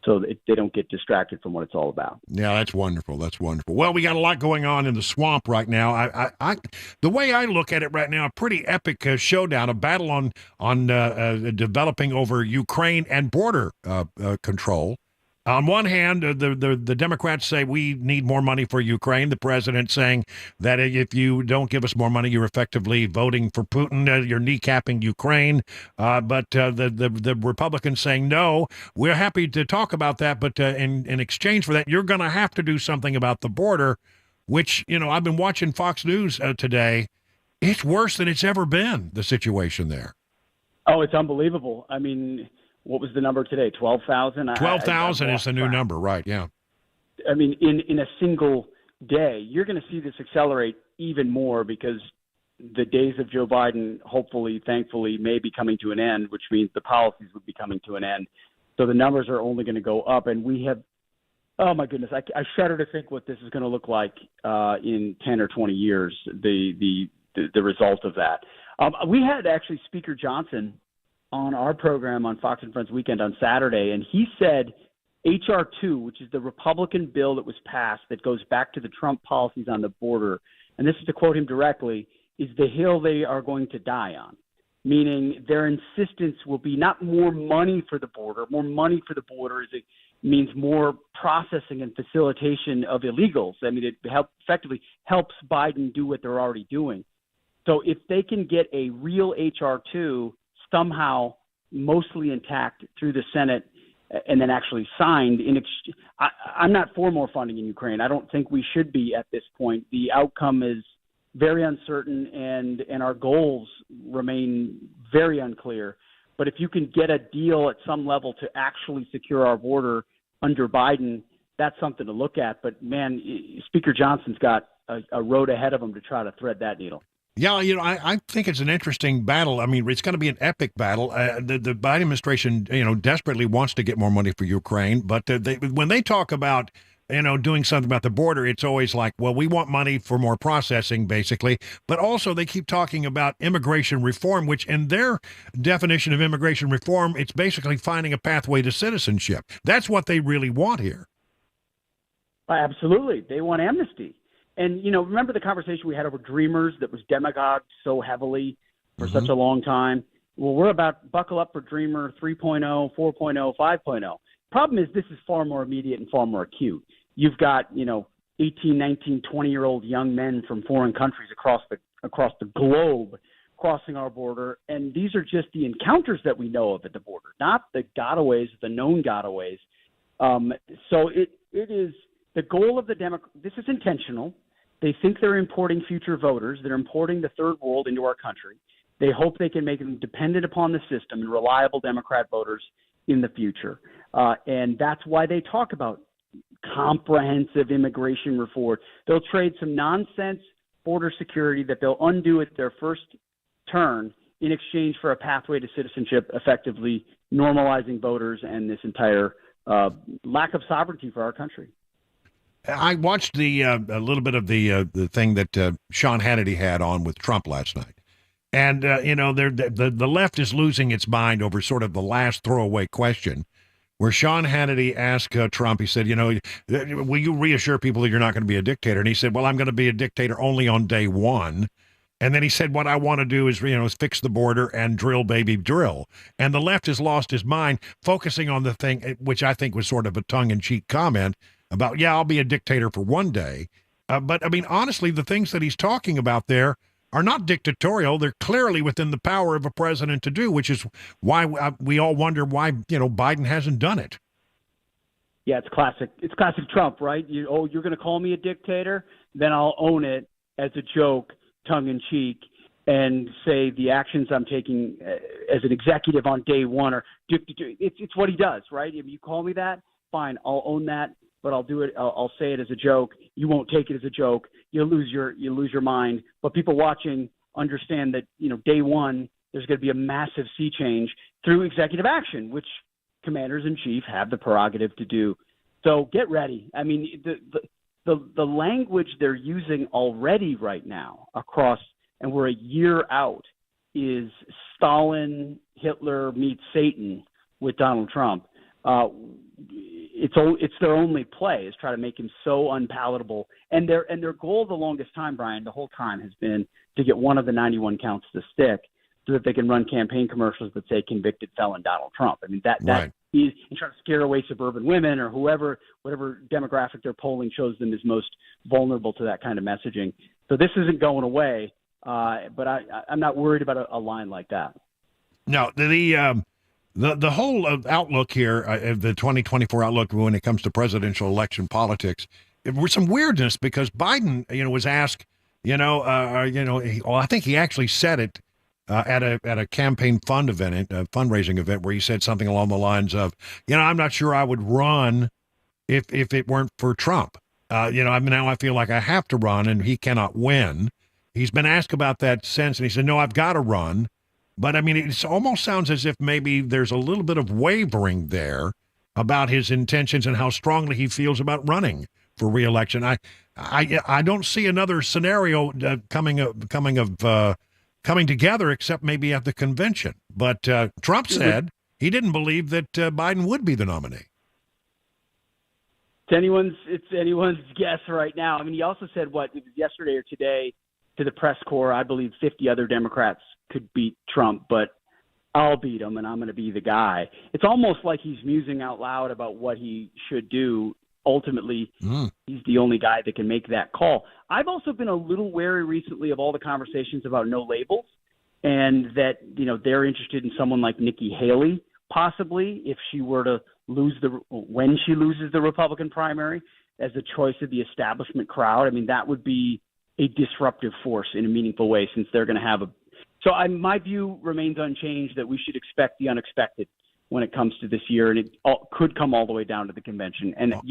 so that they don't get distracted from what it's all about. Yeah, that's wonderful. That's wonderful. Well, we got a lot going on in the swamp right now. I the way I look at it right now, a pretty epic showdown, a battle on developing over Ukraine and border control. On one hand, the Democrats say we need more money for Ukraine. The president saying that if you don't give us more money, you're effectively voting for Putin. You're kneecapping Ukraine. But the Republicans saying, no, we're happy to talk about that. But in exchange for that, you're going to have to do something about the border, which, I've been watching Fox News today. It's worse than it's ever been, the situation there. Oh, it's unbelievable. I mean, what was the number today? 12,000? 12,000 is the new number, right? Yeah. I mean, in a single day, you're going to see this accelerate even more because the days of Joe Biden, hopefully, thankfully, may be coming to an end, which means the policies would be coming to an end. So the numbers are only going to go up. And we have, oh my goodness, I shudder to think what this is going to look like in 10 or 20 years, the result of that. We had actually Speaker Johnson on our program on Fox and Friends Weekend on Saturday, and he said H.R. 2, which is the Republican bill that was passed that goes back to the Trump policies on the border, and this is to quote him directly, is the hill they are going to die on, meaning their insistence will be not more money for the border. More money for the border means more processing and facilitation of illegals. I mean, it effectively helps Biden do what they're already doing. So if they can get a real H.R. 2 somehow mostly intact through the Senate and then actually signed I'm not for more funding in Ukraine. I don't think we should be at this point. The outcome is very uncertain and our goals remain very unclear. But if you can get a deal at some level to actually secure our border under Biden, that's something to look at. But man, Speaker Johnson's got a road ahead of him to try to thread that needle. Yeah, I think it's an interesting battle. I mean, it's going to be an epic battle. The Biden administration, desperately wants to get more money for Ukraine, but when they talk about, doing something about the border, it's always like, well, we want money for more processing, basically. But also they keep talking about immigration reform, which in their definition of immigration reform, it's basically finding a pathway to citizenship. That's what they really want here. Absolutely. They want amnesty. And, remember the conversation we had over Dreamers that was demagogued so heavily for such a long time? Well, we're about to buckle up for Dreamer 3.0, 4.0, 5.0. Problem is this is far more immediate and far more acute. You've got, 18, 19, 20-year-old young men from foreign countries across the globe crossing our border. And these are just the encounters that we know of at the border, not the gotaways, the known gotaways. So it is the goal of the Democrats. This is intentional. They think they're importing future voters. They're importing the third world into our country. They hope they can make them dependent upon the system and reliable Democrat voters in the future. And that's why they talk about comprehensive immigration reform. They'll trade some nonsense border security that they'll undo at their first turn in exchange for a pathway to citizenship, effectively normalizing voters and this entire lack of sovereignty for our country. I watched a little bit of the thing that Sean Hannity had on with Trump last night, and the left is losing its mind over sort of the last throwaway question, where Sean Hannity asked Trump. He said, will you reassure people that you're not going to be a dictator? And he said, well, I'm going to be a dictator only on day one. And then he said, what I want to do is fix the border and drill, baby, drill. And the left has lost his mind, focusing on the thing, which I think was sort of a tongue-in-cheek comment about, yeah, I'll be a dictator for one day. But, I mean, honestly, the things that he's talking about there are not dictatorial. They're clearly within the power of a president to do, which is why we all wonder why, Biden hasn't done it. Yeah, it's classic. It's classic Trump, right? You're going to call me a dictator? Then I'll own it as a joke, tongue-in-cheek, and say the actions I'm taking as an executive on day one are dictatorial. It's what he does, right? If you call me that, fine, I'll own that. But I'll do it. I'll say it as a joke. You won't take it as a joke. You'll lose your mind. But people watching understand that day one there's going to be a massive sea change through executive action, which commanders in chief have the prerogative to do. So get ready. I mean, the language they're using already right now across, and we're a year out, is Stalin, Hitler meets Satan with Donald Trump. It's their only play, is try to make him so unpalatable. And their goal the longest time, Brian, the whole time has been to get one of the 91 counts to stick, so that they can run campaign commercials that say convicted felon Donald Trump. I mean, that is, and try to scare away suburban women or whatever demographic their polling shows them is most vulnerable to that kind of messaging. So this isn't going away, but I'm not worried about a line like that. No, the whole outlook here, the 2024 outlook when it comes to presidential election politics, it was some weirdness because Biden, was asked, I think he actually said it at a campaign fund event, a fundraising event, where he said something along the lines of, I'm not sure I would run if it weren't for Trump. Now I feel like I have to run and he cannot win. He's been asked about that since, and he said, no, I've got to run. But, I mean, it almost sounds as if maybe there's a little bit of wavering there about his intentions and how strongly he feels about running for re-election. I don't see another scenario coming together except maybe at the convention. But Trump said he didn't believe that Biden would be the nominee. It's anyone's guess right now. I mean, he also said, it was yesterday or today to the press corps, I believe 50 other Democrats could beat Trump, but I'll beat him and I'm going to be the guy. It's almost like he's musing out loud about what he should do. Ultimately, he's the only guy that can make that call. I've also been a little wary recently of all the conversations about no labels, and that, they're interested in someone like Nikki Haley, possibly, if she were to when she loses the Republican primary, as the choice of the establishment crowd. I mean, that would be a disruptive force in a meaningful way, since they're going to have my view remains unchanged, that we should expect the unexpected when it comes to this year, and it could come all the way down to the convention. And there's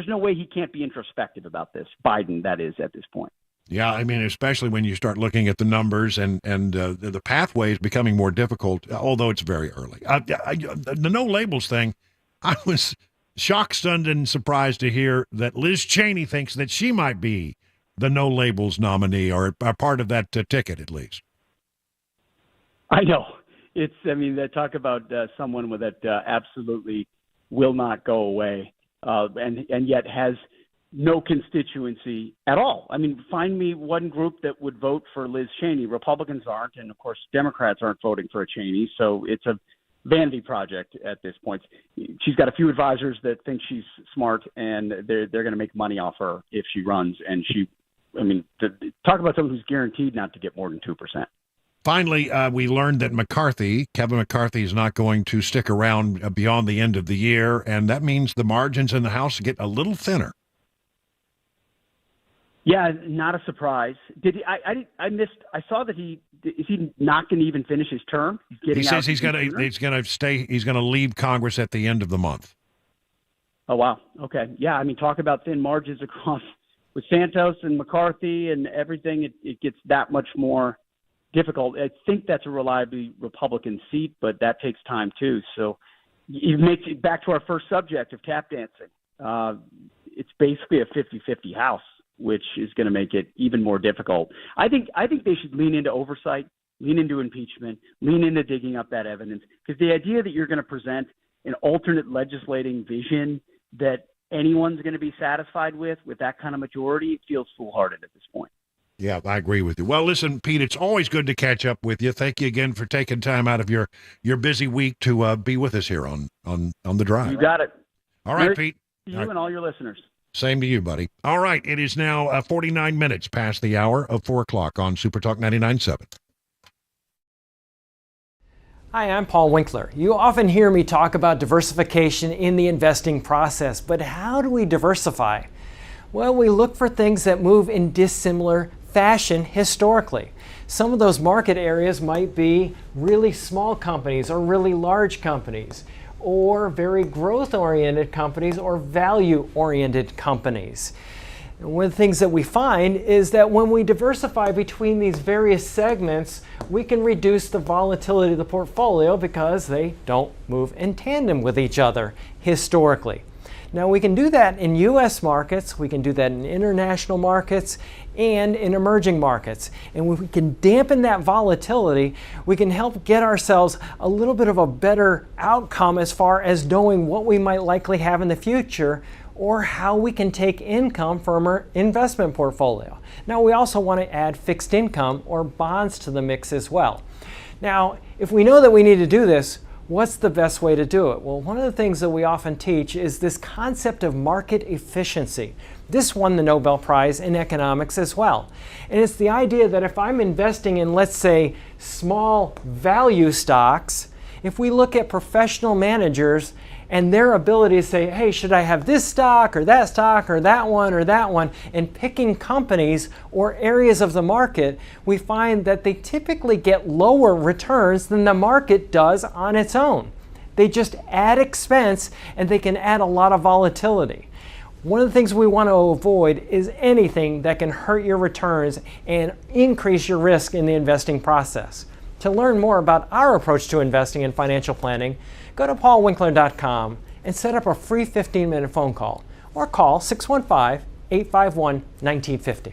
no way he can't be introspective about this, Biden, that is, at this point. Yeah, I mean, especially when you start looking at the numbers and the pathway is becoming more difficult, although it's very early. The no labels thing, I was shocked, stunned, and surprised to hear that Liz Cheney thinks that she might be the no labels nominee, or a part of that ticket, at least. I know. They talk about someone that absolutely will not go away, and yet has no constituency at all. I mean, find me one group that would vote for Liz Cheney. Republicans aren't, and of course, Democrats aren't voting for a Cheney. So it's a vanity project at this point. She's got a few advisors that think she's smart, and they're going to make money off her if she runs. And talk about someone who's guaranteed not to get more than 2%. Finally, we learned that Kevin McCarthy, is not going to stick around beyond the end of the year, and that means the margins in the House get a little thinner. Yeah, not a surprise. Did he? I missed. I saw that is he not going to even finish his term? He says he's going to stay. He's going to leave Congress at the end of the month. Oh wow. Okay. Yeah. I mean, talk about thin margins across with Santos and McCarthy and everything. It gets that much more difficult. I think that's a reliably Republican seat, but that takes time too. So it makes it back to our first subject of tap dancing. It's basically a 50-50 house, which is going to make it even more difficult. I think they should lean into oversight, lean into impeachment, lean into digging up that evidence, because the idea that you're going to present an alternate legislating vision that anyone's going to be satisfied with that kind of majority, it feels foolhardy at this point. Yeah, I agree with you. Well, listen, Pete, it's always good to catch up with you. Thank you again for taking time out of your busy week to be with us here on The Drive. You got it. All right, Merry Pete. to you and all your listeners. Same to you, buddy. All right, it is now 49 minutes past the hour of 4 o'clock on Super Talk 99.7. Hi, I'm Paul Winkler. You often hear me talk about diversification in the investing process, but how do we diversify? Well, we look for things that move in dissimilar fashion historically. Some of those market areas might be really small companies or really large companies, or very growth-oriented companies or value-oriented companies. And one of the things that we find is that when we diversify between these various segments, we can reduce the volatility of the portfolio because they don't move in tandem with each other historically. Now, we can do that in U.S. markets, we can do that in international markets, and in emerging markets. And when we can dampen that volatility, we can help get ourselves a little bit of a better outcome as far as knowing what we might likely have in the future or how we can take income from our investment portfolio. Now, we also want to add fixed income or bonds to the mix as well. Now, if we know that we need to do this, what's the best way to do it? Well, one of the things that we often teach is this concept of market efficiency. This won the Nobel Prize in economics as well. And it's the idea that if I'm investing in, let's say, small value stocks, if we look at professional managers and their ability to say, hey, should I have this stock or that one, and picking companies or areas of the market, we find that they typically get lower returns than the market does on its own. They just add expense and they can add a lot of volatility. One of the things we want to avoid is anything that can hurt your returns and increase your risk in the investing process. To learn more about our approach to investing and financial planning, go to paulwinkler.com and set up a free 15-minute phone call or call 615-851-1950.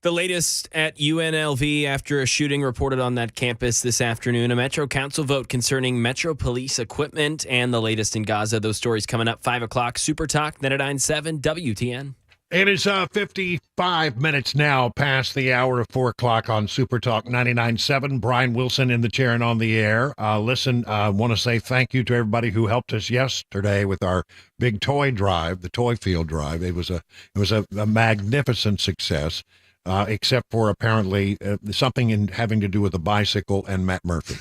The latest at UNLV after a shooting reported on that campus this afternoon. A Metro Council vote concerning Metro Police equipment and the latest in Gaza. Those stories coming up 5 o'clock. Super Talk 99.7 WTN. It is 55 minutes now past the hour of 4 o'clock on Super Talk 99.7. Brian Wilson in the chair and on the air. Listen, I want to say thank you to everybody who helped us yesterday with our big toy drive, the toy field drive. It was a magnificent success. Except for apparently something having to do with a bicycle and Matt Murphy.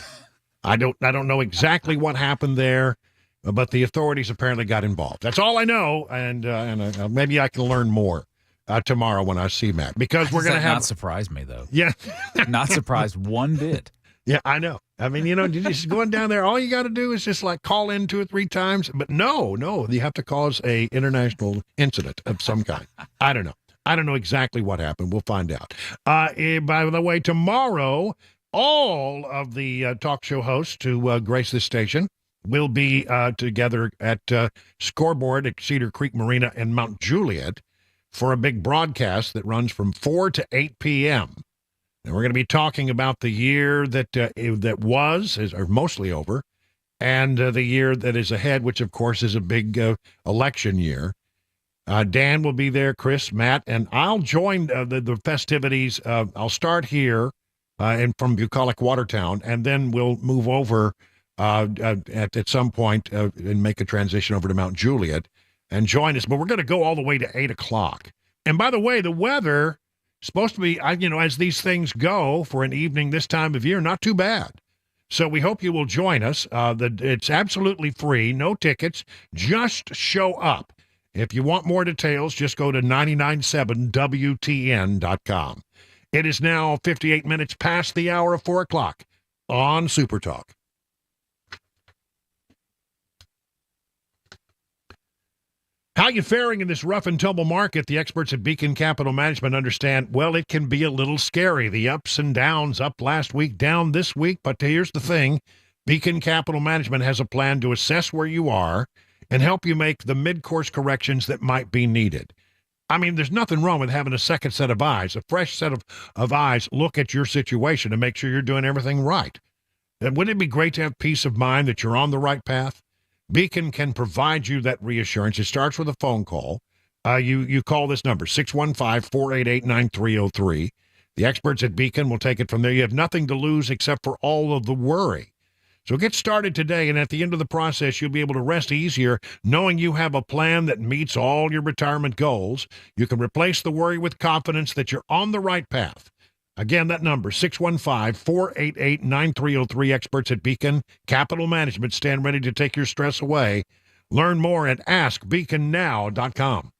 I don't know exactly what happened there, but the authorities apparently got involved. That's all I know, and maybe I can learn more tomorrow when I see Matt, because we're going to have. Not surprise me though. Yeah, not surprised one bit. Yeah, I know. I mean, just going down there, all you got to do is just like call in 2 or 3 times. But no, you have to cause a international incident of some kind. I don't know. I don't know exactly what happened. We'll find out. By the way, tomorrow, all of the talk show hosts to grace this station will be together at Scoreboard at Cedar Creek Marina in Mount Juliet for a big broadcast that runs from 4 to 8 p.m. And we're going to be talking about the year that was, or mostly over, and the year that is ahead, which, of course, is a big election year. Dan will be there, Chris, Matt, and I'll join the festivities. I'll start here from Bucolic Watertown, and then we'll move over at some point and make a transition over to Mount Juliet and join us. But we're going to go all the way to 8 o'clock. And by the way, the weather is supposed to be, as these things go for an evening this time of year, not too bad. So we hope you will join us. It's absolutely free, no tickets, just show up. If you want more details, just go to 997WTN.com. It is now 58 minutes past the hour of 4 o'clock on Super Talk. How you faring in this rough and tumble market? The experts at Beacon Capital Management understand, well, it can be a little scary. The ups and downs, up last week, down this week. But here's the thing. Beacon Capital Management has a plan to assess where you are and help you make the mid-course corrections that might be needed. I mean, there's nothing wrong with having a second set of eyes, a fresh set of eyes look at your situation and make sure you're doing everything right. And wouldn't it be great to have peace of mind that you're on the right path? Beacon can provide you that reassurance. It starts with a phone call. You call this number, 615-488-9303. The experts at Beacon will take it from there. You have nothing to lose except for all of the worry. So get started today, and at the end of the process, you'll be able to rest easier knowing you have a plan that meets all your retirement goals. You can replace the worry with confidence that you're on the right path. Again, that number, 615-488-9303. Experts at Beacon Capital Management stand ready to take your stress away. Learn more at AskBeaconNow.com.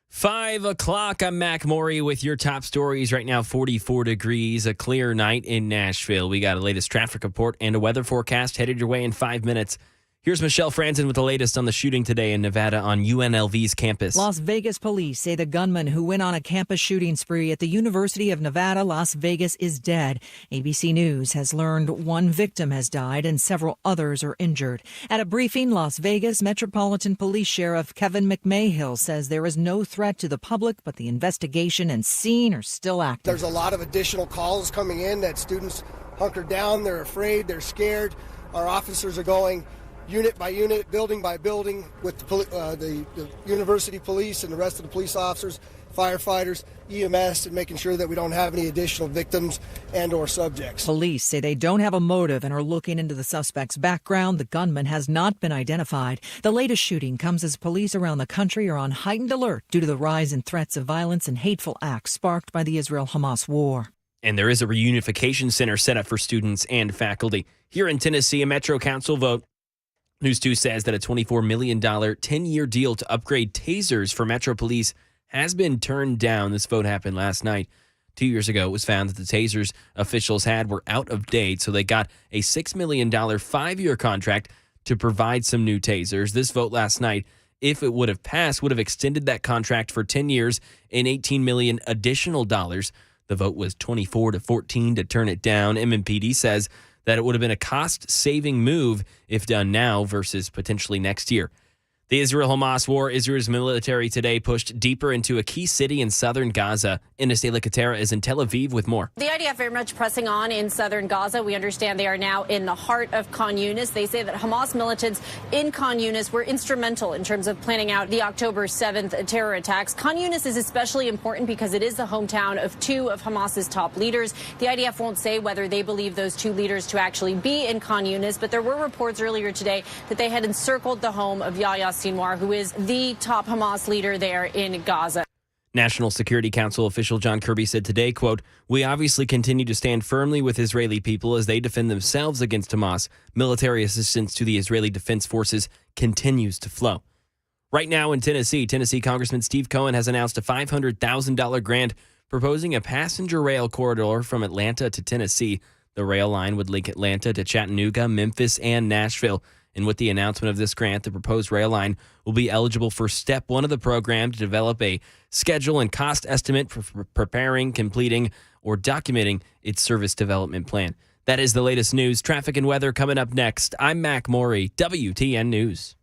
Five o'clock. I'm Mac Maury with your top stories. Right now, 44 degrees, a clear night in Nashville. We got a latest traffic report and a weather forecast headed your way in 5 minutes. Here's Michelle Franzen with the latest on the shooting today in Nevada on UNLV's campus. Las Vegas police say the gunman who went on a campus shooting spree at the University of Nevada, Las Vegas, is dead. ABC News has learned one victim has died and several others are injured. At a briefing, Las Vegas Metropolitan Police Sheriff Kevin McMahill says there is no threat to the public, but the investigation and scene are still active. There's a lot of additional calls coming in that students hunkered down. They're afraid. They're scared. Our officers are going unit by unit, building by building, with the university police and the rest of the police officers, firefighters, EMS, and making sure that we don't have any additional victims and or subjects. Police say they don't have a motive and are looking into the suspect's background. The gunman has not been identified. The latest shooting comes as police around the country are on heightened alert due to the rise in threats of violence and hateful acts sparked by the Israel-Hamas war. And there is a reunification center set up for students and faculty. Here in Tennessee, a Metro Council vote. News 2 says that a $24 million 10-year deal to upgrade tasers for Metro Police has been turned down. This vote happened last night. 2 years ago, it was found that the tasers officials had were out of date, so they got a $6 million 5-year contract to provide some new tasers. This vote last night, if it would have passed, would have extended that contract for 10 years and $18 million additional dollars. The vote was 24-14 to turn it down. MMPD says that it would have been a cost-saving move if done now versus potentially next year. The Israel-Hamas war, Israel's military today pushed deeper into a key city in southern Gaza. Ineste Licatera is in Tel Aviv with more. The IDF very much pressing on in southern Gaza. We understand they are now in the heart of Khan Yunis. They say that Hamas militants in Khan Yunis were instrumental in terms of planning out the October 7th terror attacks. Khan Yunis is especially important because it is the hometown of two of Hamas's top leaders. The IDF won't say whether they believe those two leaders to actually be in Khan Yunis, but there were reports earlier today that they had encircled the home of Yahya Sinwar, who is the top Hamas leader there in Gaza. National Security Council official John Kirby said today, quote, "We obviously continue to stand firmly with Israeli people as they defend themselves against Hamas. Military assistance to the Israeli Defense Forces continues to flow." Right now in Tennessee Congressman Steve Cohen has announced a $500,000 grant proposing a passenger rail corridor from Atlanta to Tennessee. The rail line would link Atlanta to Chattanooga, Memphis, and Nashville. And with the announcement of this grant, the proposed rail line will be eligible for Step 1 of the program to develop a schedule and cost estimate for preparing, completing, or documenting its service development plan. That is the latest news, traffic, and weather coming up next. I'm Mac Morey, WTN News.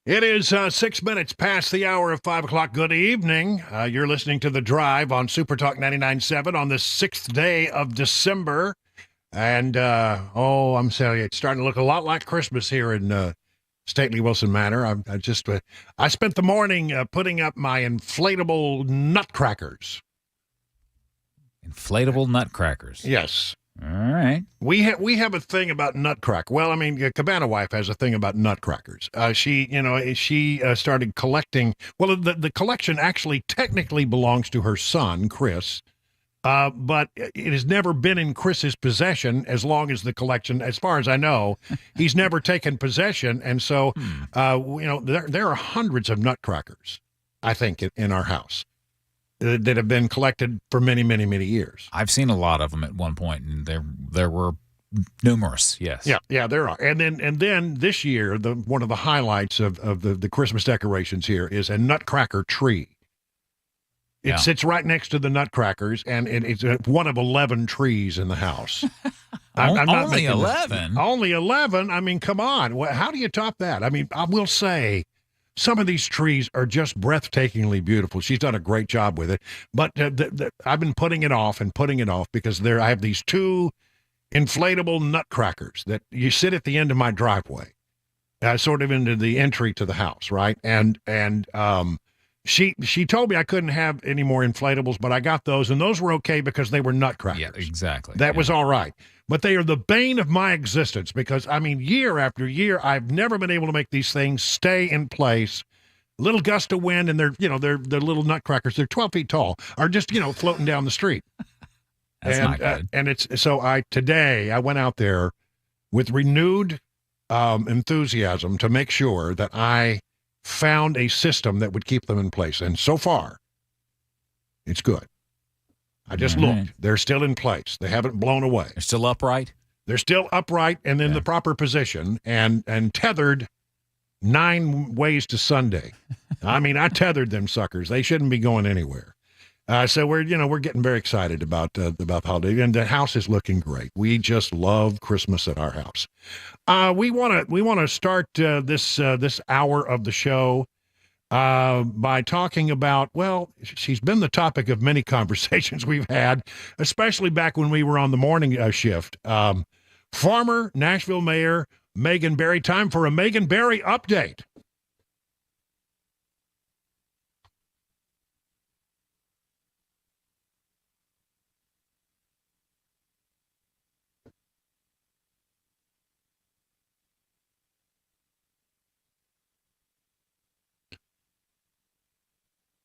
It is 6 minutes past the hour of 5 o'clock. Good evening. You're listening to The Drive on Super Talk 99.7 on the 6th day of December. And, I'm telling you, it's starting to look a lot like Christmas here in Stately Wilson Manor. I spent the morning putting up my inflatable nutcrackers. Inflatable nutcrackers. Yes. All right. We have a thing about nutcracker. Well, I mean, Cabana Wife has a thing about nutcrackers. She started collecting. Well, the collection actually technically belongs to her son, Chris, but it has never been in Chris's possession as long as the collection, as far as I know, he's never taken possession. And so, there are hundreds of nutcrackers, I think, in our house that have been collected for many, many, many years. I've seen a lot of them at one point, and there were numerous. Yes. Yeah, there are. And then this year, one of the highlights of the Christmas decorations here is a nutcracker tree. It sits right next to the nutcrackers, and it's one of 11 trees in the house. I'm not only 11? Only 11? I mean, come on. How do you top that? I mean, I will say, some of these trees are just breathtakingly beautiful. She's done a great job with it. But I've been putting it off because I have these two inflatable nutcrackers that you sit at the end of my driveway, sort of into the entry to the house, right? And she told me I couldn't have any more inflatables, but I got those, and those were okay because they were nutcrackers. Yeah, exactly. That was all right. But they are the bane of my existence because, I mean, year after year, I've never been able to make these things stay in place. A little gust of wind, and they're little nutcrackers. They're 12 feet tall, are just, floating down the street. That's not good. And today I went out there with renewed enthusiasm to make sure that I found a system that would keep them in place. And so far, it's good. I just looked. They're still in place. They haven't blown away. They're still upright? They're still upright and in the proper position and tethered 9 ways to Sunday. I mean, I tethered them suckers. They shouldn't be going anywhere. So we're getting very excited about the holiday, and the house is looking great. We just love Christmas at our house. We want to start this hour of the show by talking about, well, she's been the topic of many conversations we've had, especially back when we were on the morning shift. Former Nashville Mayor Megan Barry. Time for a Megan Barry update.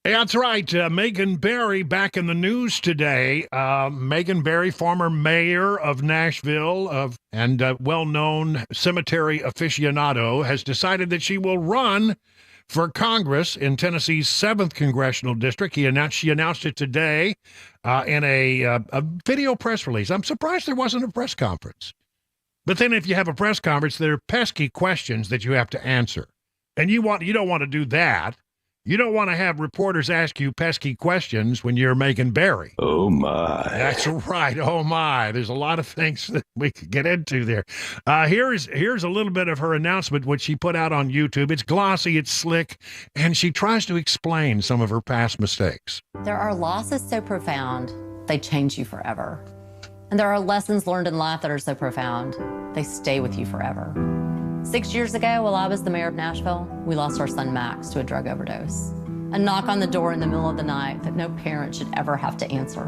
That's right. Megan Barry back in the news today. Megan Barry, former mayor of Nashville and well-known cemetery aficionado, has decided that she will run for Congress in Tennessee's 7th Congressional District. She announced it today in a video press release. I'm surprised there wasn't a press conference. But then if you have a press conference, there are pesky questions that you have to answer. And you don't want to do that. You don't want to have reporters ask you pesky questions when you're Megan Barry. Oh, my. That's right. Oh, my. There's a lot of things that we could get into there. Here's a little bit of her announcement, which she put out on YouTube. It's glossy, it's slick, and she tries to explain some of her past mistakes. There are losses so profound, they change you forever. And there are lessons learned in life that are so profound, they stay with you forever. 6 years ago, while I was the mayor of Nashville, we lost our son Max to a drug overdose. A knock on the door in the middle of the night that no parent should ever have to answer.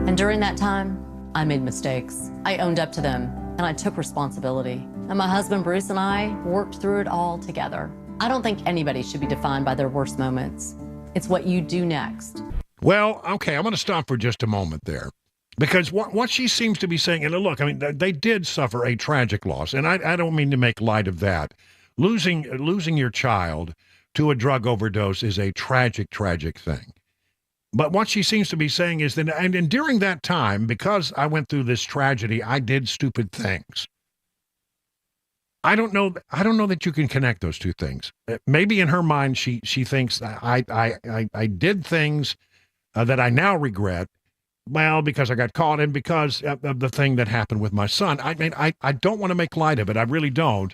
And during that time, I made mistakes. I owned up to them, and I took responsibility. And my husband Bruce and I worked through it all together. I don't think anybody should be defined by their worst moments. It's what you do next. Well, okay, I'm going to stop for just a moment there. Because what she seems to be saying, and look, I mean, they did suffer a tragic loss, and I don't mean to make light of that. Losing your child to a drug overdose is a tragic, tragic thing. But what she seems to be saying is that, and during that time, because I went through this tragedy, I did stupid things. I don't know that you can connect those two things. Maybe in her mind, she thinks I did things that I now regret. Well, because I got caught and because of the thing that happened with my son. I mean, I don't want to make light of it. I really don't.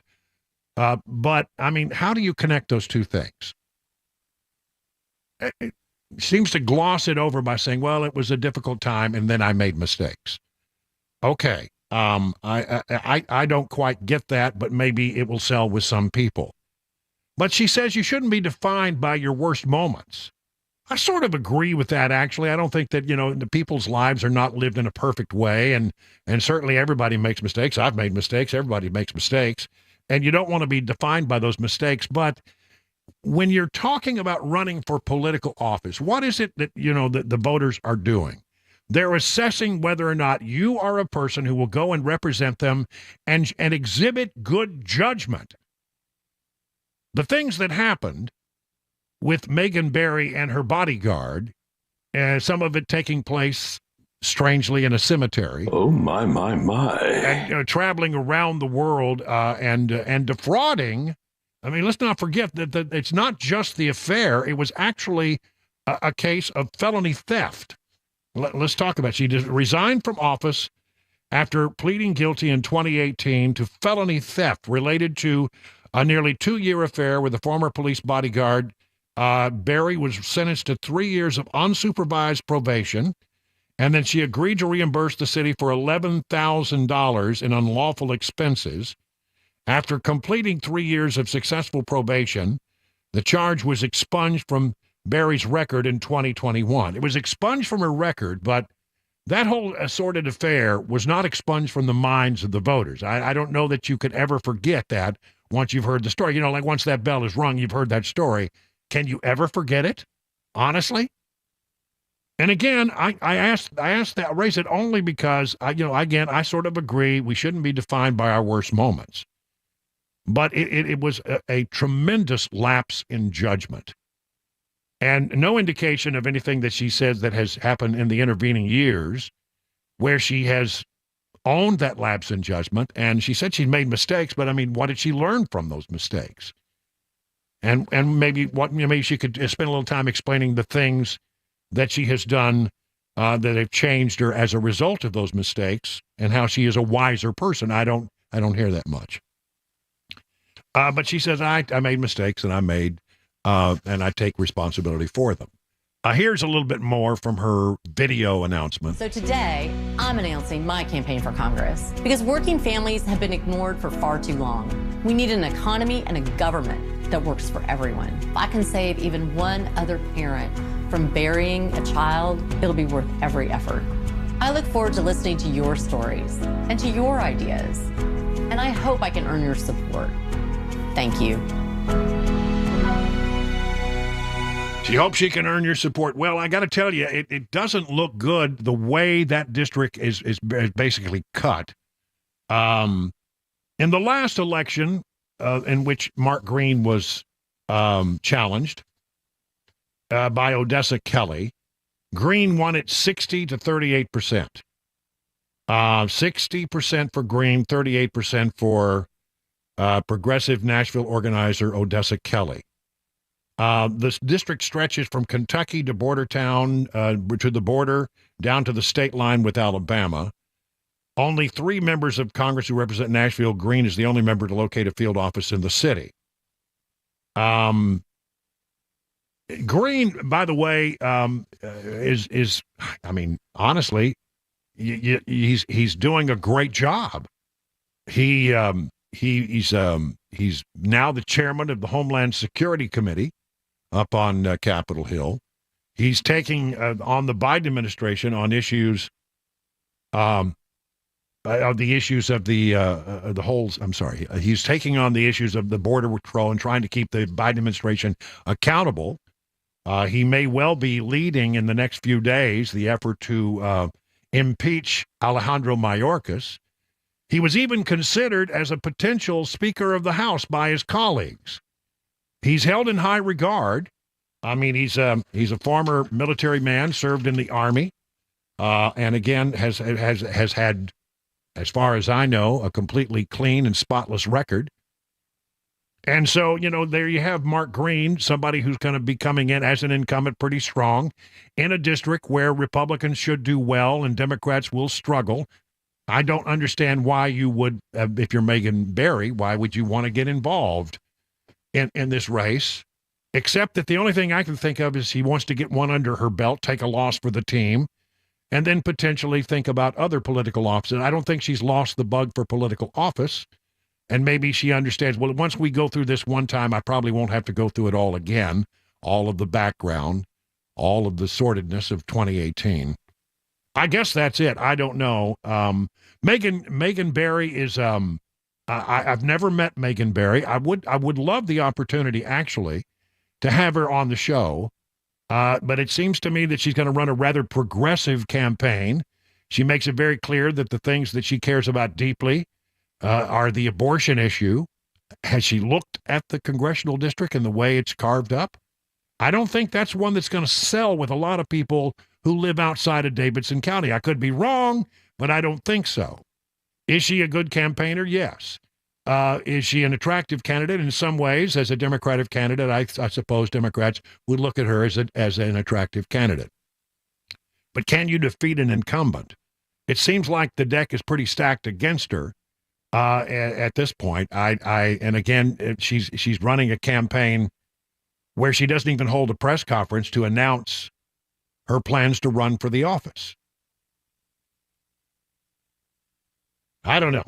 But, I mean, how do you connect those two things? It seems to gloss it over by saying, well, it was a difficult time, and then I made mistakes. Okay. I don't quite get that, but maybe it will sell with some people. But she says you shouldn't be defined by your worst moments. I sort of agree with that, actually. I don't think that, the people's lives are not lived in a perfect way, and certainly everybody makes mistakes. I've made mistakes. Everybody makes mistakes, and you don't want to be defined by those mistakes. But when you're talking about running for political office, what is it that, the voters are doing? They're assessing whether or not you are a person who will go and represent them and exhibit good judgment. The things that happened with Megan Barry and her bodyguard, some of it taking place strangely in a cemetery. Oh, my. And traveling around the world and defrauding. I mean, let's not forget that it's not just the affair. It was actually a case of felony theft. Let's talk about it. She resigned from office after pleading guilty in 2018 to felony theft related to a nearly 2-year affair with a former police bodyguard. Barry was sentenced to 3 years of unsupervised probation, and then she agreed to reimburse the city for $11,000 in unlawful expenses. After completing 3 years of successful probation, the charge was expunged from Barry's record in 2021. It was expunged from her record, but that whole assorted affair was not expunged from the minds of the voters. I don't know that you could ever forget that once you've heard the story. Like once that bell is rung, you've heard that story. Can you ever forget it? Honestly? And again, I raise it only because I sort of agree we shouldn't be defined by our worst moments. But it was a tremendous lapse in judgment. And no indication of anything that she says that has happened in the intervening years where she has owned that lapse in judgment. And she said she'd made mistakes, but I mean, what did she learn from those mistakes? And maybe she could spend a little time explaining the things that she has done that have changed her as a result of those mistakes, and how she is a wiser person. I don't hear that much. But she says I made mistakes, and and I take responsibility for them. Here's a little bit more from her video announcement. So today, I'm announcing my campaign for Congress because working families have been ignored for far too long. We need an economy and a government that works for everyone. If I can save even one other parent from burying a child, it'll be worth every effort. I look forward to listening to your stories and to your ideas, and I hope I can earn your support. Thank you. She hopes she can earn your support. Well, I got to tell you, it doesn't look good the way that district is basically cut. In the last election, in which Mark Green was challenged by Odessa Kelly, Green won it 60 to 38%. 60% for Green, 38% for progressive Nashville organizer Odessa Kelly. This district stretches from Kentucky to Bordertown, to the border, down to the state line with Alabama. Only 3 members of Congress who represent Nashville. Green is the only member to locate a field office in the city. Green, by the way, is I mean, honestly, he's doing a great job. He's now the chairman of the Homeland Security Committee up on Capitol Hill. He's taking on the Biden administration on issues of the issues of the holes. I'm sorry. He's taking on the issues of the Border Patrol and trying to keep the Biden administration accountable. He may well be leading in the next few days the effort to impeach Alejandro Mayorkas. He was even considered as a potential Speaker of the House by his colleagues. He's held in high regard. I mean, he's a former military man, served in the Army, and again has had, as far as I know, a completely clean and spotless record. And so, there you have Mark Green, somebody who's going to be coming in as an incumbent pretty strong in a district where Republicans should do well and Democrats will struggle. I don't understand why you would, if you're Megan Barry, why would you want to get involved in this race? Except that the only thing I can think of is he wants to get one under her belt, take a loss for the team, and then potentially think about other political offices. I don't think she's lost the bug for political office. And maybe she understands, well, once we go through this one time, I probably won't have to go through it all again, all of the background, all of the sordidness of 2018. I guess that's it. I don't know. Megan Barry is, I've never met Megan Barry. I would love the opportunity, actually, to have her on the show. But it seems to me that she's going to run a rather progressive campaign. She makes it very clear that the things that she cares about deeply are the abortion issue. Has she looked at the congressional district and the way it's carved up? I don't think that's one that's going to sell with a lot of people who live outside of Davidson County. I could be wrong, but I don't think so. Is she a good campaigner? Yes. Is she an attractive candidate? In some ways, as a Democratic candidate, I suppose Democrats would look at her as an attractive candidate. But can you defeat an incumbent? It seems like the deck is pretty stacked against her at this point. And again, she's running a campaign where she doesn't even hold a press conference to announce her plans to run for the office. I don't know.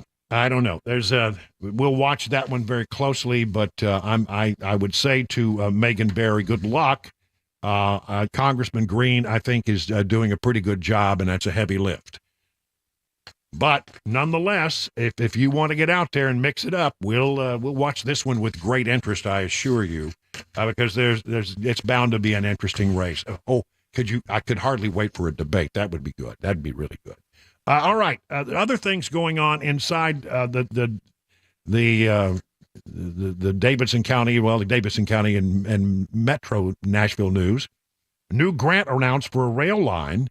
There's we'll watch that one very closely, but I would say to Megan Barry, good luck. Congressman Green, I think, is doing a pretty good job, and that's a heavy lift. But nonetheless, if you want to get out there and mix it up, we'll watch this one with great interest, I assure you, because it's bound to be an interesting race. I could hardly wait for a debate. That would be good. That'd be really good. All right. Other things going on inside the Davidson County, the Davidson County and Metro Nashville news. New grant announced for a rail line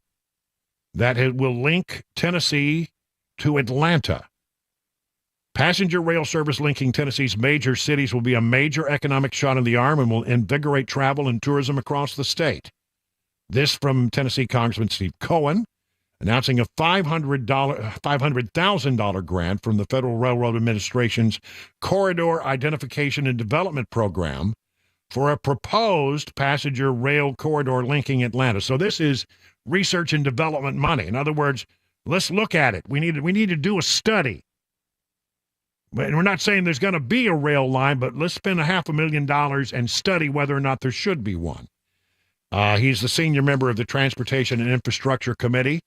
that will link Tennessee to Atlanta. Passenger rail service linking Tennessee's major cities will be a major economic shot in the arm and will invigorate travel and tourism across the state. This from Tennessee Congressman Steve Cohen, announcing a $500,000 grant from the Federal Railroad Administration's Corridor Identification and Development Program for a proposed passenger rail corridor linking Atlanta. So this is research and development money. In other words, let's look at it. We need to do a study. And we're not saying there's going to be a rail line, but let's spend $500,000 and study whether or not there should be one. He's the senior member of the Transportation and Infrastructure Committee.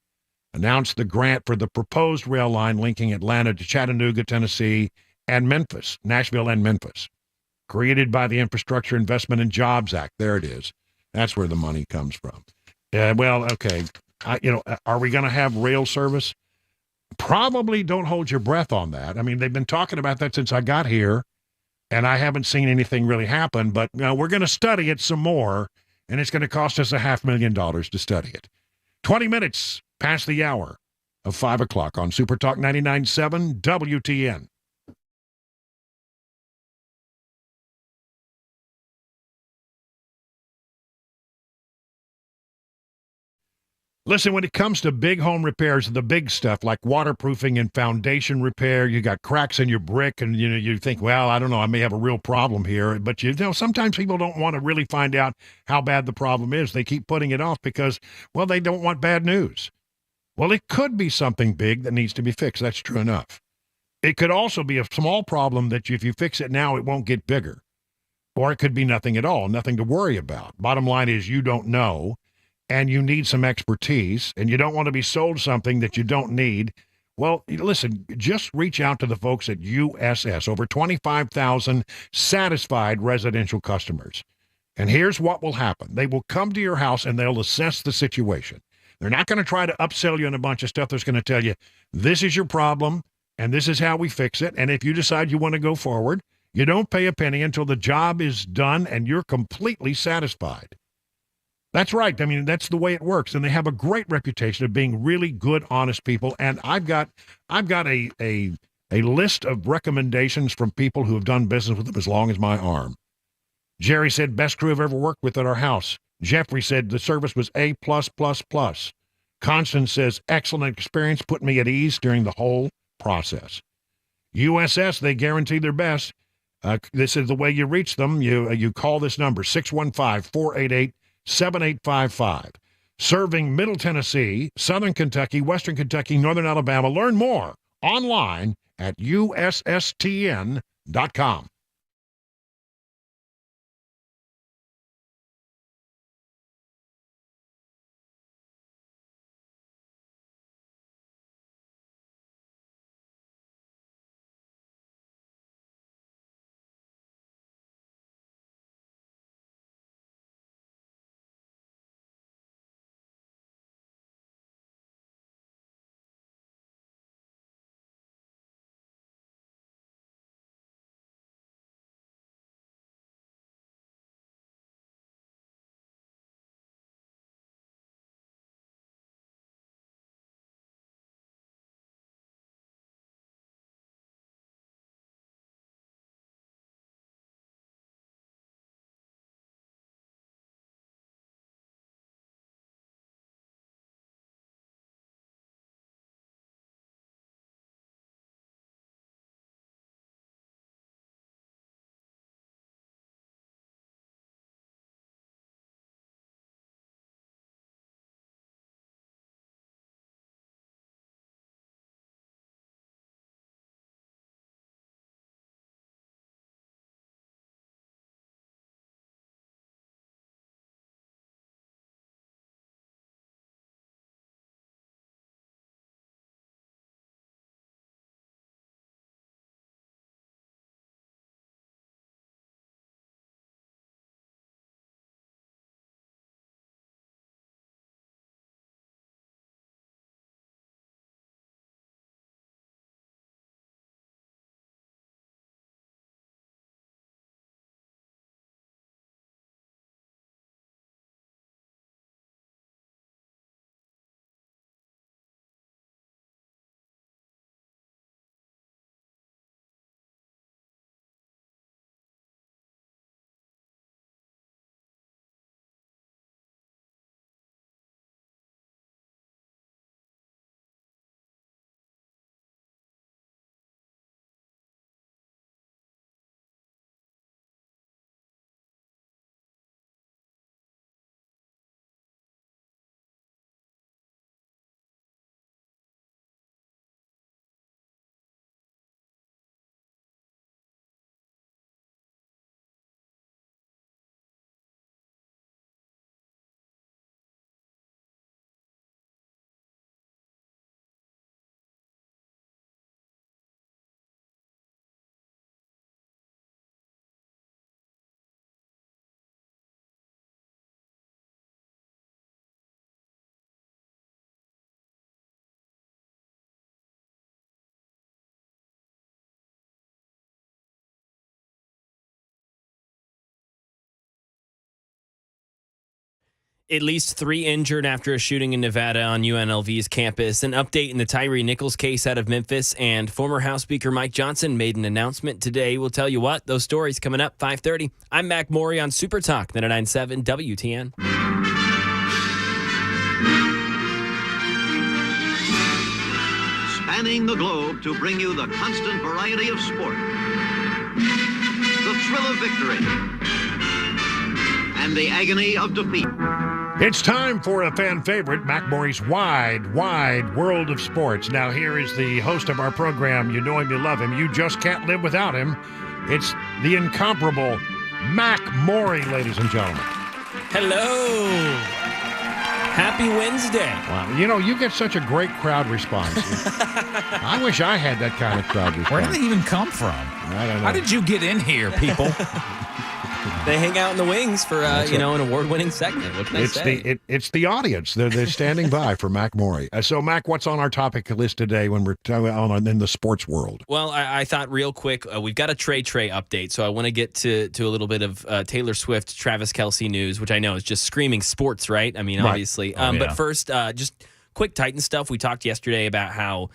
Announced the grant for the proposed rail line linking Atlanta to Chattanooga, Tennessee, and Memphis, Nashville and Memphis, created by the Infrastructure Investment and Jobs Act. There it is. That's where the money comes from. Okay. Are we going to have rail service? Probably don't hold your breath on that. I mean, they've been talking about that since I got here, and I haven't seen anything really happen, but we're going to study it some more, and it's going to cost us $500,000 to study it. 20 minutes past the hour of 5 o'clock on Super Talk 99.7 WTN. Listen, when it comes to big home repairs, the big stuff like waterproofing and foundation repair, you got cracks in your brick and you think, well, I don't know, I may have a real problem here. But sometimes people don't want to really find out how bad the problem is. They keep putting it off because, well, they don't want bad news. Well, it could be something big that needs to be fixed. That's true enough. It could also be a small problem that if you fix it now, it won't get bigger. Or it could be nothing at all, nothing to worry about. Bottom line is you don't know. And you need some expertise, and you don't want to be sold something that you don't need. Well, listen, just reach out to the folks at USS, over 25,000 satisfied residential customers. And here's what will happen. They will come to your house, and they'll assess the situation. They're not going to try to upsell you on a bunch of stuff. They're going to tell you, this is your problem, and this is how we fix it. And if you decide you want to go forward, you don't pay a penny until the job is done and you're completely satisfied. That's right. I mean, that's the way it works. And they have a great reputation of being really good, honest people. And I've got a list of recommendations from people who have done business with them as long as my arm. Jerry said, best crew I've ever worked with at our house. Jeffrey said the service was A+++. Constance says, excellent experience, put me at ease during the whole process. USS, they guarantee their best. This is the way you reach them. You call this number, 615-488-7855. Serving Middle Tennessee, Southern Kentucky, Western Kentucky, Northern Alabama. Learn more online at ussTN.com. At least 3 injured after a shooting in Nevada on UNLV's campus. An update in the Tyree Nichols case out of Memphis, and former House Speaker Mike Johnson made an announcement today. We'll tell you what. Those stories coming up 5:30. I'm Mac Maury on Super Talk 99.7 WTN. Spanning the globe to bring you the constant variety of sport, the thrill of victory, and the agony of defeat. It's time for a fan favorite, Mac Maury's wide world of sports. Now, here is the host of our program. You know him, you love him. You just can't live without him. It's the incomparable Mac Maury, ladies and gentlemen. Hello. Happy Wednesday. Wow. You know, you get such a great crowd response. I wish I had that kind of crowd response. Where did they even come from? I don't know. How did you get in here, people? They hang out in the wings for an award-winning segment. What can I say? It's the audience. They're standing by for Mac Maury. So, Mac, what's on our topic list today when we're in the sports world? Well, I thought real quick, we've got a Trey update, so I want to get to a little bit of Taylor Swift, Travis Kelce news, which I know is just screaming sports, right? I mean, right. Obviously. Yeah. But first, just quick Titan stuff. We talked yesterday about how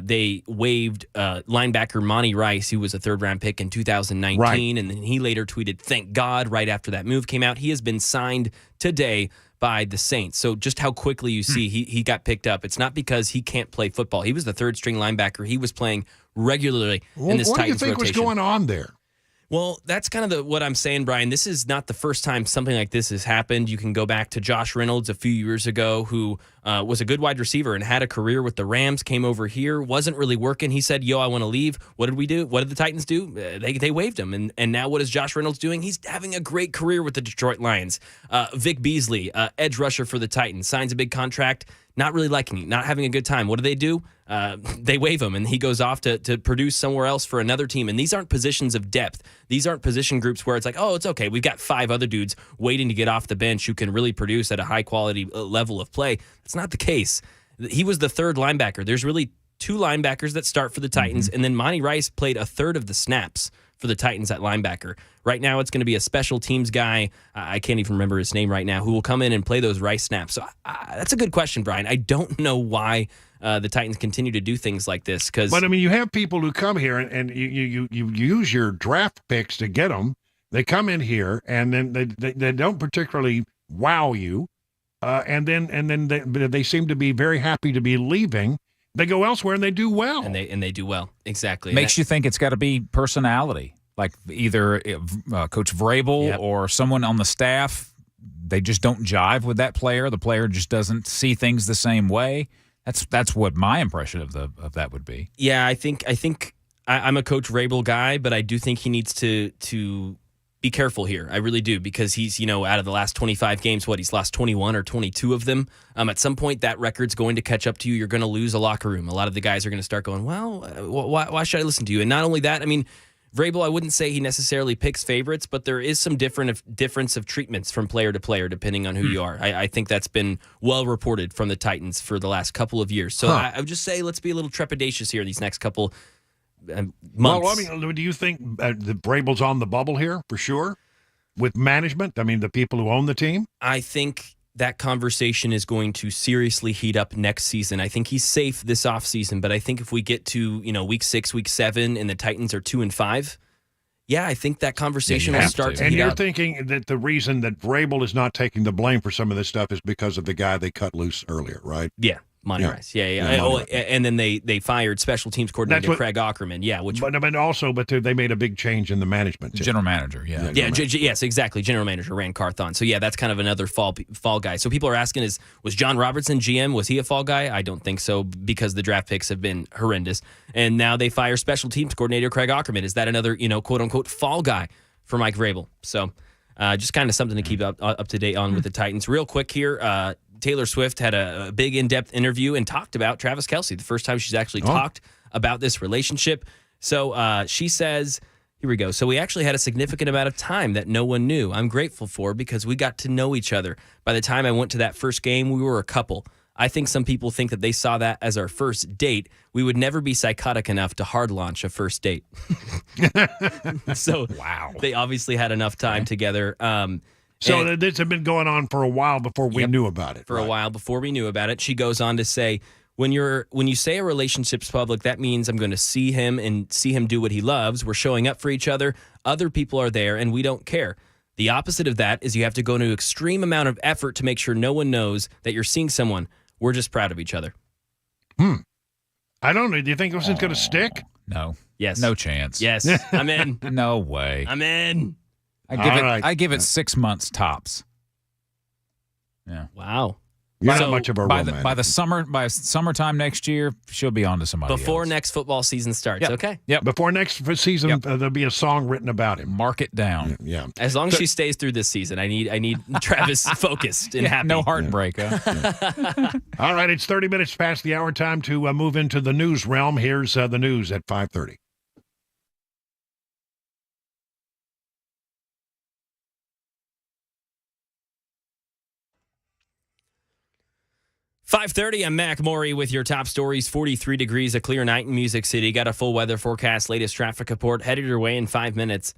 they waived linebacker Monty Rice, who was a third-round pick in 2019, right. And then he later tweeted, "Thank God," right after that move came out. He has been signed today by the Saints. So just how quickly you see he got picked up. It's not because he can't play football. He was the third string linebacker. He was playing regularly in this Titans rotation. What do you think was going on there? Well, that's kind of what I'm saying, Brian. This is not the first time something like this has happened. You can go back to Josh Reynolds a few years ago, who was a good wide receiver and had a career with the Rams, came over here, wasn't really working. He said, I want to leave. What did we do? What did the Titans do? They waived him. And now what is Josh Reynolds doing? He's having a great career with the Detroit Lions. Vic Beasley, edge rusher for the Titans, signs a big contract. Not really liking it, not having a good time. What do? They waive him, and he goes off to produce somewhere else for another team. And these aren't positions of depth. These aren't position groups where it's like, it's okay. We've got 5 other dudes waiting to get off the bench who can really produce at a high-quality level of play. That's not the case. He was the third linebacker. There's really 2 linebackers that start for the Titans, and then Monty Rice played a third of the snaps for the Titans at linebacker. Right now, it's going to be a special teams guy. I can't even remember his name right now, who will come in and play those Rice snaps. So that's a good question, Brian. I don't know why the Titans continue to do things like this. But, I mean, you have people who come here, and you you your draft picks to get them. They come in here, and then they don't particularly wow you, and then they seem to be very happy to be leaving. They go elsewhere, and they do well. And they do well. Exactly. Makes you think it's got to be personality. Like either Coach Vrabel or someone on the staff, they just don't jive with that player. The player just doesn't see things the same way. That's what my impression of that would be. Yeah, I think I'm a Coach Vrabel guy, but I do think he needs to be careful here. I really do, because he's, out of the last 25 games, he's lost 21 or 22 of them. At some point, that record's going to catch up to you. You're going to lose a locker room. A lot of the guys are going to start going, well, why should I listen to you? And not only that, I mean, Vrabel, I wouldn't say he necessarily picks favorites, but there is some difference of treatments from player to player depending on who you are. I think that's been well reported from the Titans for the last couple of years. So I would just say let's be a little trepidatious here these next couple months. Well, I mean, do you think the Vrabel's on the bubble here for sure with management? I mean, the people who own the team? I think that conversation is going to seriously heat up next season. I think he's safe this offseason, but I think if we get to, week 6, week 7, and the Titans are 2-5, I think that conversation will start to heat up. And you're up. thinking that the reason that Vrabel is not taking the blame for some of this stuff is because of the guy they cut loose earlier, right? Yeah. Monty Rice. Yeah. And then they fired special teams coordinator Craig Aukerman. Yeah. But they made a big change in the management. General manager. Yeah. Yes, exactly. General manager Rand Carthon. So that's kind of another fall guy. So people are asking, was John Robertson GM? Was he a fall guy? I don't think so, because the draft picks have been horrendous. And now they fire special teams coordinator Craig Aukerman. Is that another, quote unquote fall guy for Mike Vrabel? So just kind of something to keep up to date on with the Titans. Real quick here. Taylor Swift had a big in-depth interview and talked about Travis Kelce, the first time she's actually talked about this relationship. So she says, here we go. So we actually had a significant amount of time that no one knew. I'm grateful for, because we got to know each other. By the time I went to that first game, we were a couple. I think some people think that they saw that as our first date. We would never be psychotic enough to hard launch a first date. So wow, they obviously had enough time together. So this had been going on for a while before we knew about it. For a while before we knew about it. She goes on to say, when you say a relationship's public, that means I'm going to see him and see him do what he loves. We're showing up for each other. Other people are there, and we don't care. The opposite of that is you have to go to an extreme amount of effort to make sure no one knows that you're seeing someone. We're just proud of each other. I don't know. Do you think this is going to stick? No. Yes. No chance. Yes. I'm in. No way. I'm in. I give it 6 months tops. Yeah. Wow. You're not much of a romantic. By summertime next year, she'll be on to somebody Before else. next football season starts. Yep. Okay. Yep. Before next season, there'll be a song written about him. Mark it down. Yeah. As long as she stays through this season, I need Travis focused and happy. No heartbreak. Huh? All right, it's 30 minutes past the hour. Time to move into the news realm. Here's the news at 5:30. 5:30, I'm Mac Maury with your top stories. 43 degrees, a clear night in Music City. Got a full weather forecast, latest traffic report headed your way in 5 minutes.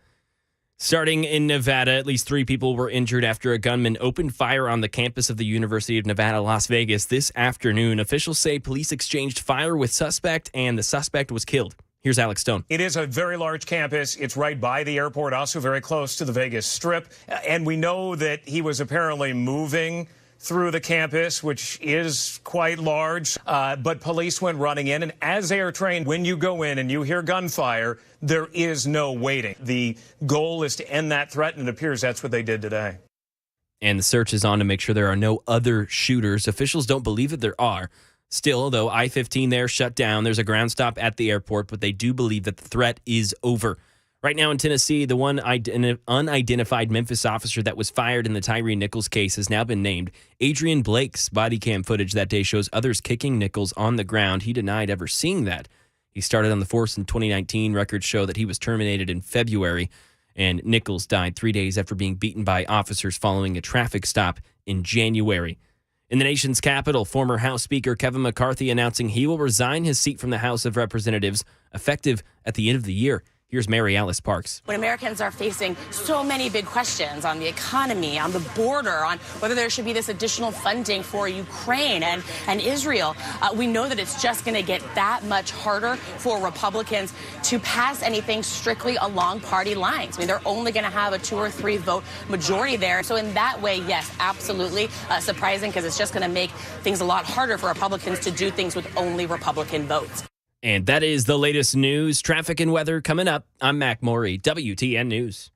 Starting in Nevada, at least 3 people were injured after a gunman opened fire on the campus of the University of Nevada, Las Vegas this afternoon. Officials say police exchanged fire with suspect, and the suspect was killed. Here's Alex Stone. It is a very large campus. It's right by the airport, also very close to the Vegas Strip. And we know that he was apparently moving through the campus, which is quite large, but police went running in. And as they are trained, when you go in and you hear gunfire, there is no waiting. The goal is to end that threat, and it appears that's what they did today. And the search is on to make sure there are no other shooters. Officials don't believe that there are. Still, though, I-15 there shut down. There's a ground stop at the airport, but they do believe that the threat is over. Right now in Tennessee, the one unidentified Memphis officer that was fired in the Tyree Nichols case has now been named. Adrian Blake's body cam footage that day shows others kicking Nichols on the ground. He denied ever seeing that. He started on the force in 2019. Records show that he was terminated in February, and Nichols died 3 days after being beaten by officers following a traffic stop in January. In the nation's capital, former House Speaker Kevin McCarthy announcing he will resign his seat from the House of Representatives effective at the end of the year. Here's Mary Alice Parks. When Americans are facing so many big questions on the economy, on the border, on whether there should be this additional funding for Ukraine and Israel, we know that it's just going to get that much harder for Republicans to pass anything strictly along party lines. I mean, they're only going to have a 2 or 3 vote majority there. So in that way, yes, absolutely surprising, because it's just going to make things a lot harder for Republicans to do things with only Republican votes. And that is the latest news, traffic, and weather coming up. I'm Mac Maury, WTN News.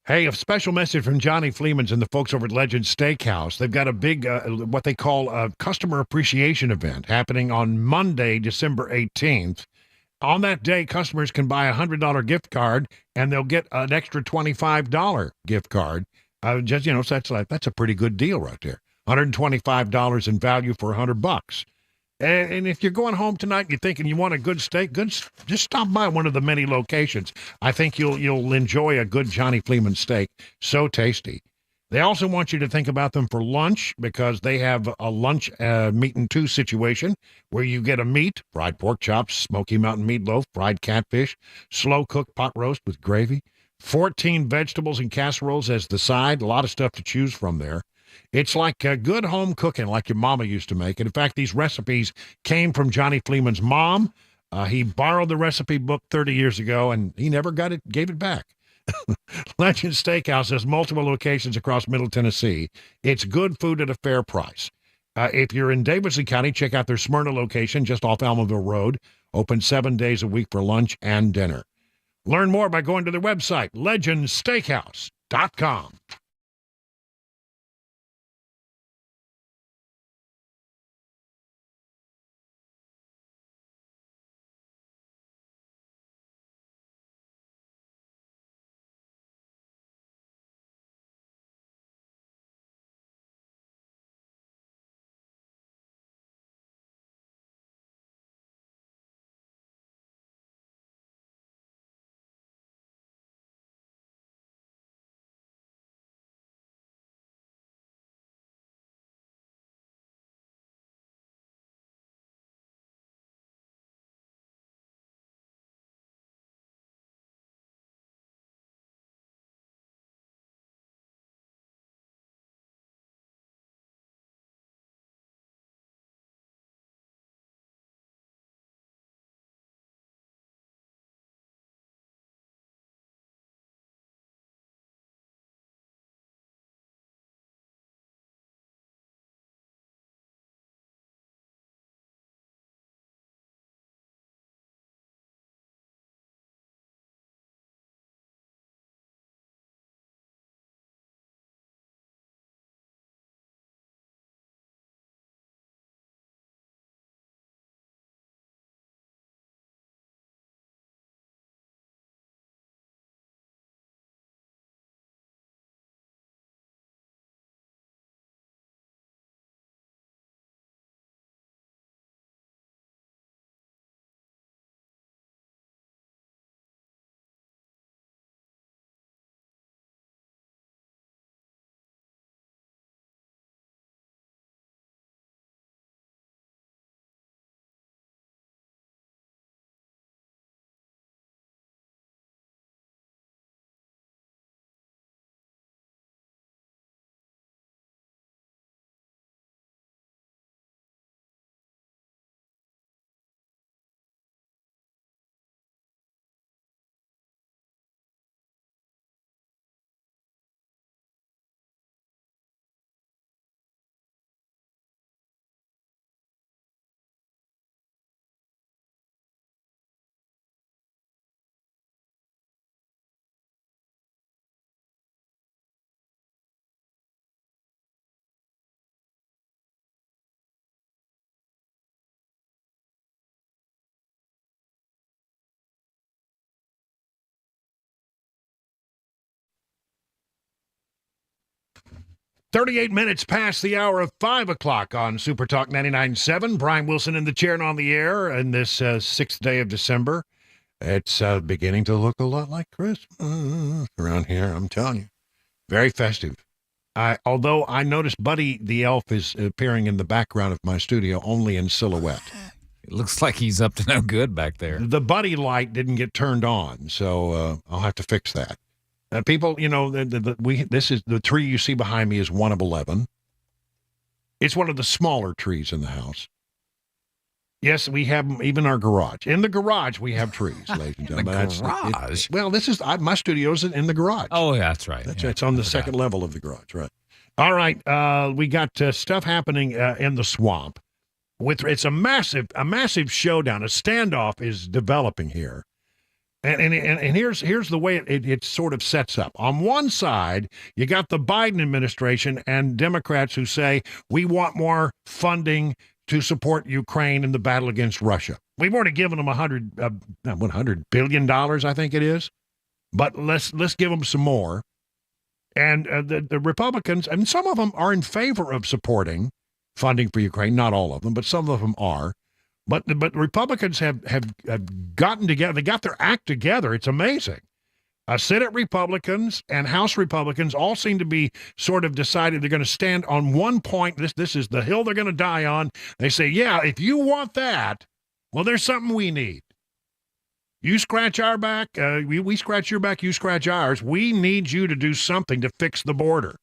Hey, a special message from Johnny Fleemans and the folks over at Legend Steakhouse. They've got a big, what they call a customer appreciation event happening on Monday, December 18th. On that day, customers can buy a $100 gift card, and they'll get an extra $25 gift card. So that's a pretty good deal right there. $125 in value for $100. And if you're going home tonight and you're thinking you want a good steak, just stop by one of the many locations. I think you'll enjoy a good Johnny Fleeman steak. So tasty. They also want you to think about them for lunch, because they have a lunch meat and two situation where you get a meat, fried pork chops, Smoky Mountain meatloaf, fried catfish, slow-cooked pot roast with gravy, 14 vegetables and casseroles as the side, a lot of stuff to choose from there. It's like good home cooking like your mama used to make. And in fact, these recipes came from Johnny Fleeman's mom. He borrowed the recipe book 30 years ago, and he never gave it back. Legend Steakhouse has multiple locations across Middle Tennessee. It's good food at a fair price. If you're in Davidson County, check out their Smyrna location just off Almaville Road. Open 7 days a week for lunch and dinner. Learn more by going to their website, legendsteakhouse.com. 38 minutes past the hour of 5 o'clock on Super Talk 99.7. Brian Wilson in the chair and on the air on this 6th day of December. It's beginning to look a lot like Christmas around here, I'm telling you. Very festive. Although I noticed Buddy the Elf is appearing in the background of my studio only in silhouette. It looks like he's up to no good back there. The Buddy light didn't get turned on, so I'll have to fix that. People, you know, this is the tree you see behind me is one of 11. It's one of the smaller trees in the house. Yes, we have them even our garage. In the garage, we have trees, ladies and gentlemen. Garage? Well, this is my studio's in the garage. Oh, yeah, that's right. It's on the second level of the garage, right? All right, we got stuff happening in the swamp. It's a massive showdown. A standoff is developing here. And here's the way it sort of sets up. On one side, you got the Biden administration and Democrats who say, we want more funding to support Ukraine in the battle against Russia. We've already given them $100 billion, I think it is. But let's give them some more. And the Republicans, and some of them are in favor of supporting funding for Ukraine. Not all of them, but some of them are. But Republicans have gotten together. They got their act together. It's amazing. Senate Republicans and House Republicans all seem to be sort of decided they're going to stand on one point. This is the hill they're going to die on. They say, yeah, if you want that, well, there's something we need. You scratch our back, we scratch your back, you scratch ours. We need you to do something to fix the border.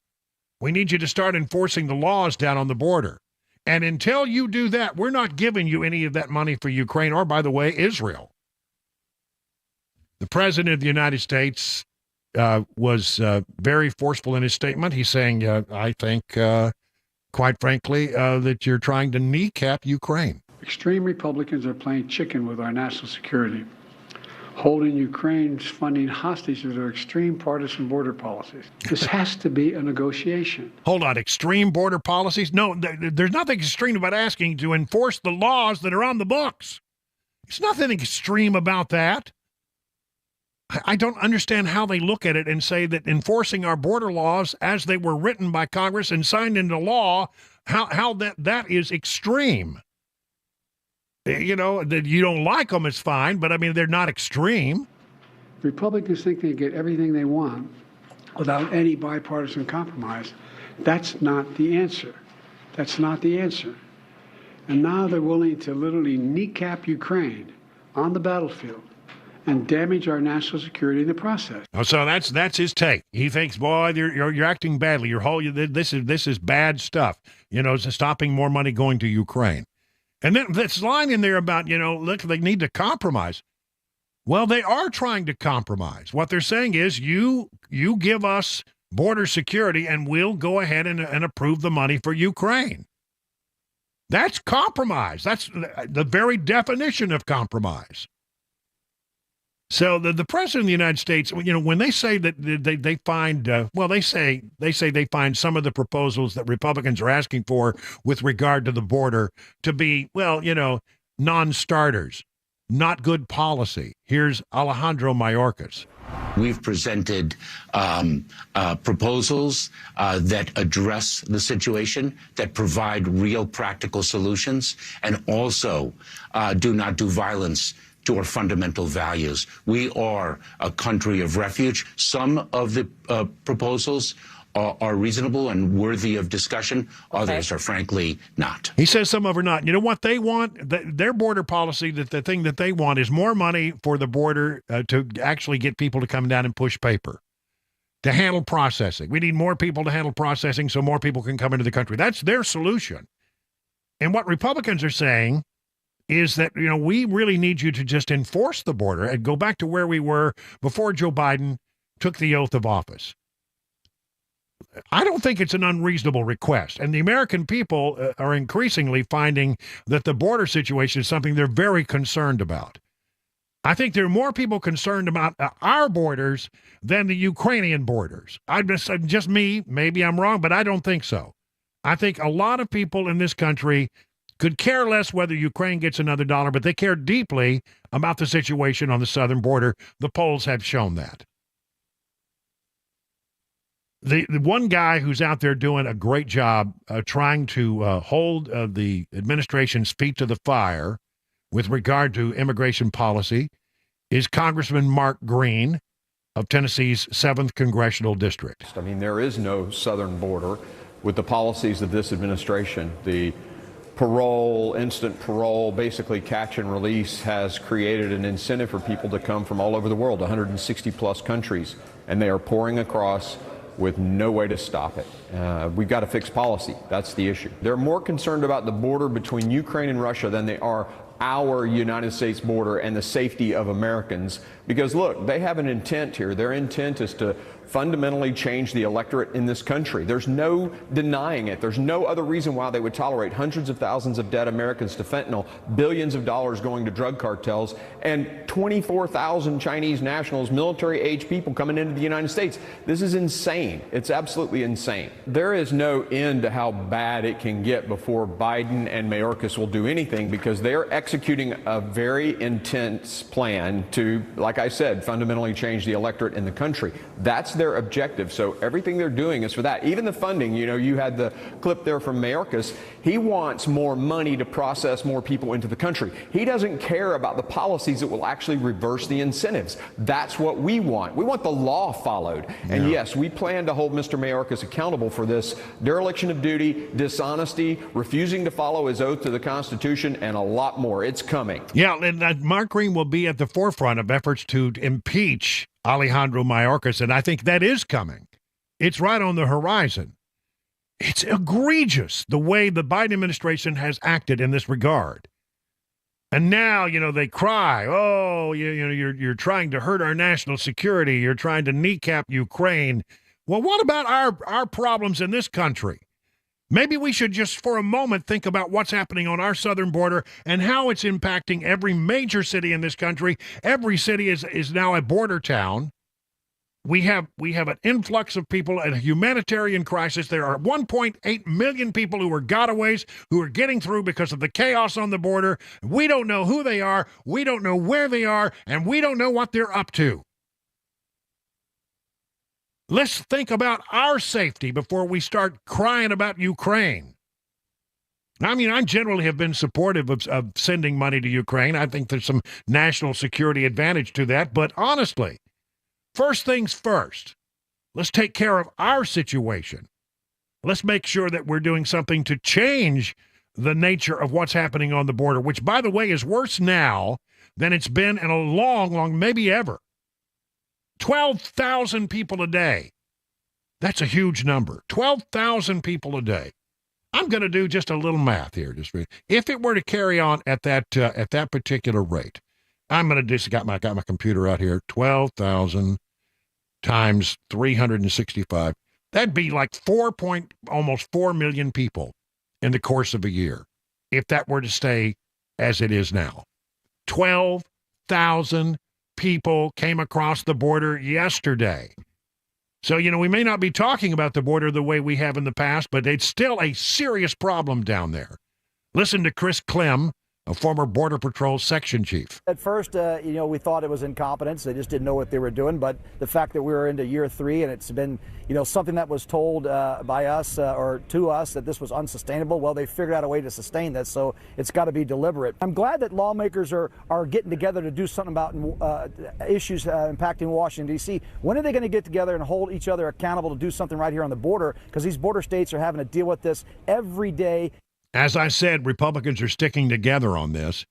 We need you to start enforcing the laws down on the border. And until you do that, we're not giving you any of that money for Ukraine or, by the way, Israel. The President of the United States was very forceful in his statement. He's saying, I think, quite frankly, that you're trying to kneecap Ukraine. Extreme Republicans are playing chicken with our national security, holding Ukraine's funding hostage to their extreme partisan border policies. This has to be a negotiation. Hold on, extreme border policies? No, there's nothing extreme about asking to enforce the laws that are on the books. There's nothing extreme about that. I don't understand how they look at it and say that enforcing our border laws as they were written by Congress and signed into law, how that is extreme. You know, that you don't like them is fine, but I mean, they're not extreme. Republicans think they get everything they want without any bipartisan compromise. That's not the answer. That's not the answer. And now they're willing to literally kneecap Ukraine on the battlefield and damage our national security in the process. Oh, so that's his take. He thinks, boy, you're acting badly. This is bad stuff. You know, it's stopping more money going to Ukraine. And then this line in there about, look, they need to compromise. Well, they are trying to compromise. What they're saying is you give us border security and we'll go ahead and approve the money for Ukraine. That's compromise. That's the very definition of compromise. So the President of the United States, when they say that they find, they say they find some of the proposals that Republicans are asking for with regard to the border to be, non-starters, not good policy. Here's Alejandro Mayorkas. We've presented proposals that address the situation, that provide real practical solutions, and also do not do violence to our fundamental values. We are a country of refuge. Some of the proposals are reasonable and worthy of discussion. Others are frankly not. He says some of them are not. You know what they want? Their border policy, the thing that they want is more money for the border to actually get people to come down and push paper, to handle processing. We need more people to handle processing so more people can come into the country. That's their solution. And what Republicans are saying is that, we really need you to just enforce the border and go back to where we were before Joe Biden took the oath of office. I don't think it's an unreasonable request. And the American people are increasingly finding that the border situation is something they're very concerned about. I think there are more people concerned about our borders than the Ukrainian borders. Just me, maybe I'm wrong, but I don't think so. I think a lot of people in this country could care less whether Ukraine gets another dollar, but they care deeply about the situation on the southern border. The polls have shown that. The one guy who's out there doing a great job trying to hold the administration's feet to the fire with regard to immigration policy is Congressman Mark Green of Tennessee's 7th Congressional District. I mean, there is no southern border with the policies of this administration. The parole, instant parole, basically catch and release has created an incentive for people to come from all over the world, 160 plus countries, and they are pouring across with no way to stop it. We've got to fix policy. That's the issue. They're more concerned about the border between Ukraine and Russia than they are our United States border and the safety of Americans. Because look, they have an intent here. Their intent is to fundamentally change the electorate in this country. There's no denying it. There's no other reason why they would tolerate hundreds of thousands of dead Americans to fentanyl, billions of dollars going to drug cartels, and 24,000 Chinese nationals, military-age people coming into the United States. This is insane. It's absolutely insane. There is no end to how bad it can get before Biden and Mayorkas will do anything, because they're executing a very intense plan to, like I said, fundamentally change the electorate in the country. That's their objective. So everything they're doing is for that. Even the funding, you know, you had the clip there from Mayorkas. He wants more money to process more people into the country. He doesn't care about the policies that will actually reverse the incentives. That's what we want. We want the law followed. And yes, we plan to hold Mr. Mayorkas accountable for this dereliction of duty, dishonesty, refusing to follow his oath to the Constitution, and a lot more. It's coming. Yeah, and Mark Green will be at the forefront of efforts to impeach Alejandro Mayorkas, and I think that is coming. It's right on the horizon. It's egregious the way the Biden administration has acted in this regard. And now, you know, they cry, oh, you're trying to hurt our national security. You're trying to kneecap Ukraine. Well, what about our problems in this country? Maybe we should just for a moment think about what's happening on our southern border and how it's impacting every major city in this country. Every city is now a border town. We have an influx of people and a humanitarian crisis. There are 1.8 million people who are gotaways who are getting through because of the chaos on the border. We don't know who they are. We don't know where they are, and we don't know what they're up to. Let's think about our safety before we start crying about Ukraine. I mean, I generally have been supportive of sending money to Ukraine. I think there's some national security advantage to that. But honestly, first things first, let's take care of our situation. Let's make sure that we're doing something to change the nature of what's happening on the border, which, by the way, is worse now than it's been in a long, maybe ever. 12,000 people a day. That's a huge number. 12,000 people a day. I'm going to do just a little math here. If it were to carry on at that particular rate, I'm going to just got my computer out here. 12,000 times 365. That'd be like almost 4 million people in the course of a year, if that were to stay as it is now. 12,000 people came across the border yesterday. So, you know, we may not be talking about the border the way we have in the past, but it's still a serious problem down there. Listen to Chris Clem, a former Border Patrol section chief. At first, we thought it was incompetence. They just didn't know what they were doing. But the fact that we were into year 3 and it's been, something that was told by us or to us that this was unsustainable, well, they figured out a way to sustain this. So it's got to be deliberate. I'm glad that lawmakers are getting together to do something about issues impacting Washington, D.C. When are they going to get together and hold each other accountable to do something right here on the border? Because these border states are having to deal with this every day. As I said, Republicans are sticking together on this.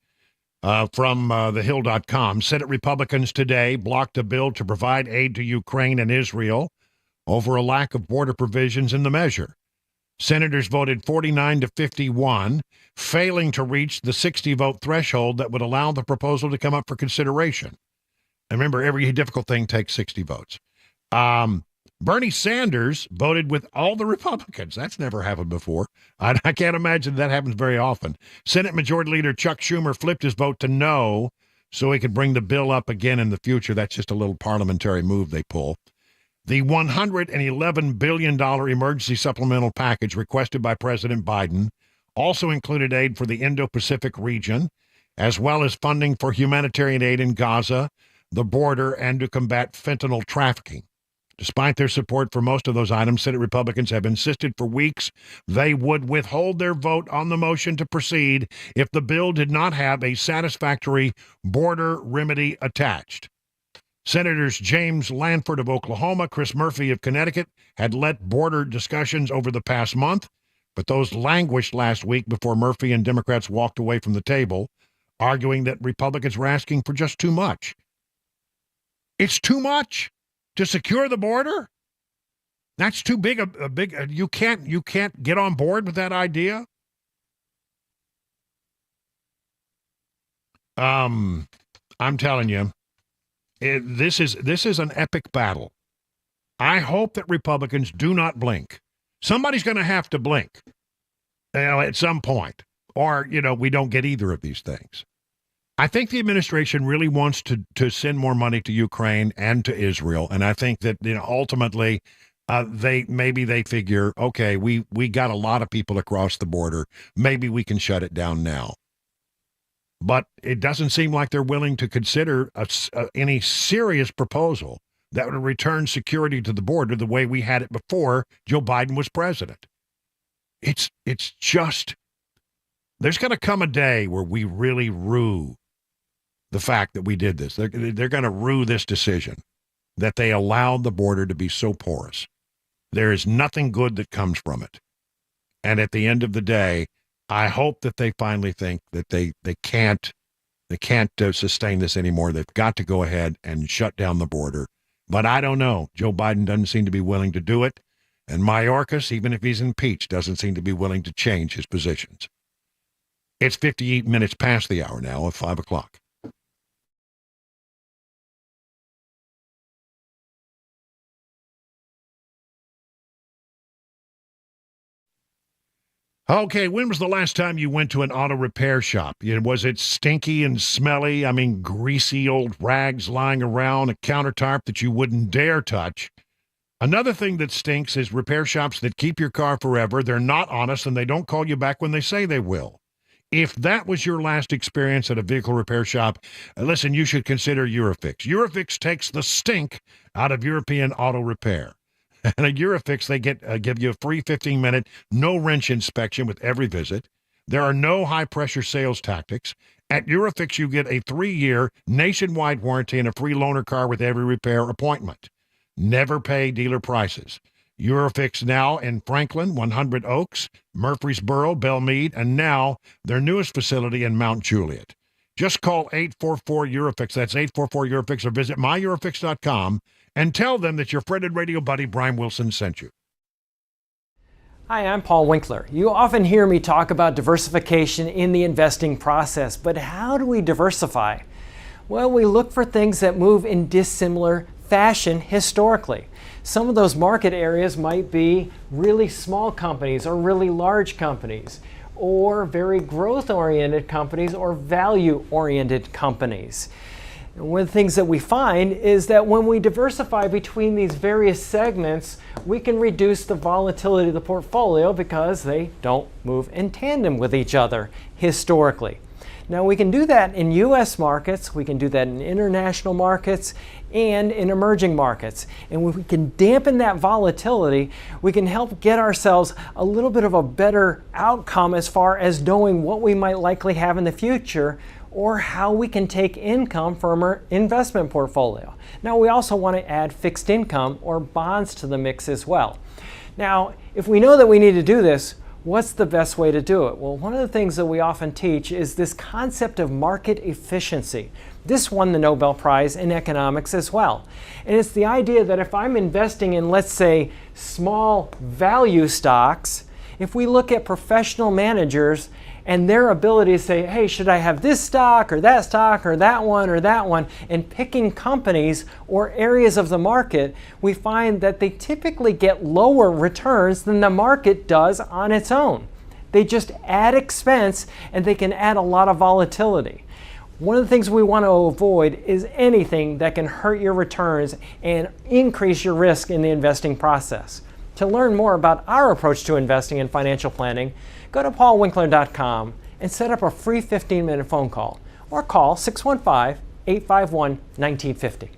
From thehill.com, Senate Republicans today blocked a bill to provide aid to Ukraine and Israel over a lack of border provisions in the measure. Senators voted 49 to 51, failing to reach the 60-vote threshold that would allow the proposal to come up for consideration. And remember, every difficult thing takes 60 votes. Bernie Sanders voted with all the Republicans. That's never happened before. I can't imagine that happens very often. Senate Majority Leader Chuck Schumer flipped his vote to no so he could bring the bill up again in the future. That's just a little parliamentary move they pull. The $111 billion emergency supplemental package requested by President Biden also included aid for the Indo-Pacific region, as well as funding for humanitarian aid in Gaza, the border, and to combat fentanyl trafficking. Despite their support for most of those items, Senate Republicans have insisted for weeks they would withhold their vote on the motion to proceed if the bill did not have a satisfactory border remedy attached. Senators James Lanford of Oklahoma, Chris Murphy of Connecticut had led border discussions over the past month, but those languished last week before Murphy and Democrats walked away from the table, arguing that Republicans were asking for just too much. It's too much to secure the border? That's too big a big you can't get on board with that idea? I'm telling you, this is an epic battle. I hope that Republicans do not blink. Somebody's going to have to blink, at some point, or we don't get either of these things. I think the administration really wants to send more money to Ukraine and to Israel, and I think that ultimately they figure, okay, we got a lot of people across the border, maybe we can shut it down now. But it doesn't seem like they're willing to consider any serious proposal that would return security to the border the way we had it before Joe Biden was president. It's just, there's going to come a day where we really rue the fact that we did this. They're going to rue this decision, that they allowed the border to be so porous. There is nothing good that comes from it. And at the end of the day, I hope that they finally think that they can't sustain this anymore. They've got to go ahead and shut down the border. But I don't know. Joe Biden doesn't seem to be willing to do it. And Mayorkas, even if he's impeached, doesn't seem to be willing to change his positions. It's 58 minutes past the hour now of 5 o'clock. Okay, when was the last time you went to an auto repair shop? Was it stinky and smelly? I mean, greasy old rags lying around, a countertop that you wouldn't dare touch. Another thing that stinks is repair shops that keep your car forever. They're not honest, and they don't call you back when they say they will. If that was your last experience at a vehicle repair shop, listen, you should consider Eurofix. Eurofix takes the stink out of European auto repair. And at Eurofix, they give you a free 15-minute, no-wrench inspection with every visit. There are no high-pressure sales tactics. At Eurofix, you get a 3-year nationwide warranty and a free loaner car with every repair appointment. Never pay dealer prices. Eurofix now in Franklin, 100 Oaks, Murfreesboro, Belmead, and now their newest facility in Mount Juliet. Just call 844-EUROFIX. That's 844-EUROFIX, or visit myEurofix.com and tell them that your friend and radio buddy Brian Wilson sent you. Hi, I'm Paul Winkler. You often hear me talk about diversification in the investing process, but how do we diversify? Well, we look for things that move in dissimilar fashion historically. Some of those market areas might be really small companies or really large companies, or very growth-oriented companies or value-oriented companies. One of the things that we find is that when we diversify between these various segments, we can reduce the volatility of the portfolio because they don't move in tandem with each other historically. Now, we can do that in U.S. markets, we can do that in international markets, and in emerging markets. And when we can dampen that volatility, we can help get ourselves a little bit of a better outcome as far as knowing what we might likely have in the future, or how we can take income from our investment portfolio. Now, we also want to add fixed income or bonds to the mix as well. Now, if we know that we need to do this, what's the best way to do it? Well, one of the things that we often teach is this concept of market efficiency. This won the Nobel Prize in economics as well. And it's the idea that if I'm investing in, let's say, small value stocks, if we look at professional managers and their ability to say, hey, should I have this stock or that one, and picking companies or areas of the market, we find that they typically get lower returns than the market does on its own. They just add expense and they can add a lot of volatility. One of the things we want to avoid is anything that can hurt your returns and increase your risk in the investing process. To learn more about our approach to investing and financial planning, go to paulwinkler.com and set up a free 15-minute phone call, or call 615-851-1950.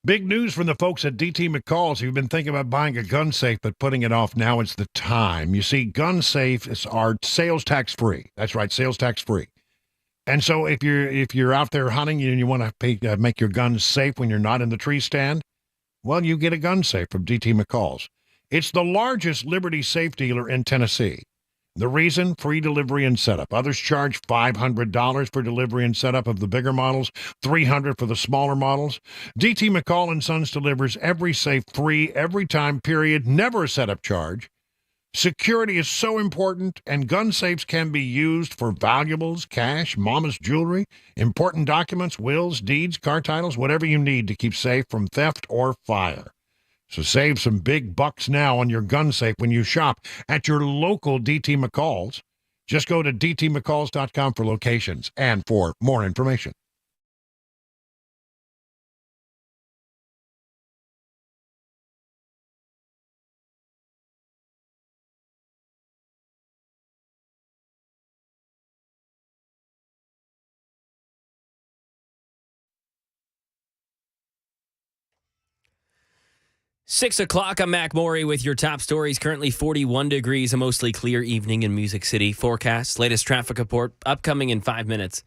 Big news from the folks at DT McCall's. If you've been thinking about buying a gun safe but putting it off, now it's the time. You see, gun safes are sales tax free. That's right, sales tax free. And so if you're out there hunting and you want to make your guns safe when you're not in the tree stand, well, you get a gun safe from DT McCall's. It's the largest Liberty safe dealer in Tennessee. The reason? Free delivery and setup. Others charge $500 for delivery and setup of the bigger models, $300 for the smaller models. DT McCall & Sons delivers every safe free, every time, period, never a setup charge. Security is so important, and gun safes can be used for valuables, cash, mama's jewelry, important documents, wills, deeds, car titles, whatever you need to keep safe from theft or fire. So save some big bucks now on your gun safe when you shop at your local DT McCall's. Just go to dtmccalls.com for locations and for more information. Six o'clock, I'm Mac Maury with your top stories. Currently 41 degrees, a mostly clear evening in Music City. Forecast, latest traffic report, upcoming in 5 minutes.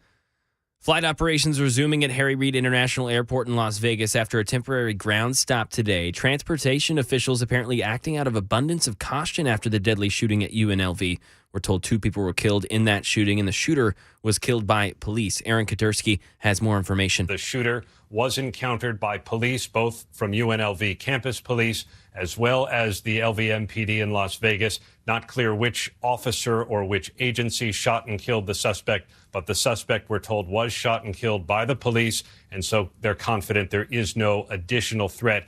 Flight operations resuming at Harry Reid International Airport in Las Vegas after a temporary ground stop today. Transportation officials apparently acting out of abundance of caution after the deadly shooting at UNLV. We're told 2 people were killed in that shooting, and the shooter was killed by police. Aaron Katersky has more information. The shooter was encountered by police, both from UNLV campus police as well as the LVMPD in Las Vegas. Not clear which officer or which agency shot and killed the suspect, but the suspect, we're told, was shot and killed by the police, and so they're confident there is no additional threat.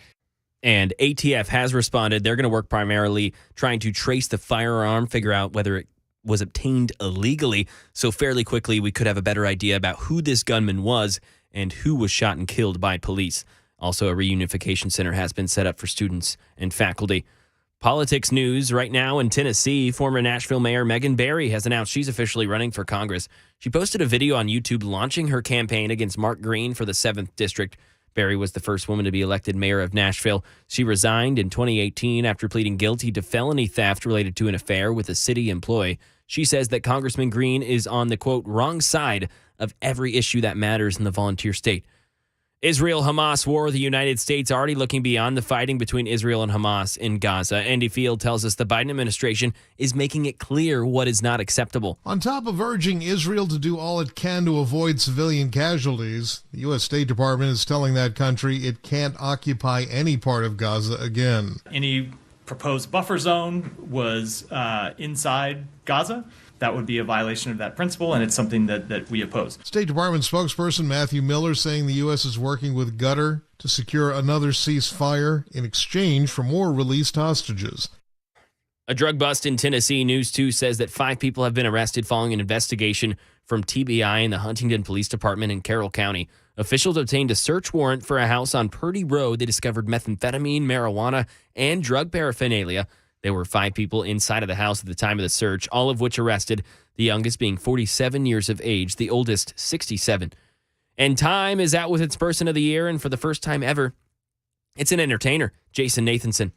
And ATF has responded. They're going to work primarily trying to trace the firearm, figure out whether it was obtained illegally. So fairly quickly, we could have a better idea about who this gunman was and who was shot and killed by police. Also, a reunification center has been set up for students and faculty. Politics news right now in Tennessee. Former Nashville Mayor Megan Barry has announced she's officially running for Congress. She posted a video on YouTube launching her campaign against Mark Green for the 7th District. Barry was the first woman to be elected mayor of Nashville. She resigned in 2018 after pleading guilty to felony theft related to an affair with a city employee. She says that Congressman Green is on the, quote, wrong side of every issue that matters in the volunteer state. Israel-Hamas war, the United States already looking beyond the fighting between Israel and Hamas in Gaza. Andy Field tells us the Biden administration is making it clear what is not acceptable. On top of urging Israel to do all it can to avoid civilian casualties, the U.S. State Department is telling that country it can't occupy any part of Gaza again. Any proposed buffer zone was inside Gaza. That would be a violation of that principle, and it's something that we oppose. State Department spokesperson Matthew Miller saying the U.S. is working with Qatar to secure another ceasefire in exchange for more released hostages. A drug bust in Tennessee. News 2 says that 5 people have been arrested following an investigation from TBI in the Huntington Police Department in Carroll County. Officials obtained a search warrant for a house on Purdy Road. They discovered methamphetamine, marijuana, and drug paraphernalia. There were 5 people inside of the house at the time of the search, all of which arrested, the youngest being 47 years of age, the oldest 67. And Time is out with its Person of the Year, and for the first time ever, it's an entertainer, Jason Nathanson.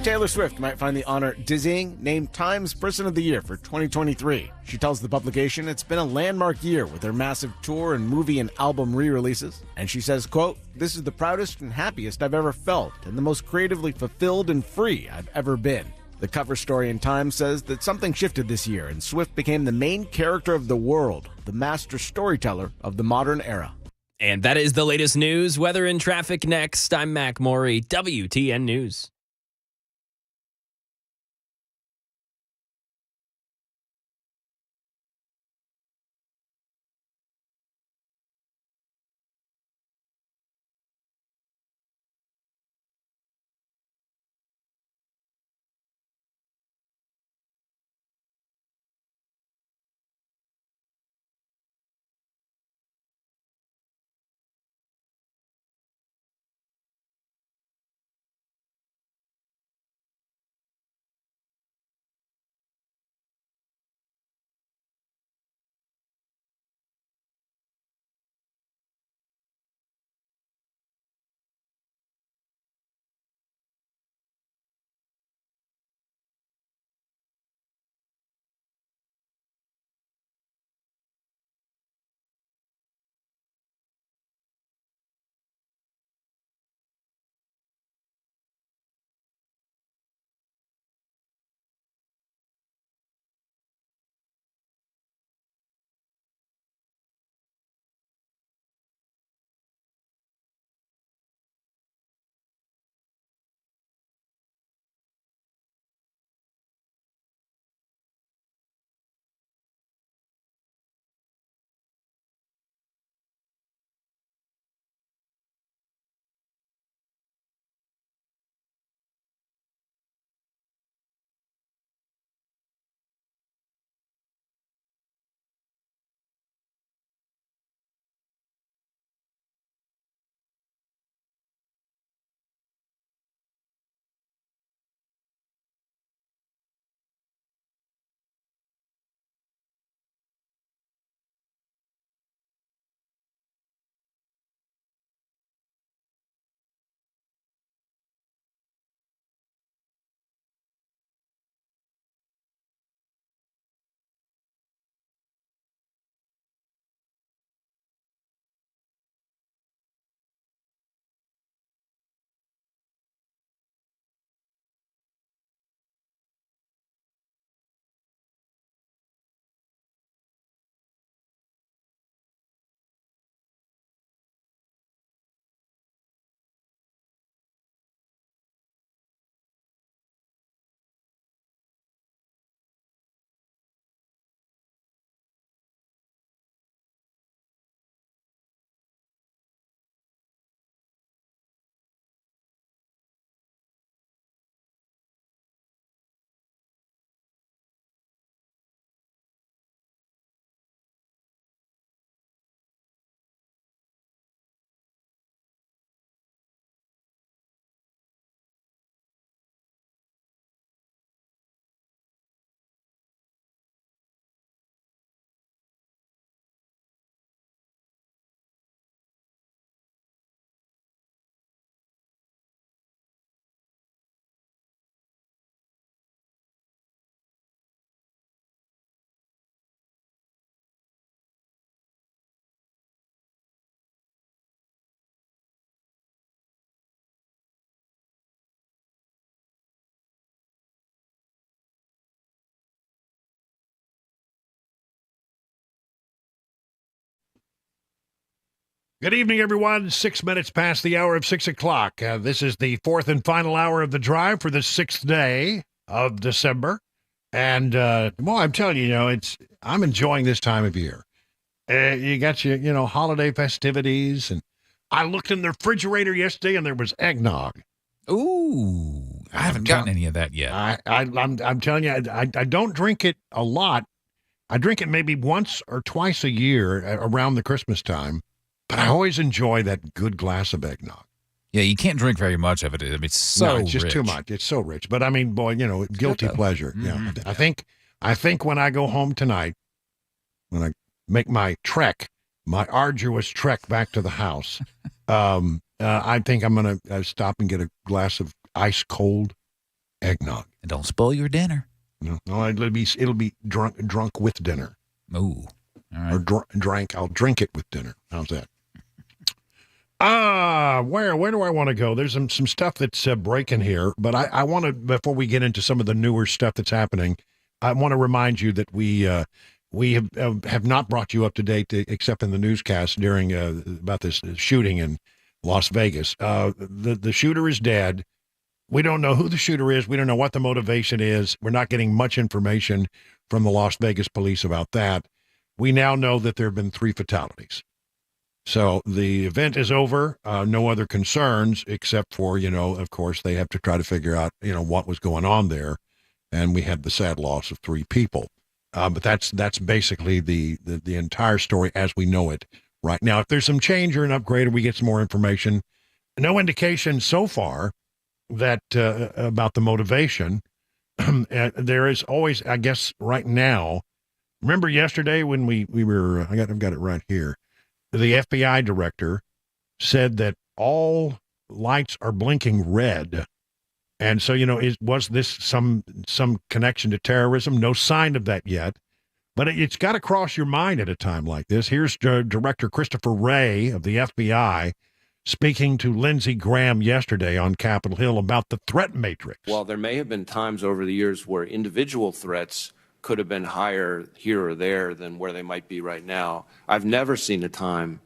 Taylor Swift might find the honor dizzying, named Time's Person of the Year for 2023. She tells the publication it's been a landmark year with her massive tour and movie and album re-releases. And she says, quote, "This is the proudest and happiest I've ever felt and the most creatively fulfilled and free I've ever been." The cover story in Time says that something shifted this year and Swift became the main character of the world, the master storyteller of the modern era. And that is the latest news. Weather and traffic next. I'm Mac Maury, WTN News. Good evening, everyone. 6 minutes past the hour of 6 o'clock. This is the fourth and final hour of the drive for the 6th day of December. And, well, I'm telling you, I'm enjoying this time of year. You got your, holiday festivities. And I looked in the refrigerator yesterday, and there was eggnog. Ooh, I haven't gotten any of that yet. I'm telling you, I don't drink it a lot. I drink it maybe once or twice a year around the Christmas time. But I always enjoy that good glass of eggnog. Yeah, you can't drink very much of it. I mean, it's so it's just rich. too much. It's so rich. But I mean, boy, guilty pleasure. Mm-hmm. Yeah, I think when I go home tonight, when I make my arduous trek back to the house, I think I'm going to stop and get a glass of ice cold eggnog. And don't spoil your dinner. No, it'll be drunk with dinner. Ooh, all right. Or I'll drink it with dinner. How's that? Where do I want to go? There's some stuff that's breaking here, but I want to, before we get into some of the newer stuff that's happening, I want to remind you that we have not brought you up to date except in the newscast during about this shooting in Las Vegas. The shooter is dead. We don't know who the shooter is. We don't know what the motivation is. We're not getting much information from the Las Vegas police about that. We now know that there have been 3 fatalities. So the event is over. No other concerns except for, of course, they have to try to figure out, what was going on there. And we had the sad loss of 3 people. But that's basically the entire story as we know it right now. If there's some change or an upgrade or we get some more information, no indication so far that about the motivation. There is always, I guess, right now. Remember yesterday when we were, I've got it right here. The FBI director said that all lights are blinking red. And so, was this some connection to terrorism? No sign of that yet. But it's got to cross your mind at a time like this. Here's Director Christopher Wray of the FBI speaking to Lindsey Graham yesterday on Capitol Hill about the threat matrix. While there may have been times over the years where individual threats could have been higher here or there than where they might be right now, I've never seen a time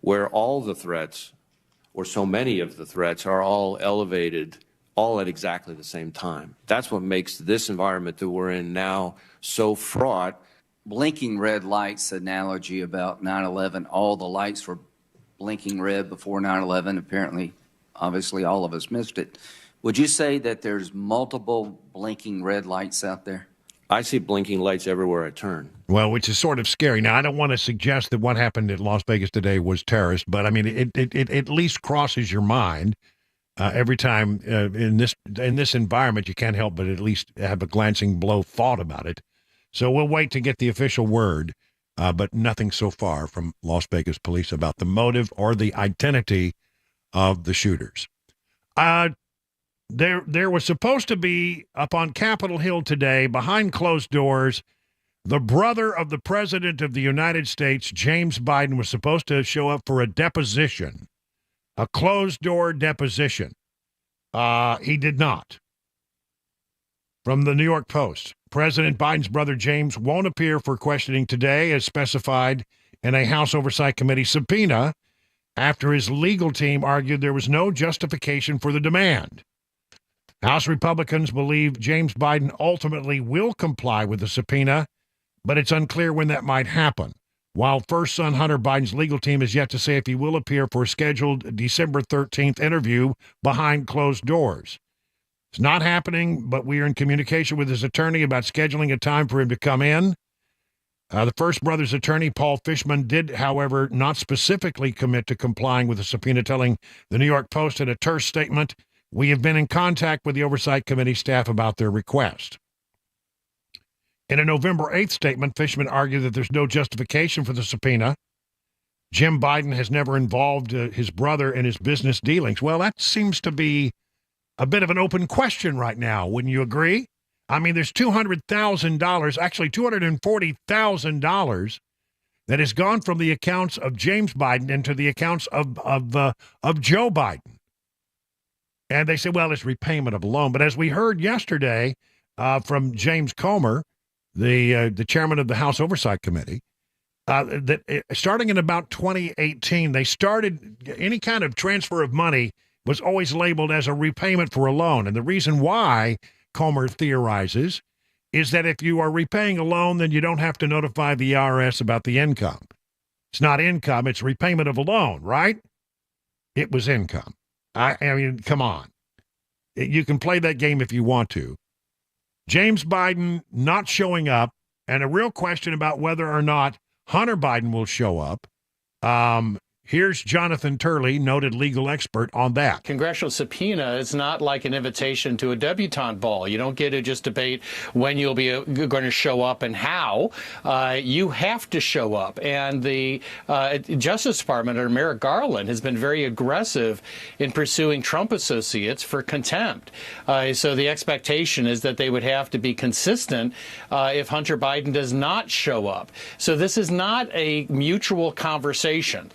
where all the threats, or so many of the threats, are all elevated all at exactly the same time. That's what makes this environment that we're in now so fraught. Blinking red lights analogy about 9/11, all the lights were blinking red before 9/11. Apparently, obviously, all of us missed it. Would you say that there's multiple blinking red lights out there? I see blinking lights everywhere I turn. Well, which is sort of scary. Now, I don't want to suggest that what happened at Las Vegas today was terrorist, but I mean, it at least crosses your mind every time in this environment. You can't help but at least have a glancing blow thought about it. So we'll wait to get the official word, but nothing so far from Las Vegas police about the motive or the identity of the shooters. There was supposed to be up on Capitol Hill today, behind closed doors, the brother of the President of the United States, James Biden, was supposed to show up for a deposition, a closed-door deposition. He did not. From the New York Post, President Biden's brother James won't appear for questioning today, as specified in a House Oversight Committee subpoena, after his legal team argued there was no justification for the demand. House Republicans believe James Biden ultimately will comply with the subpoena, but it's unclear when that might happen. While first son Hunter Biden's legal team is yet to say if he will appear for a scheduled December 13th interview behind closed doors. It's not happening, but we are in communication with his attorney about scheduling a time for him to come in. The first brother's attorney, Paul Fishman, did, however, not specifically commit to complying with the subpoena, telling the New York Post in a terse statement, "We have been in contact with the Oversight Committee staff about their request." In a November 8th statement, Fishman argued that there's no justification for the subpoena. Jim Biden has never involved his brother in his business dealings. Well, that seems to be a bit of an open question right now. Wouldn't you agree? I mean, there's $200,000, actually $240,000 that has gone from the accounts of James Biden into the accounts of Joe Biden. And they say, well, it's repayment of a loan. But as we heard yesterday from James Comer, the chairman of the House Oversight Committee, starting in about 2018, they started any kind of transfer of money was always labeled as a repayment for a loan. And the reason why, Comer theorizes, is that if you are repaying a loan, then you don't have to notify the IRS about the income. It's not income, it's repayment of a loan, right? It was income. I mean, come on. You can play that game if you want to. James Biden not showing up, and a real question about whether or not Hunter Biden will show up. Here's Jonathan Turley, noted legal expert on that. Congressional subpoena is not like an invitation to a debutante ball. You don't get to just debate when you'll be going to show up and how. You have to show up. And the Justice Department under Merrick Garland has been very aggressive in pursuing Trump associates for contempt. So the expectation is that they would have to be consistent if Hunter Biden does not show up. So this is not a mutual conversation.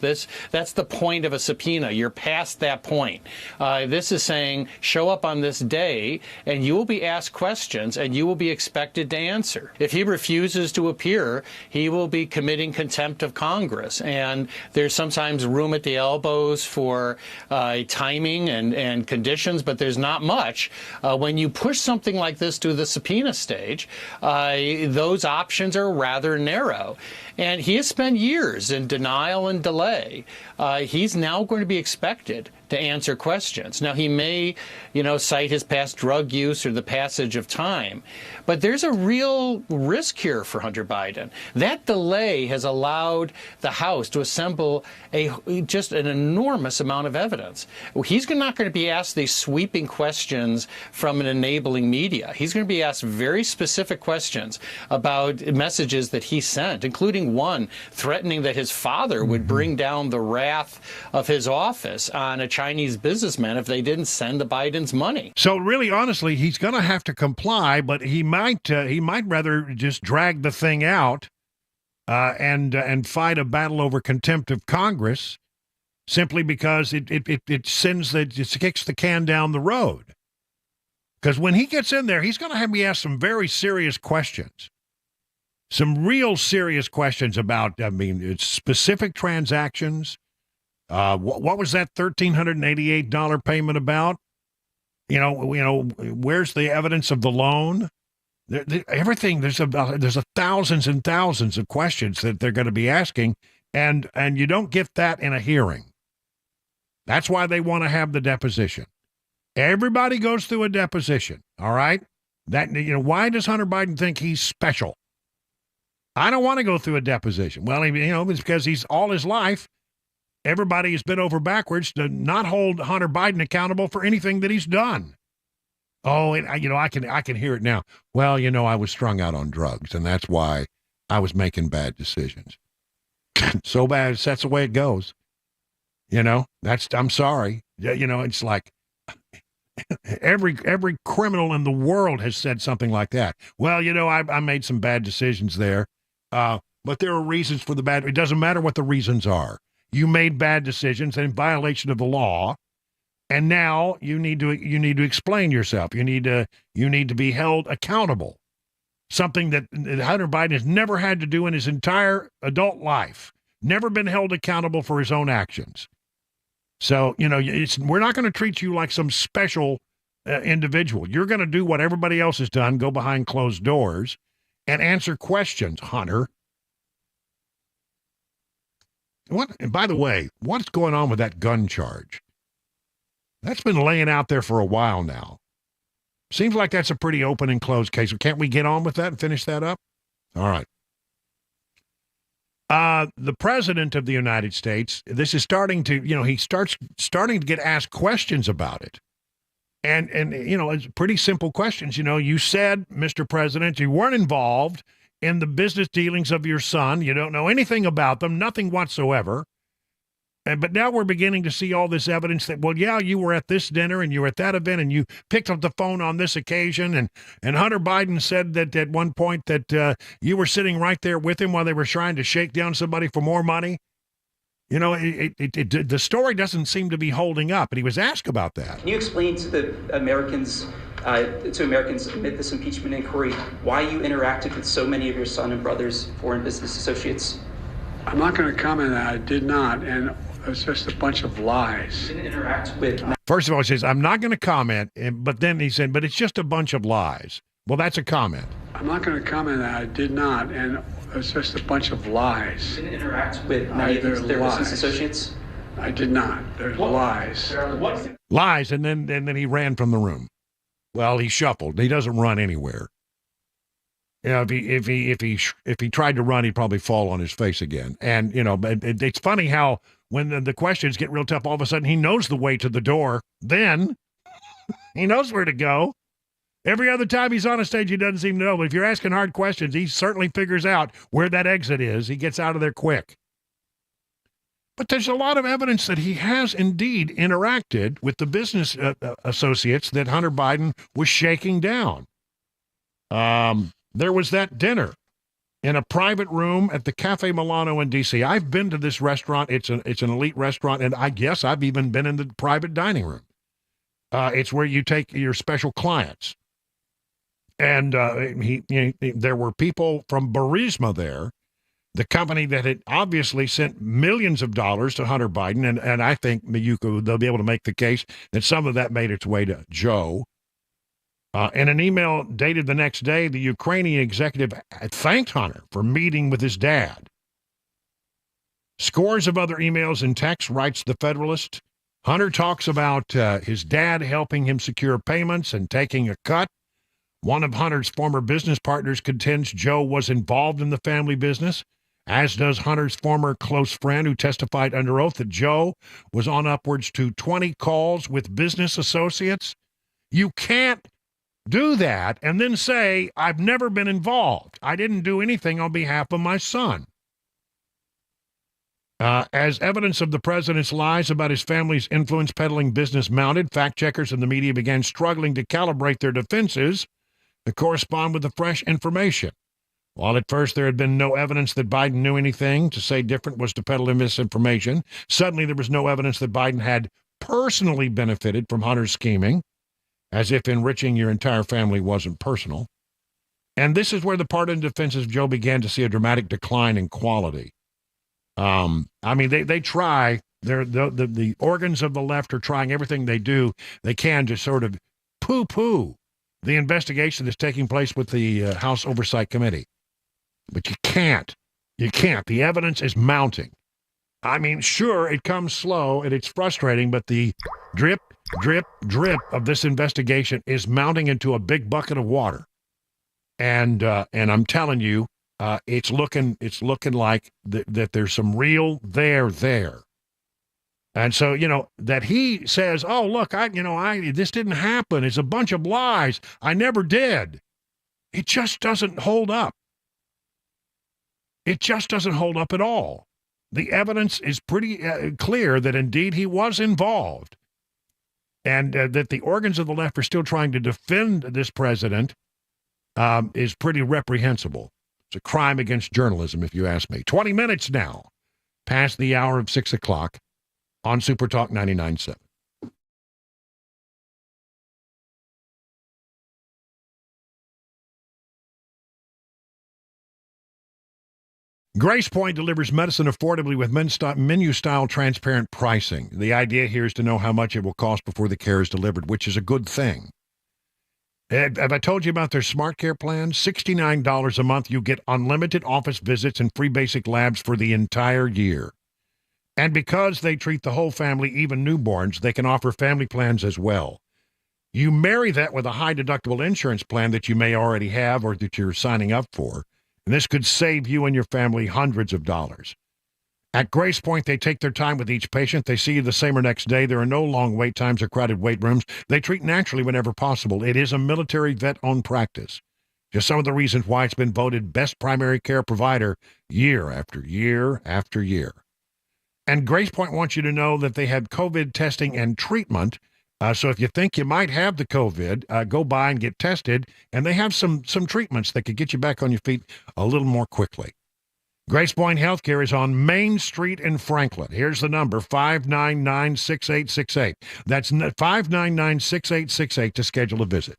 That's the point of a subpoena. You're past that point. This is saying show up on this day and you will be asked questions and you will be expected to answer. If he refuses to appear, he will be committing contempt of Congress. And there's sometimes room at the elbows for timing and conditions, but there's not much. When you push something like this to the subpoena stage, those options are rather narrow. And he has spent years in denial and delay. He's now going to be expected to answer questions. Now, he may, cite his past drug use or the passage of time, but there's a real risk here for Hunter Biden. That delay has allowed the House to assemble just an enormous amount of evidence. He's not going to be asked these sweeping questions from an enabling media. He's going to be asked very specific questions about messages that he sent, including one threatening that his father would bring down the wrath of his office on a Chinese businessman if they didn't send the Bidens money. So really, honestly, he's going to have to comply, but he might rather just drag the thing out and fight a battle over contempt of Congress, simply because it kicks the can down the road. Because when he gets in there, he's going to have me ask some very serious questions. Some real serious questions about, it's specific transactions. What was that $1,388 payment about? Where's the evidence of the loan? Everything. There's thousands and thousands of questions that they're going to be asking, and you don't get that in a hearing. That's why they want to have the deposition. Everybody goes through a deposition. All right. Why does Hunter Biden think he's special? I don't want to go through a deposition. Well, it's because he's all his life. Everybody has been over backwards to not hold Hunter Biden accountable for anything that he's done. Oh, and I can hear it now. Well, I was strung out on drugs, and that's why I was making bad decisions. So bad, that's the way it goes. I'm sorry. It's like every criminal in the world has said something like that. Well, I made some bad decisions there, but there are reasons for the bad. It doesn't matter what the reasons are. You made bad decisions in violation of the law, and now you need to explain yourself. You need to be held accountable. Something that Hunter Biden has never had to do in his entire adult life. Never been held accountable for his own actions. So we're not going to treat you like some special individual. You're going to do what everybody else has done, go behind closed doors, and answer questions, Hunter. And by the way, what's going on with that gun charge? That's been laying out there for a while now. Seems like that's a pretty open and closed case. Can't we get on with that and finish that up? All right. The president of the United States, this is starting to, he starting to get asked questions about it. And it's pretty simple questions. You said, Mr. President, you weren't involved in the business dealings of your son. You don't know anything about them, nothing whatsoever. But now we're beginning to see all this evidence that, well, yeah, you were at this dinner and you were at that event and you picked up the phone on this occasion. And Hunter Biden said that at one point that you were sitting right there with him while they were trying to shake down somebody for more money. The story doesn't seem to be holding up. And he was asked about that. Can you explain to the Americans amid this impeachment inquiry why you interacted with so many of your son and brother's foreign business associates? I'm not going to comment on that. I did not, and it's just a bunch of lies. Didn't interact with. First of all, he says, I'm not going to comment, but then he said, but it's just a bunch of lies. Well, that's a comment. I'm not going to comment on that. I did not, and it's just a bunch of lies. Didn't interact with many of their business associates. I did not. There's lies. Lies, and then he ran from the room. Well, he shuffled. He doesn't run anywhere. You know, if he tried to run, he'd probably fall on his face again. And you know, it's funny how when the questions get real tough, all of a sudden he knows the way to the door. Then he knows where to go. Every other time he's on a stage, he doesn't seem to know. But if you're asking hard questions, he certainly figures out where that exit is. He gets out of there quick. But there's a lot of evidence that he has indeed interacted with the business associates that Hunter Biden was shaking down. There was that dinner in a private room at the Cafe Milano in D.C. I've been to this restaurant. It's an elite restaurant, and I guess I've even been in the private dining room. It's where you take your special clients. And there were people from Burisma there, the company that had obviously sent millions of dollars to Hunter Biden, and I think they'll be able to make the case that some of that made its way to Joe. In an email dated the next day, the Ukrainian executive thanked Hunter for meeting with his dad. Scores of other emails and texts, writes the Federalist. Hunter talks about his dad helping him secure payments and taking a cut. One of Hunter's former business partners contends Joe was involved in the family business, as does Hunter's former close friend who testified under oath that Joe was on upwards to 20 calls with business associates. You can't do that and then say, I've never been involved. I didn't do anything on behalf of my son. As evidence of the president's lies about his family's influence peddling business mounted, fact checkers and the media began struggling to calibrate their defenses to correspond with the fresh information. While at first there had been no evidence that Biden knew anything, to say different was to peddle misinformation. Suddenly there was no evidence that Biden had personally benefited from Hunter's scheming, as if enriching your entire family wasn't personal. And this is where the partisan defenses of Joe began to see a dramatic decline in quality. I mean, they try, the organs of the left are trying everything they can to sort of poo-poo the investigation that's taking place with the House Oversight Committee. But you can't. The evidence is mounting. I mean, sure, it comes slow and it's frustrating, but the drip, drip, drip of this investigation is mounting into a big bucket of water. And I'm telling you, it's looking like that there's some real there. And so, that he says, oh, look, this didn't happen. It's a bunch of lies. I never did. It just doesn't hold up. It just doesn't hold up at all. The evidence is pretty clear that indeed he was involved, and that the organs of the left are still trying to defend this president is pretty reprehensible. It's a crime against journalism, if you ask me. 20 minutes now past the hour of 6 o'clock on Super Talk 99.7. Grace Point delivers medicine affordably with menu-style transparent pricing. The idea here is to know how much it will cost before the care is delivered, which is a good thing. Have I told you about their Smart Care plan? $69 a month, you get unlimited office visits and free basic labs for the entire year. And because they treat the whole family, even newborns, they can offer family plans as well. You marry that with a high-deductible insurance plan that you may already have or that you're signing up for, and this could save you and your family hundreds of dollars. At Grace Point, they take their time with each patient. They see you the same or next day. There are no long wait times or crowded wait rooms. They treat naturally whenever possible. It is a military vet-owned practice. Just some of the reasons why it's been voted best primary care provider year after year after year. And Grace Point wants you to know that they have COVID testing and treatment. So if you think you might have the COVID, go by and get tested. And they have some treatments that could get you back on your feet a little more quickly. Grace Point Healthcare is on Main Street in Franklin. Here's the number, 599-6868. That's 599-6868 to schedule a visit.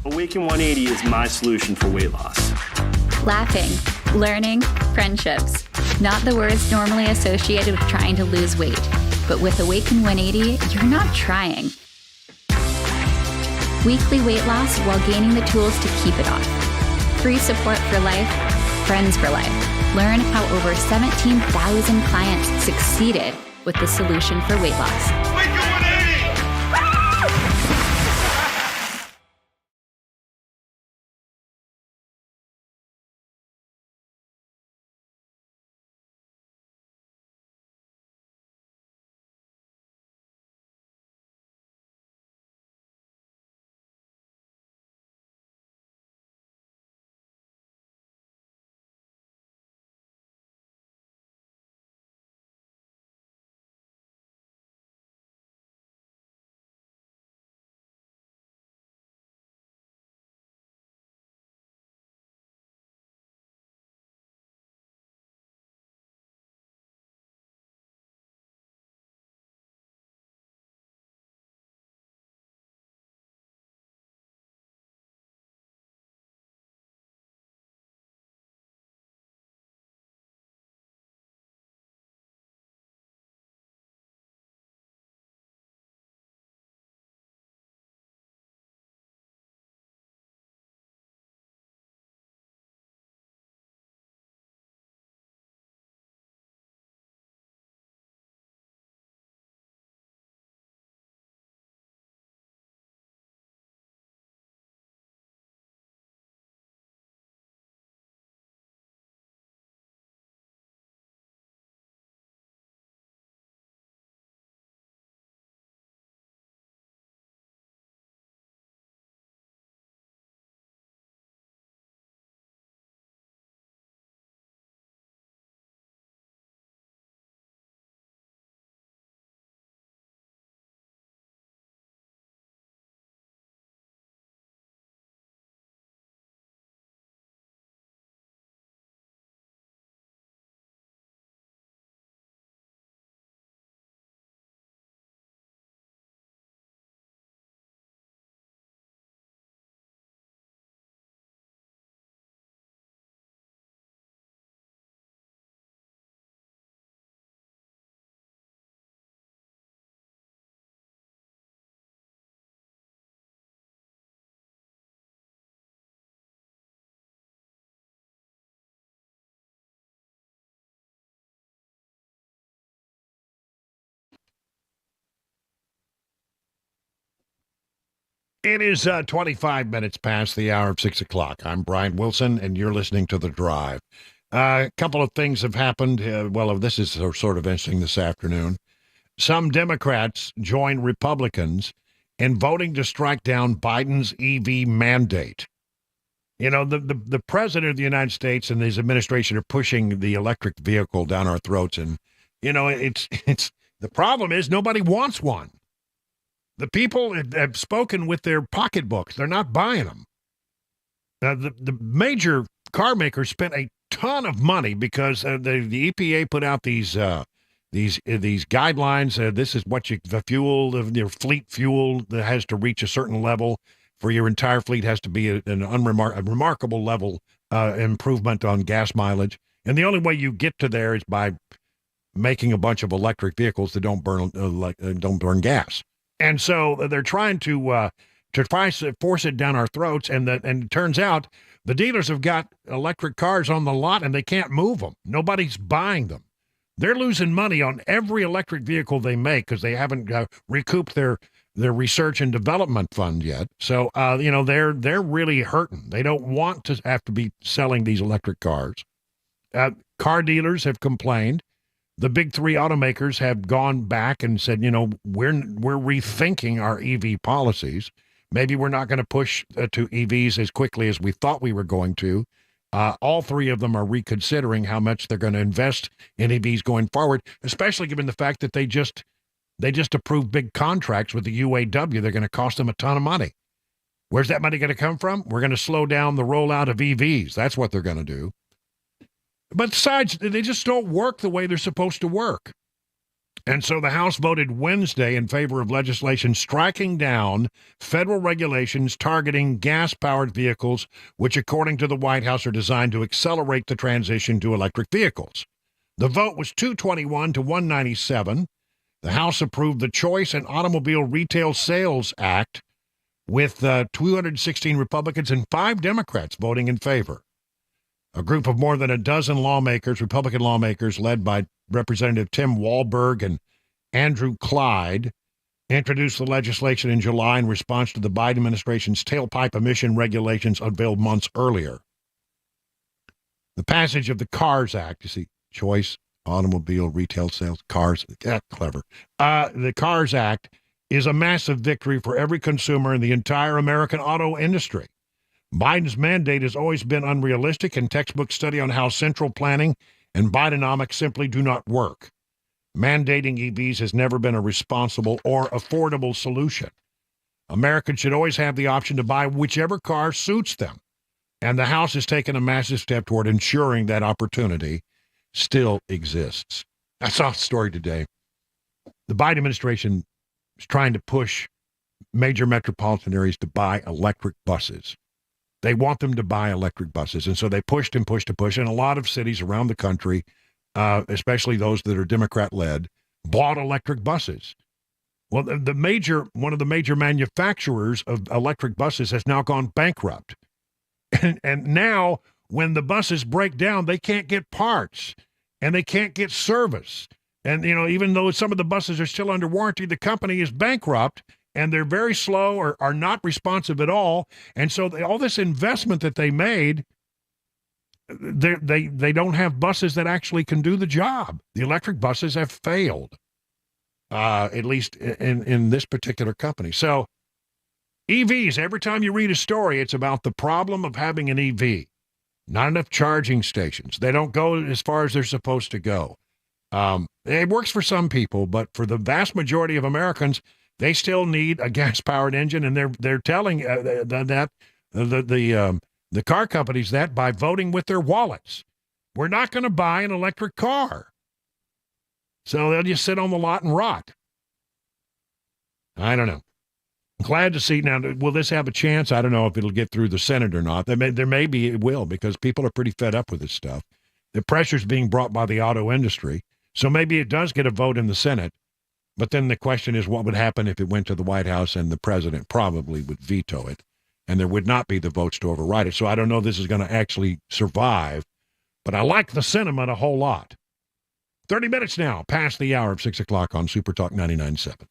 Awaken 180 is my solution for weight loss. Laughing, learning, friendships. Not the words normally associated with trying to lose weight. But with Awaken 180, you're not trying. Weekly weight loss while gaining the tools to keep it off. Free support for life, friends for life. Learn how over 17,000 clients succeeded with the solution for weight loss. Awaken 180! It is 25 minutes past the hour of 6 o'clock. I'm Brian Wilson, and you're listening to The Drive. A couple of things have happened. This is sort of interesting this afternoon. Some Democrats join Republicans in voting to strike down Biden's EV mandate. You know, the president of the United States and his administration are pushing the electric vehicle down our throats. And, you know, it's the problem is nobody wants one. The people have spoken with their pocketbooks. They're not buying them. The major car makers spent a ton of money because the EPA put out these guidelines. This is what the fuel of your fleet fuel that has to reach a certain level for your entire fleet has to be a remarkable level improvement on gas mileage. And the only way you get to there is by making a bunch of electric vehicles that don't burn gas. And so they're trying to force it down our throats. And it turns out the dealers have got electric cars on the lot and they can't move them. Nobody's buying them. They're losing money on every electric vehicle they make because they haven't recouped their research and development fund yet. So, they're really hurting. They don't want to have to be selling these electric cars. Car dealers have complained. The big three automakers have gone back and said, we're rethinking our EV policies. Maybe we're not going to push to EVs as quickly as we thought we were going to. All three of them are reconsidering how much they're going to invest in EVs going forward, especially given the fact that they just approved big contracts with the UAW. They're going to cost them a ton of money. Where's that money going to come from? We're going to slow down the rollout of EVs. That's what they're going to do. But besides, they just don't work the way they're supposed to work. And so the House voted Wednesday in favor of legislation striking down federal regulations targeting gas-powered vehicles, which, according to the White House, are designed to accelerate the transition to electric vehicles. The vote was 221 to 197. The House approved the Choice and Automobile Retail Sales Act with 216 Republicans and 5 Democrats voting in favor. A group of more than a dozen lawmakers, Republican lawmakers, led by Representative Tim Walberg and Andrew Clyde, introduced the legislation in July in response to the Biden administration's tailpipe emission regulations unveiled months earlier. The passage of the CARS Act, you see, Choice, Automobile, Retail Sales, CARS, clever. The CARS Act is a massive victory for every consumer in the entire American auto industry. Biden's mandate has always been unrealistic, and textbook study on how central planning and Bidenomics simply do not work. Mandating EVs has never been a responsible or affordable solution. Americans should always have the option to buy whichever car suits them, and the House has taken a massive step toward ensuring that opportunity still exists. I saw a story today. The Biden administration is trying to push major metropolitan areas to buy electric buses. They want them to buy electric buses. And so they pushed and pushed and pushed. And a lot of cities around the country, especially those that are Democrat-led, bought electric buses. Well, one of the major manufacturers of electric buses has now gone bankrupt. And now when the buses break down, they can't get parts and they can't get service. And, even though some of the buses are still under warranty, the company is bankrupt. And they're very slow or are not responsive at all. And so all this investment that they made, they don't have buses that actually can do the job. The electric buses have failed, at least in this particular company. So EVs, every time you read a story, it's about the problem of having an EV. Not enough charging stations. They don't go as far as they're supposed to go. It works for some people, but for the vast majority of Americans, they still need a gas-powered engine, and they're telling the car companies that by voting with their wallets. We're not going to buy an electric car. So they'll just sit on the lot and rot. I don't know. Glad to see. Now, will this have a chance? I don't know if it'll get through the Senate or not. There may be it will, because people are pretty fed up with this stuff. The pressure's being brought by the auto industry. So maybe it does get a vote in the Senate. But then the question is, what would happen if it went to the White House, and the president probably would veto it, and there would not be the votes to override it. So I don't know if this is going to actually survive, but I like the sentiment a whole lot. 30 minutes now, past the hour of 6 o'clock on Super Talk 99.7.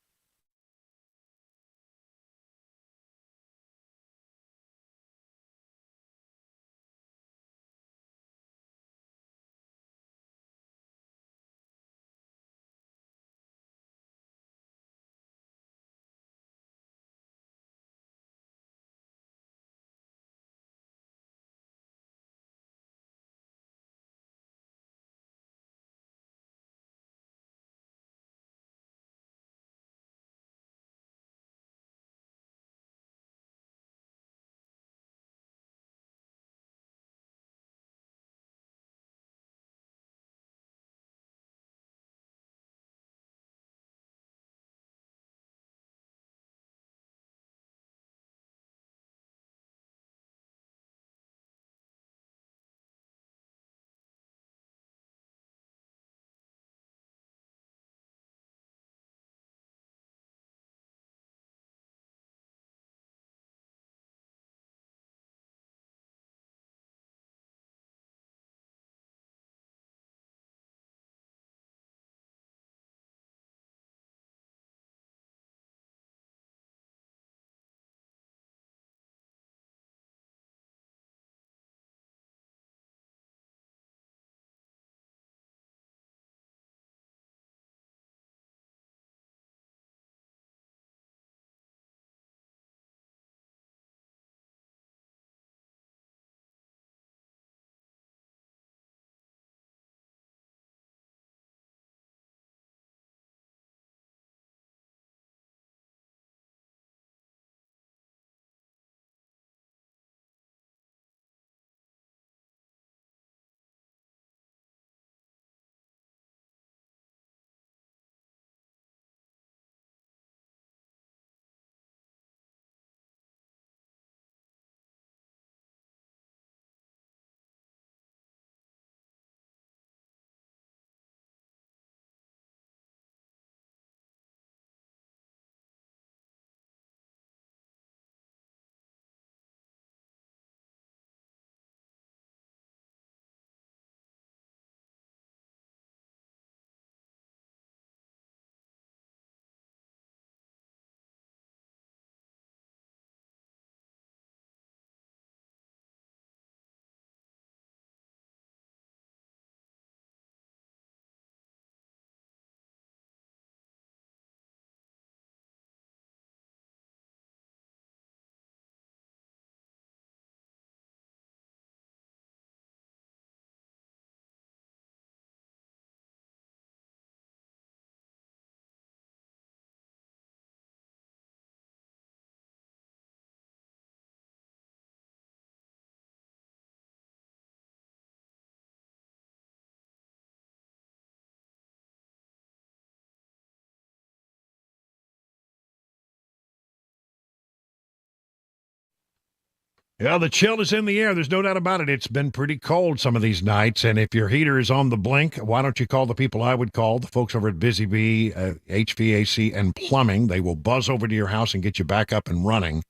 Yeah, the chill is in the air. There's no doubt about it. It's been pretty cold some of these nights, and if your heater is on the blink, why don't you call the people I would call, the folks over at Busy Bee, HVAC, and Plumbing. They will buzz over to your house and get you back up and running.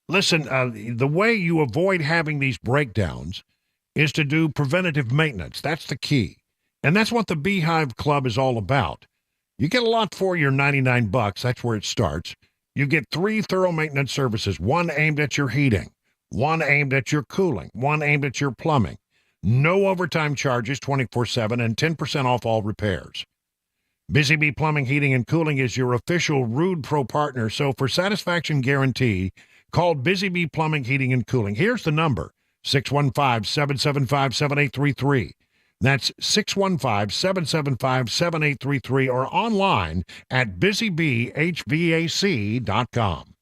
Listen, the way you avoid having these breakdowns is to do preventative maintenance. That's the key, and that's what the Beehive Club is all about. You get a lot for your $99. That's where it starts. You get 3 thorough maintenance services, one aimed at your heating, one aimed at your cooling, one aimed at your plumbing. No overtime charges 24/7 and 10% off all repairs. Busy Bee Plumbing, Heating, and Cooling is your official Rude Pro partner, so for satisfaction guarantee, call Busy Bee Plumbing, Heating, and Cooling. Here's the number, 615-775-7833. That's 615-775-7833 or online at busybeehvac.com.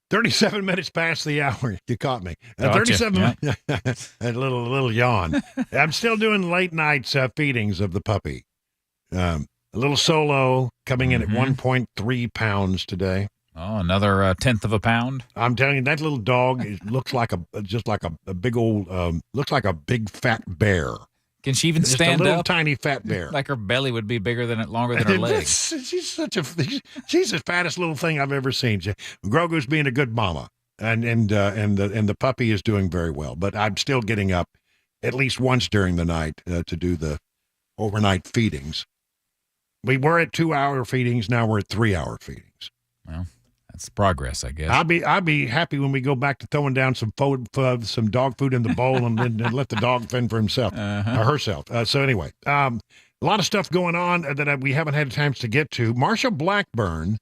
"37 minutes past the hour." You caught me. Gotcha. 37. Yeah. A little yawn. I'm still doing late nights feedings of the puppy. A little solo coming in at 1.3 pounds today. Oh, another tenth of a pound. I'm telling you, that little dog looks like a big old looks like a big fat bear. Can she even stand a little up? tiny fat bear. Like her belly would be longer than her legs. She's the fattest little thing I've ever seen. Grogu's being a good mama, and the puppy is doing very well. But I'm still getting up at least once during the night to do the overnight feedings. We were at 2-hour feedings. Now we're at 3-hour feedings. Well, that's progress, I guess. I'll be happy when we go back to throwing down some dog food in the bowl and then let the dog fend for himself or herself. So anyway, a lot of stuff going on that we haven't had a chance to get to. Marsha Blackburn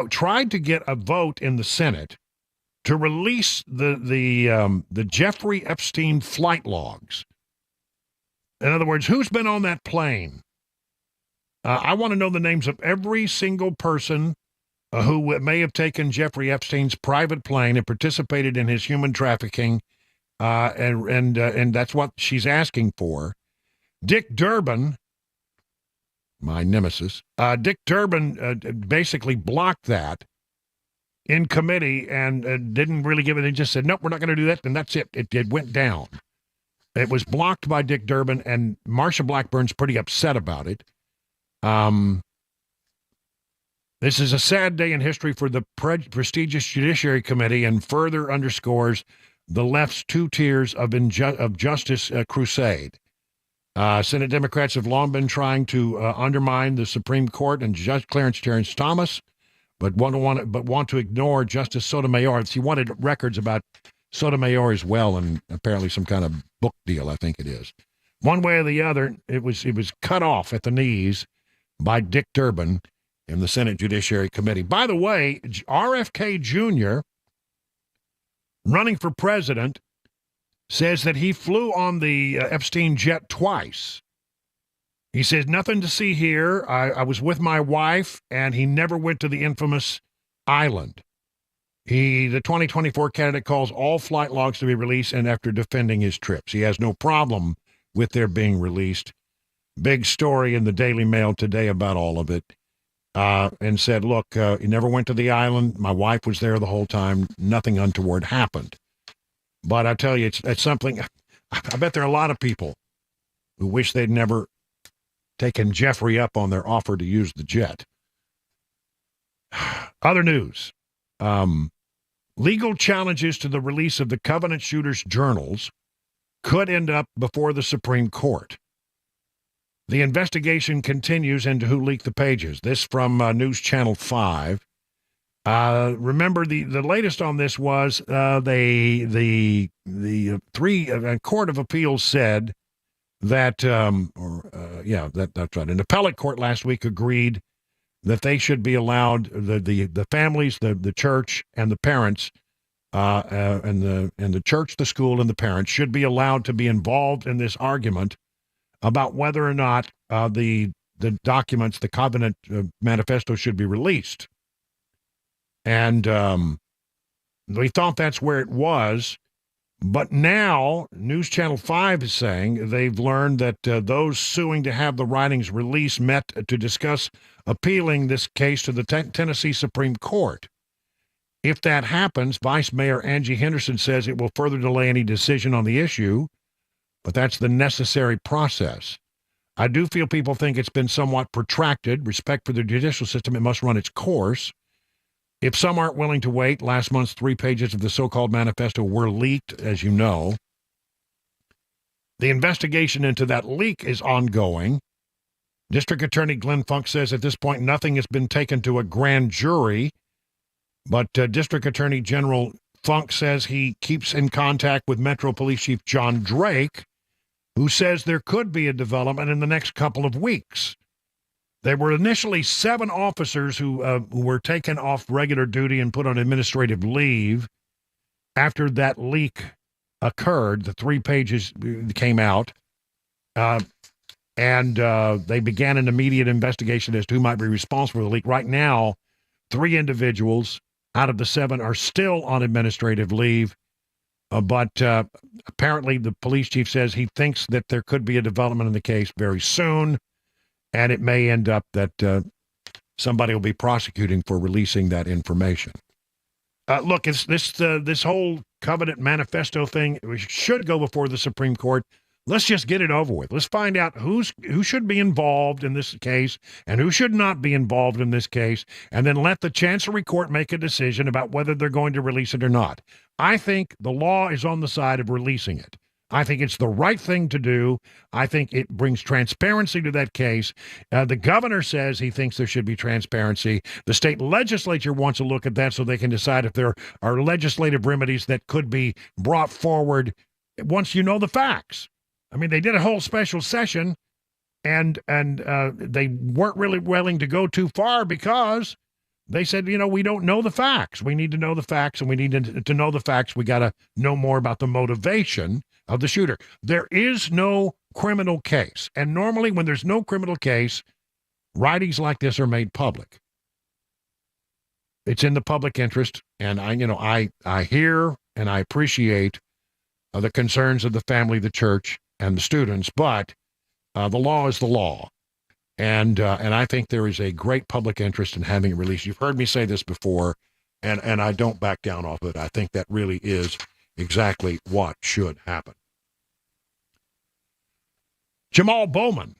tried to get a vote in the Senate to release the Jeffrey Epstein flight logs. In other words, who's been on that plane? I want to know the names of every single person who may have taken Jeffrey Epstein's private plane and participated in his human trafficking, and that's what she's asking for. Dick Durbin, my nemesis, Dick Durbin basically blocked that in committee and didn't really give it. He just said, nope, we're not going to do that, and that's it. It went down. It was blocked by Dick Durbin, and Marsha Blackburn's pretty upset about it. This is a sad day in history for the prestigious Judiciary Committee and further underscores the left's two tiers of justice crusade. Senate Democrats have long been trying to undermine the Supreme Court and Judge Clarence Terrence Thomas, but want to ignore Justice Sotomayor. He wanted records about Sotomayor as well, and apparently some kind of book deal, I think it is. One way or the other, it was cut off at the knees by Dick Durbin in the Senate Judiciary Committee. By the way, RFK Jr., running for president, says that he flew on the Epstein jet twice. He says, nothing to see here. I was with my wife, and he never went to the infamous island. The 2024 candidate calls all flight logs to be released, and after defending his trips, he has no problem with their being released. Big story in the Daily Mail today about all of it. And said, look, he never went to the island. My wife was there the whole time. Nothing untoward happened. But I tell you, it's something. I bet there are a lot of people who wish they'd never taken Jeffrey up on their offer to use the jet. Other news. Legal challenges to the release of the Covenant Shooters journals could end up before the Supreme Court. The investigation continues into who leaked the pages. This from News Channel 5. Remember, the latest on this was the Court of Appeals said that, that's right. An appellate court last week agreed that they should be allowed, the families, the church, and the parents, and the church, the school, and the parents should be allowed to be involved in this argument about whether or not the documents, the Covenant Manifesto, should be released. And we thought that's where it was. But now News Channel 5 is saying they've learned that those suing to have the writings released met to discuss appealing this case to the Tennessee Supreme Court. If that happens, Vice Mayor Angie Henderson says it will further delay any decision on the issue, but that's the necessary process. I do feel people think it's been somewhat protracted. Respect for the judicial system, it must run its course. If some aren't willing to wait, last month's 3 pages of the so-called manifesto were leaked, as you know. The investigation into that leak is ongoing. District Attorney Glenn Funk says at this point nothing has been taken to a grand jury, but District Attorney General Funk says he keeps in contact with Metro Police Chief John Drake, who says there could be a development in the next couple of weeks. There were initially 7 officers who were taken off regular duty and put on administrative leave after that leak occurred. The 3 pages came out, and they began an immediate investigation as to who might be responsible for the leak. Right now, 3 individuals out of the 7 are still on administrative leave, but apparently the police chief says he thinks that there could be a development in the case very soon. And it may end up that somebody will be prosecuting for releasing that information. Look, it's this whole Covenant Manifesto thing should go before the Supreme Court. Let's just get it over with. Let's find out who should be involved in this case and who should not be involved in this case, and then let the Chancery Court make a decision about whether they're going to release it or not. I think the law is on the side of releasing it. I think it's the right thing to do. I think it brings transparency to that case. The governor says he thinks there should be transparency. The state legislature wants to look at that so they can decide if there are legislative remedies that could be brought forward once you know the facts. I mean, they did a whole special session, and they weren't really willing to go too far because they said, we don't know the facts. We need to know the facts, and we need to know the facts. We got to know more about the motivation of the shooter. There is no criminal case. And normally when there's no criminal case, writings like this are made public. It's in the public interest, and I hear and I appreciate the concerns of the family, the church, and the students, but the law is the law. And I think there is a great public interest in having it released. You've heard me say this before, and I don't back down off it. I think that really is exactly what should happen. Jamal Bowman.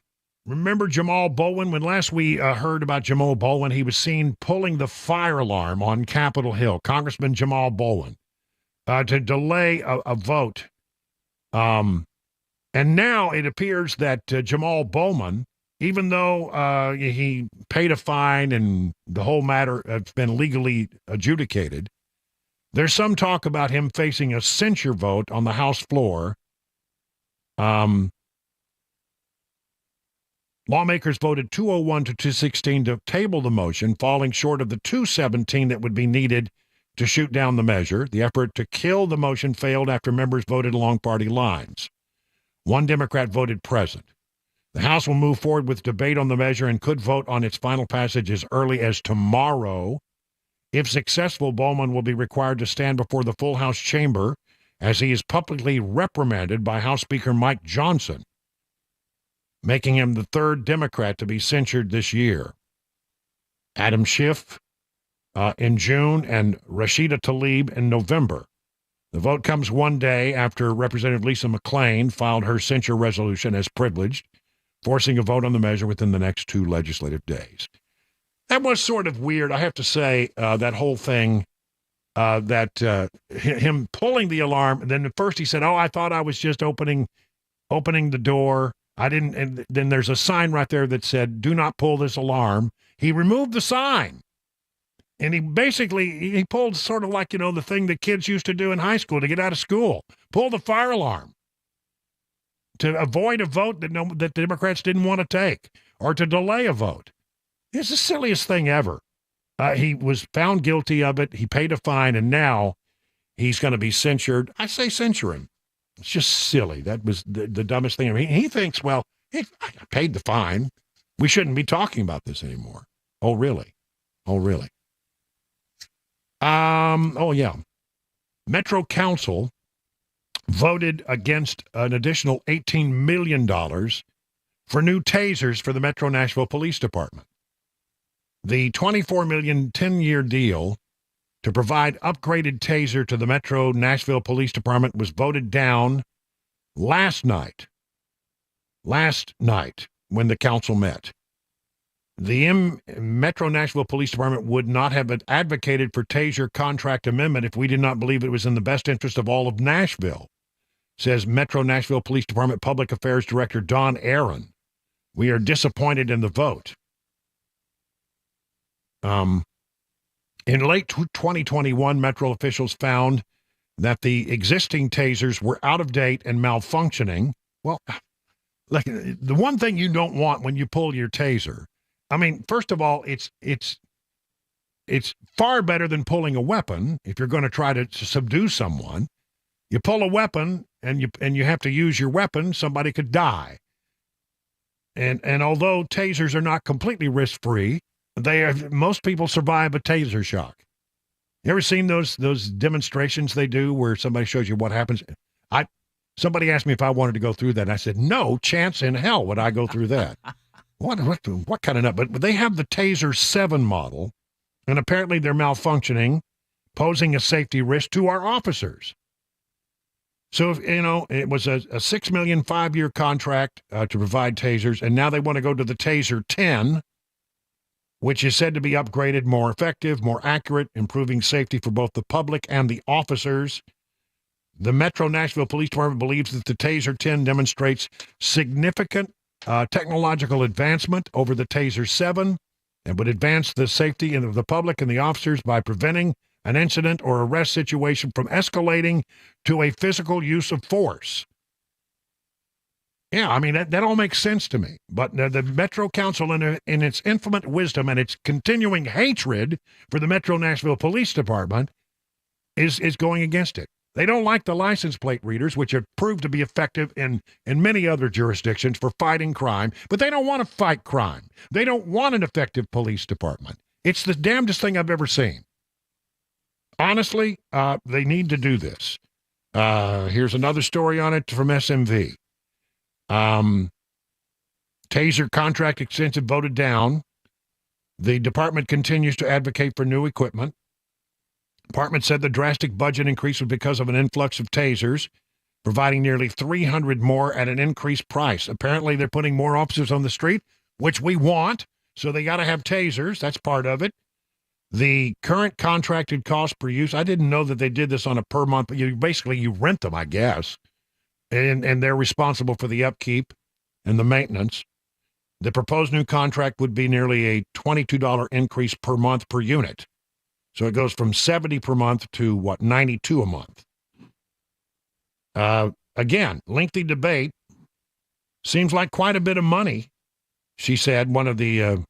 Remember Jamal Bowman? When last we heard about Jamal Bowman, he was seen pulling the fire alarm on Capitol Hill. Congressman Jamal Bowman, to delay a vote. And now it appears that Jamal Bowman, even though he paid a fine and the whole matter has been legally adjudicated, there's some talk about him facing a censure vote on the House floor. Lawmakers voted 201 to 216 to table the motion, falling short of the 217 that would be needed to shoot down the measure. The effort to kill the motion failed after members voted along party lines. One Democrat voted present. The House will move forward with debate on the measure and could vote on its final passage as early as tomorrow. If successful, Bowman will be required to stand before the full House chamber as he is publicly reprimanded by House Speaker Mike Johnson, making him the third Democrat to be censured this year. Adam Schiff in June and Rashida Tlaib in November. The vote comes one day after Representative Lisa McClain filed her censure resolution as privileged, forcing a vote on the measure within the next 2 legislative days. That was sort of weird, I have to say, that whole thing, him pulling the alarm. And then at first he said, I thought I was just opening the door. I didn't. And then there's a sign right there that said, do not pull this alarm. He removed the sign. And he pulled sort of like, the thing that kids used to do in high school to get out of school. Pull the fire alarm to avoid a vote that the Democrats didn't want to take or to delay a vote. It's the silliest thing ever. He was found guilty of it. He paid a fine, and now he's going to be censured. I say censure him. It's just silly. That was the dumbest thing. I mean, he thinks, well, I paid the fine. We shouldn't be talking about this anymore. Oh, really? Oh, really? Oh, yeah. Metro Council voted against an additional $18 million for new tasers for the Metro Nashville Police Department. The $24 million 10-year deal to provide upgraded taser to the Metro Nashville Police Department was voted down last night when the council met. The Metro Nashville Police Department would not have advocated for taser contract amendment if we did not believe it was in the best interest of all of Nashville, says Metro Nashville Police Department Public Affairs Director Don Aaron. We are disappointed in the vote. In late 2021, Metro officials found that the existing tasers were out of date and malfunctioning. Well, like the one thing you don't want when you pull your taser, I mean, first of all, it's far better than pulling a weapon. If you're going to try to subdue someone, you pull a weapon and you have to use your weapon, somebody could die. And although tasers are not completely risk-free, most people survive a taser shock. You ever seen those demonstrations they do where somebody shows you what happens? Somebody asked me if I wanted to go through that, and I said, no chance in hell would I go through that. What kind of nut? But they have the Taser 7 model, and apparently they're malfunctioning, posing a safety risk to our officers. So, it was a $6 million 5-year contract to provide tasers, and now they want to go to the Taser 10, which is said to be upgraded, more effective, more accurate, improving safety for both the public and the officers. The Metro Nashville Police Department believes that the Taser 10 demonstrates significant technological advancement over the Taser 7 and would advance the safety of the public and the officers by preventing an incident or arrest situation from escalating to a physical use of force. Yeah, I mean, that all makes sense to me. But the Metro Council, in its infinite wisdom and its continuing hatred for the Metro Nashville Police Department, is going against it. They don't like the license plate readers, which have proved to be effective in many other jurisdictions for fighting crime, but they don't want to fight crime. They don't want an effective police department. It's the damnedest thing I've ever seen. honestly, they need to do this. Here's another story on it from SMV. Taser contract extension voted down. The department continues to advocate for new equipment. Department said the drastic budget increase was because of an influx of tasers, providing nearly 300 more at an increased price. Apparently, they're putting more officers on the street, which we want, so they got to have tasers. That's part of it. The current contracted cost per use, I didn't know that they did this on a per month, but you rent them, I guess, and they're responsible for the upkeep and the maintenance. The proposed new contract would be nearly a $22 increase per month per unit. So it goes from $70 per month to, $92 a month. Again, lengthy debate. Seems like quite a bit of money, she said. One of the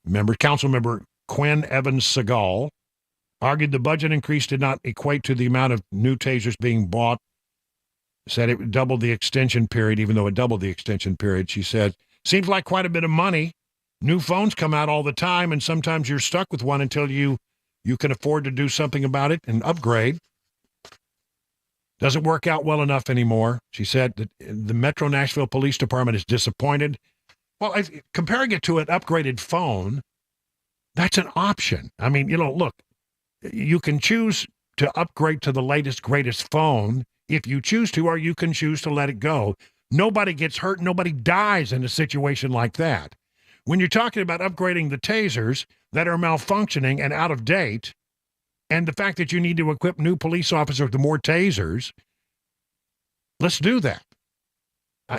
members, council member Quinn Evans Segal, argued the budget increase did not equate to the amount of new tasers being bought. Said it doubled the extension period, even though it doubled the extension period. She said, seems like quite a bit of money. New phones come out all the time, and sometimes you're stuck with one until you can afford to do something about it and upgrade. Doesn't work out well enough anymore. She said that the Metro Nashville Police Department is disappointed. Well, comparing it to an upgraded phone, that's an option. I mean, look, you can choose to upgrade to the latest, greatest phone if you choose to, or you can choose to let it go. Nobody gets hurt. Nobody dies in a situation like that. When you're talking about upgrading the tasers that are malfunctioning and out of date, and the fact that you need to equip new police officers with more tasers, let's do that.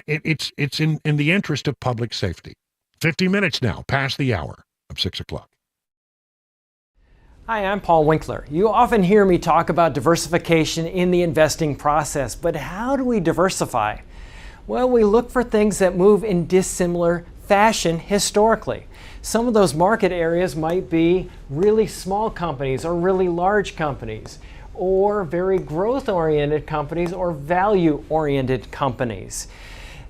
It's in the interest of public safety. 50 minutes now, past the hour of 6 o'clock. Hi, I'm Paul Winkler. You often hear me talk about diversification in the investing process, but how do we diversify? Well, we look for things that move in dissimilar fashion historically. Some of those market areas might be really small companies or really large companies, or very growth-oriented companies or value-oriented companies.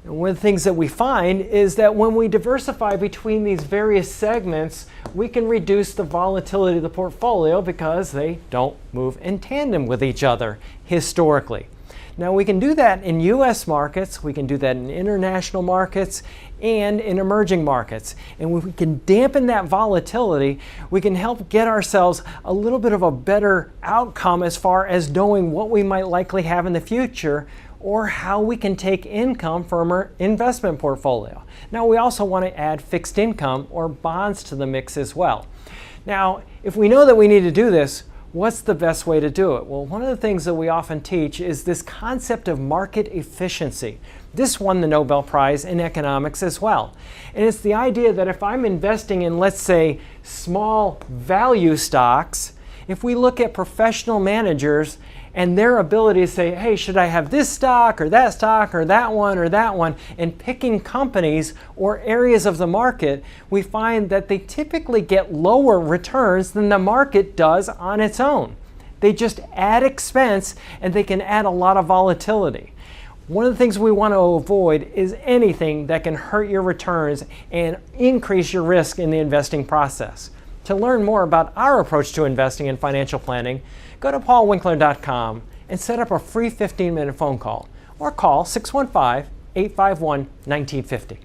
And one of the things that we find is that when we diversify between these various segments, we can reduce the volatility of the portfolio because they don't move in tandem with each other historically. Now, we can do that in U.S. markets, we can do that in international markets, and in emerging markets. And when we can dampen that volatility, we can help get ourselves a little bit of a better outcome as far as knowing what we might likely have in the future or how we can take income from our investment portfolio. Now, we also want to add fixed income or bonds to the mix as well. Now, if we know that we need to do this, what's the best way to do it? Well, one of the things that we often teach is this concept of market efficiency. This won the Nobel Prize in economics as well. And it's the idea that if I'm investing in, let's say, small value stocks, if we look at professional managers and their ability to say, hey, should I have this stock or that one, and picking companies or areas of the market, we find that they typically get lower returns than the market does on its own. They just add expense and they can add a lot of volatility. One of the things we want to avoid is anything that can hurt your returns and increase your risk in the investing process. To learn more about our approach to investing and financial planning, go to paulwinkler.com and set up a free 15-minute phone call or call 615-851-1950.